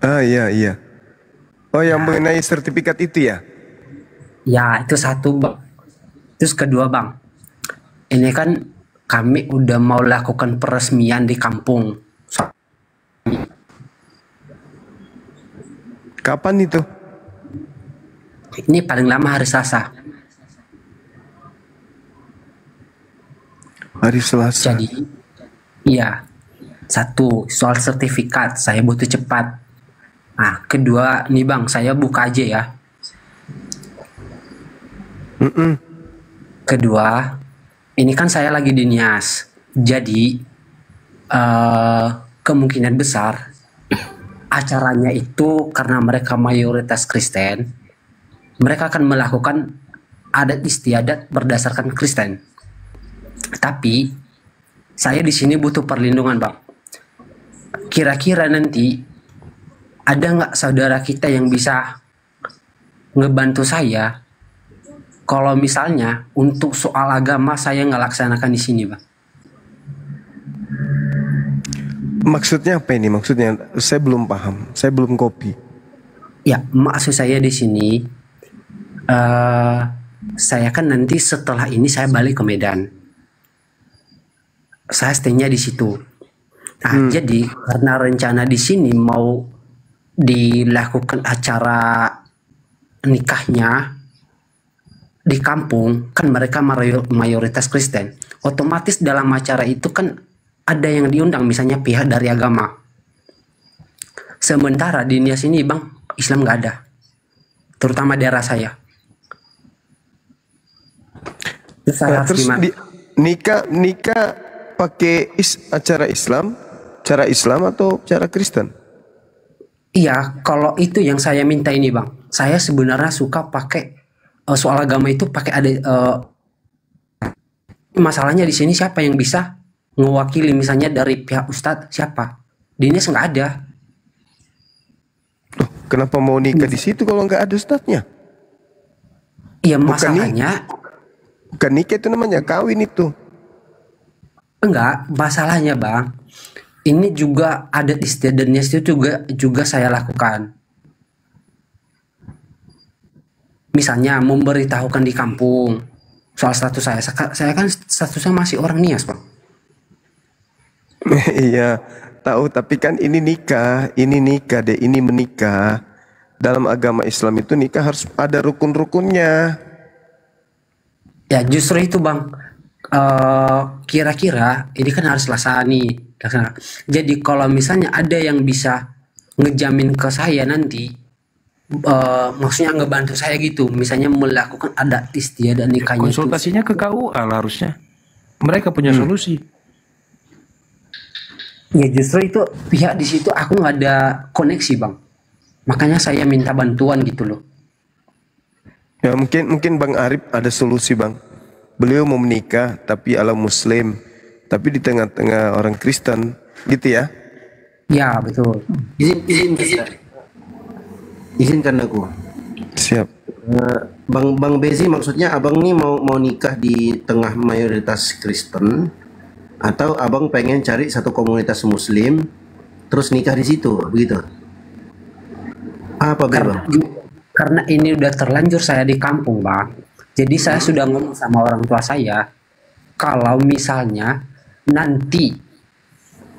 Iya. Oh, yang mengenai sertifikat itu ya? Ya, itu satu Bang. Terus kedua Bang, ini kan kami udah mau lakukan peresmian di kampung. Kapan itu? Ini paling lama hari Selasa. Hari Selasa. Jadi, iya. Satu, soal sertifikat saya butuh cepat. Nah, kedua, nih Bang, saya buka aja ya. Kedua, ini kan saya lagi di Nias. Jadi, kemungkinan besar acaranya itu karena mereka mayoritas Kristen, mereka akan melakukan adat istiadat berdasarkan Kristen. Tapi saya di sini butuh perlindungan Bang. Kira-kira nanti ada nggak saudara kita yang bisa ngebantu saya kalau misalnya untuk soal agama saya nggak laksanakan di sini Bang? Maksudnya apa ini? Maksudnya saya belum paham. Saya belum kopi. Ya, maksud saya di sini saya kan nanti setelah ini saya balik ke Medan. Saya stay-nya di situ. Nah, jadi karena rencana di sini mau dilakukan acara nikahnya di kampung kan mereka mayoritas Kristen, otomatis dalam acara itu kan ada yang diundang, misalnya pihak dari agama. Sementara di India sini bang, Islam nggak ada, terutama daerah saya. Terus nikah pakai acara Islam, cara Islam atau cara Kristen? Iya, kalau itu yang saya minta ini bang, saya sebenarnya suka pakai soal agama itu pakai ada masalahnya di sini siapa yang bisa mewakili, misalnya dari pihak ustadz siapa? Di Indonesia nggak ada. Loh, kenapa mau nikah di situ kalau nggak ada ustadznya? Iya, masalahnya bukan nikah itu namanya kawin itu. Enggak, masalahnya bang, ini juga adat istiadatnya itu juga saya lakukan. Misalnya memberitahukan di kampung soal status saya kan statusnya masih orang Nias bang. Iya, tahu, tapi kan ini nikah deh, ini menikah. Dalam agama Islam itu nikah harus ada rukun-rukunnya. Ya justru itu bang, kira-kira ini kan harus laksana. Jadi kalau misalnya ada yang bisa ngejamin ke saya nanti, maksudnya ngebantu saya gitu, misalnya melakukan adat istiadat nikahnya. Konsultasinya ke KUA lah harusnya. Mereka punya solusi. Ya justru itu pihak di situ aku nggak ada koneksi bang, makanya saya minta bantuan gitu loh. Ya mungkin Bang Arif ada solusi bang. Beliau mau menikah tapi ala Muslim, tapi di tengah-tengah orang Kristen, gitu ya? Ya betul. Izinkan aku. Siap. Bang Bezi, maksudnya abang nih mau nikah di tengah mayoritas Kristen, atau abang pengen cari satu komunitas Muslim, terus nikah di situ, begitu? Apa bang? Karena ini udah terlanjur saya di kampung bang, jadi saya sudah ngomong sama orang tua saya, kalau misalnya nanti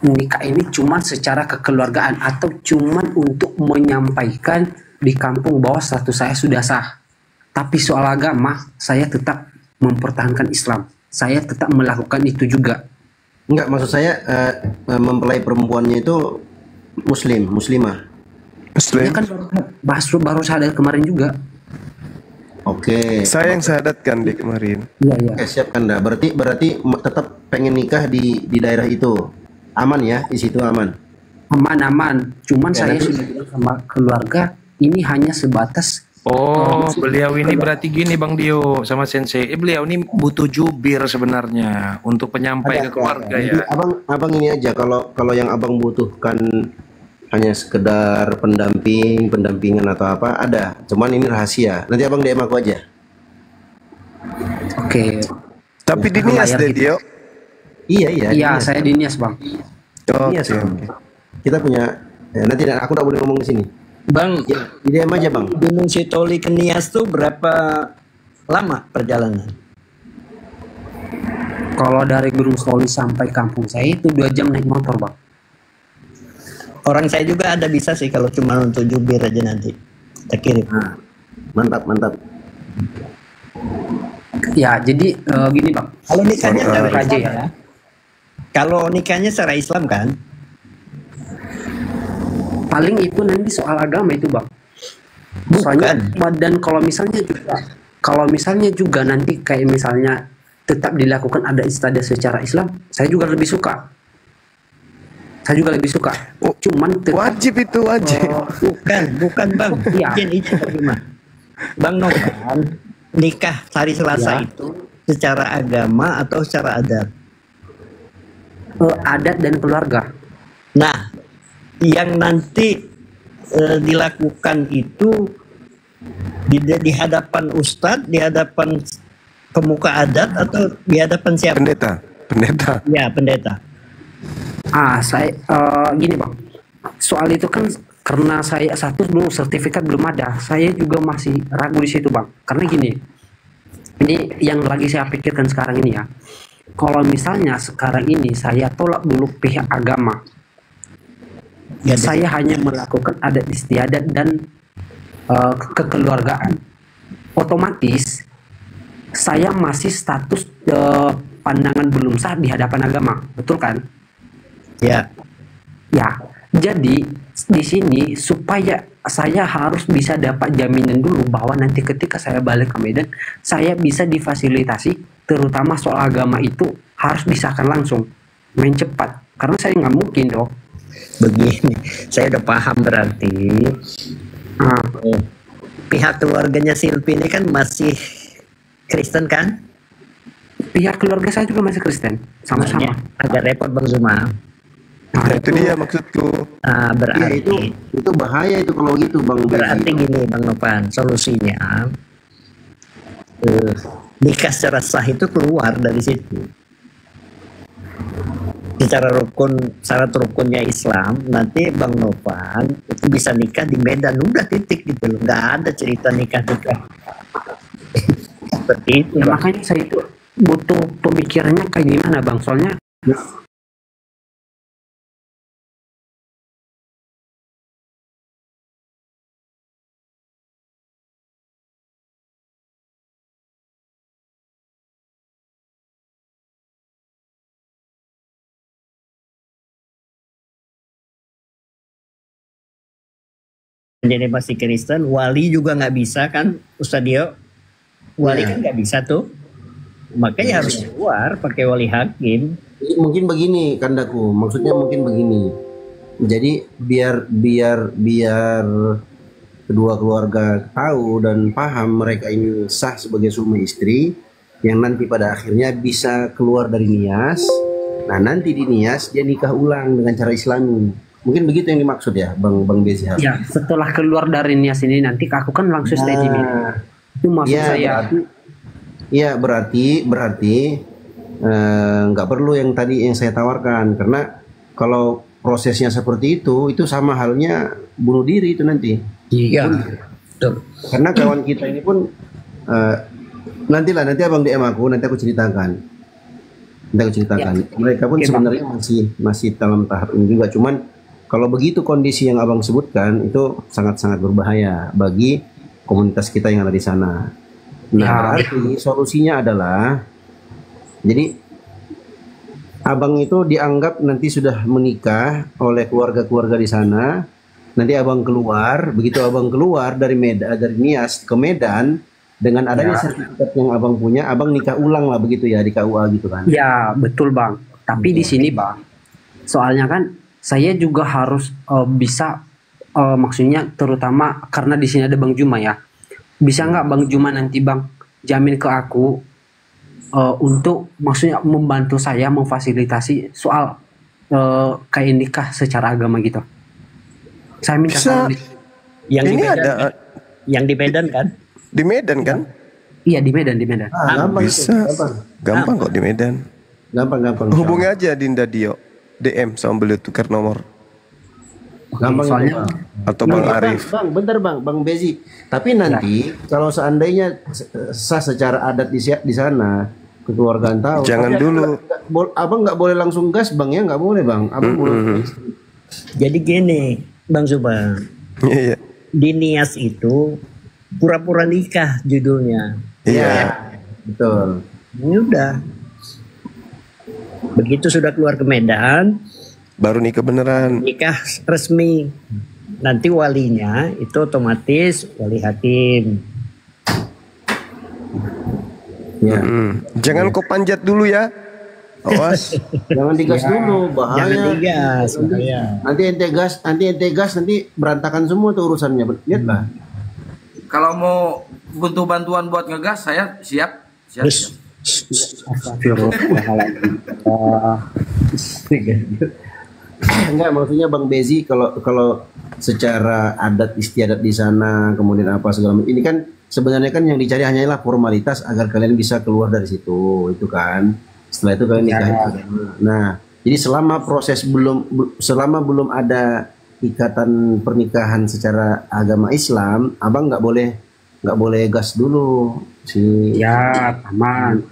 nikah ini cuma secara kekeluargaan atau cuma untuk menyampaikan di kampung bahwa status saya sudah sah, tapi soal agama saya tetap mempertahankan Islam, saya tetap melakukan itu juga. Enggak, maksud saya mempelai perempuannya itu muslimah. Ya kan baru sadar kemarin juga. Oke. Saya yang sadatkan di kemarin. Iya. Oke, siap Anda. Berarti tetap pengen nikah di daerah itu. Aman ya, di situ aman. Aman. Cuman ya, saya sudah bilang sama keluarga, ini hanya sebatas. Beliau ini berarti gini Bang Dio sama Sensei. Beliau ini butuh jubir sebenarnya untuk penyampai ke keluarga ya. Abang ini aja, kalau yang abang butuhkan hanya sekedar pendampingan atau apa, ada. Cuman ini rahasia. Nanti abang DM aku aja. Oke. Tapi di Nias deh Dio. Iya. Iya, saya di Nias bang. Nias, kita punya. Nanti aku tak boleh ngomong di sini. Bang, ya, di DM aja bang. Gunung Sitoli ke Nias tuh berapa lama perjalanan? Kalau dari Gunung Sitoli sampai kampung saya itu 2 jam naik motor bang. Orang saya juga ada bisa sih kalau cuma untuk jubir aja nanti. Kita kirim. Mantap. Ya, jadi gini bang. Kalau nikahnya secara aja Islam ya. Kalau nikahnya secara Islam kan? Paling itu nanti soal agama itu bang. Soalnya dan kalau misalnya juga nanti kayak misalnya tetap dilakukan ada istiadat secara Islam, saya juga lebih suka. Cuman wajib itu wajib. Bukan bang. Izin terima. Bang Novan, nikah hari Selasa itu secara agama atau secara adat? Adat dan keluarga. Nah, yang nanti dilakukan itu di hadapan ustadz, di hadapan pemuka adat, atau di hadapan siapa? Pendeta. Ya, pendeta. Saya gini bang, soal itu kan karena saya belum sertifikat belum ada, saya juga masih ragu di situ bang. Karena gini, ini yang lagi saya pikirkan sekarang ini ya. Kalau misalnya sekarang ini saya tolak dulu pihak agama, saya hanya melakukan adat istiadat dan kekeluargaan, otomatis saya masih status pandangan belum sah di hadapan agama, betul kan? Ya. Ya, jadi di sini supaya saya harus bisa dapat jaminan dulu bahwa nanti ketika saya balik ke Medan, saya bisa difasilitasi, terutama soal agama itu harus disahkan langsung, main cepat. Karena saya nggak mungkin dong. Begini, saya udah paham berarti. Pihak keluarganya Silpi ini kan masih Kristen kan? Pihak keluarga saya juga masih Kristen, sama-sama. Agak repot Bang Zuma. Nah, itu dia maksudku. Berarti itu bahaya itu kalau gitu Bang. Berarti gini Bang Nopan, solusinya nikah secara sah itu keluar dari situ. Secara rukun, syarat rukunnya Islam, nanti Bang Nopan itu bisa nikah di Medan, udah titik gitu loh, nggak ada cerita nikah. Seperti itu. Ya, makanya saya itu butuh pemikirannya kayak gimana Bang, soalnya jadi masih Kristen, wali juga nggak bisa kan, Ustaz Dio? Wali kan nggak bisa tuh, makanya harus keluar pakai wali hakim. Mungkin begini Kandaku, maksudnya mungkin begini. Jadi biar kedua keluarga tahu dan paham mereka ini sah sebagai suami istri, yang nanti pada akhirnya bisa keluar dari nias. Nah nanti di nias dia nikah ulang dengan cara Islami. Mungkin begitu yang dimaksud ya, Bang Bezi. Ya, setelah keluar dari nias ini nanti aku kan langsung stay di Medan. Itu maksud saya. Berarti nggak perlu yang tadi yang saya tawarkan, karena kalau prosesnya seperti itu sama halnya bunuh diri itu nanti. Iya. Betul. Karena kawan kita ini pun nanti Abang DM aku, nanti aku ceritakan. Mereka pun sebenarnya masih dalam tahap ini juga, cuman kalau begitu kondisi yang Abang sebutkan itu sangat-sangat berbahaya bagi komunitas kita yang ada di sana. Nah, berarti solusinya adalah, jadi Abang itu dianggap nanti sudah menikah oleh keluarga-keluarga di sana. Nanti Abang keluar, begitu Abang keluar dari Nias ke Medan, dengan adanya sertifikat yang Abang punya, Abang nikah ulang lah begitu ya di KUA gitu kan? Ya betul Bang. Tapi di sini Bang, soalnya kan saya juga harus bisa maksudnya terutama karena di sini ada Bang Juma ya. Bisa nggak Bang Juma nanti Bang jamin ke aku untuk maksudnya membantu saya memfasilitasi soal kayak nikah secara agama gitu. Saya minta yang ini ada yang di Medan kan? Di Medan kan? Iya di Medan. Gampang bisa. Gampang kok di Medan. Gampang. Hubungi aja Dinda Dio. DM sama beliau tukar nomor. Gampang soalnya. Atau Bang Arif. Bentar Bang Bezi. Tapi nanti kalau seandainya sah secara adat di sana, kekeluargaan tahu. Jangan dulu. Abang nggak boleh langsung gas Bang ya, nggak boleh Bang. Abang boleh. Jadi gini Bang Zuma. Iya. Di Nias itu pura-pura nikah judulnya. Iya. Betul. Ini udah. Begitu sudah keluar ke Medan, baru nikah beneran. Nikah resmi. Nanti walinya itu otomatis wali hakim. Ya. Jangan kau panjat dulu ya. Awas. Jangan digas dulu, bahaya. Jangan digas, bahaya. Nanti ente gas nanti berantakan semua tuh urusannya. Lihat lah. Kalau mau butuh bantuan buat ngegas, saya siap. Enggak, maksudnya Bang Bezi kalau secara adat istiadat di sana kemudian apa segala macam ini kan sebenarnya kan yang dicari hanyalah formalitas agar kalian bisa keluar dari situ itu kan. Setelah itu kalian nikah. Nah, jadi selama belum ada ikatan pernikahan secara agama Islam, Abang nggak boleh gas dulu si. Ya, aman.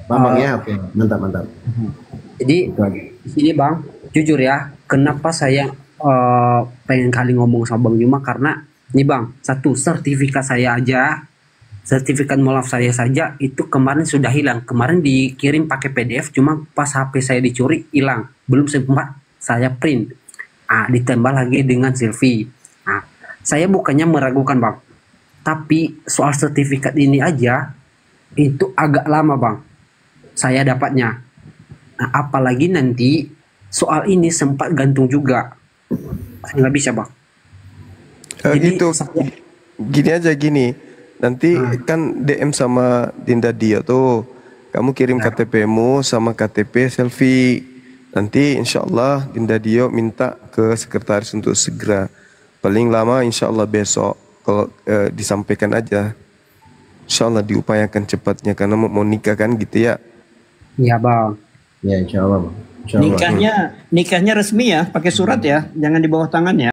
Bang ya, oke, mantap. Jadi di sini Bang, jujur ya, kenapa saya pengen kali ngomong sama Bang Juma karena nih Bang, satu sertifikat saya aja sertifikat molaf saya saja itu kemarin sudah hilang. Kemarin dikirim pakai PDF, cuma pas HP saya dicuri hilang. Belum sempat saya print. Ditambah lagi dengan selfie. Saya bukannya meragukan bang, tapi soal sertifikat ini aja itu agak lama bang saya dapatnya. Apalagi nanti soal ini sempat gantung juga, nggak bisa bang. Jadi gini aja gini. Nanti kan DM sama Dinda Dio tuh, kamu kirim KTP-mu sama KTP selfie. Nanti insya Allah Dinda Dio minta ke sekretaris untuk segera. Paling lama insya Allah besok kalau disampaikan aja. Insya Allah diupayakan cepatnya karena mau nikah kan gitu ya. Iya bang. Ya insya Allah bang. Nikahnya resmi ya, pakai surat ya, jangan di bawah tangan ya.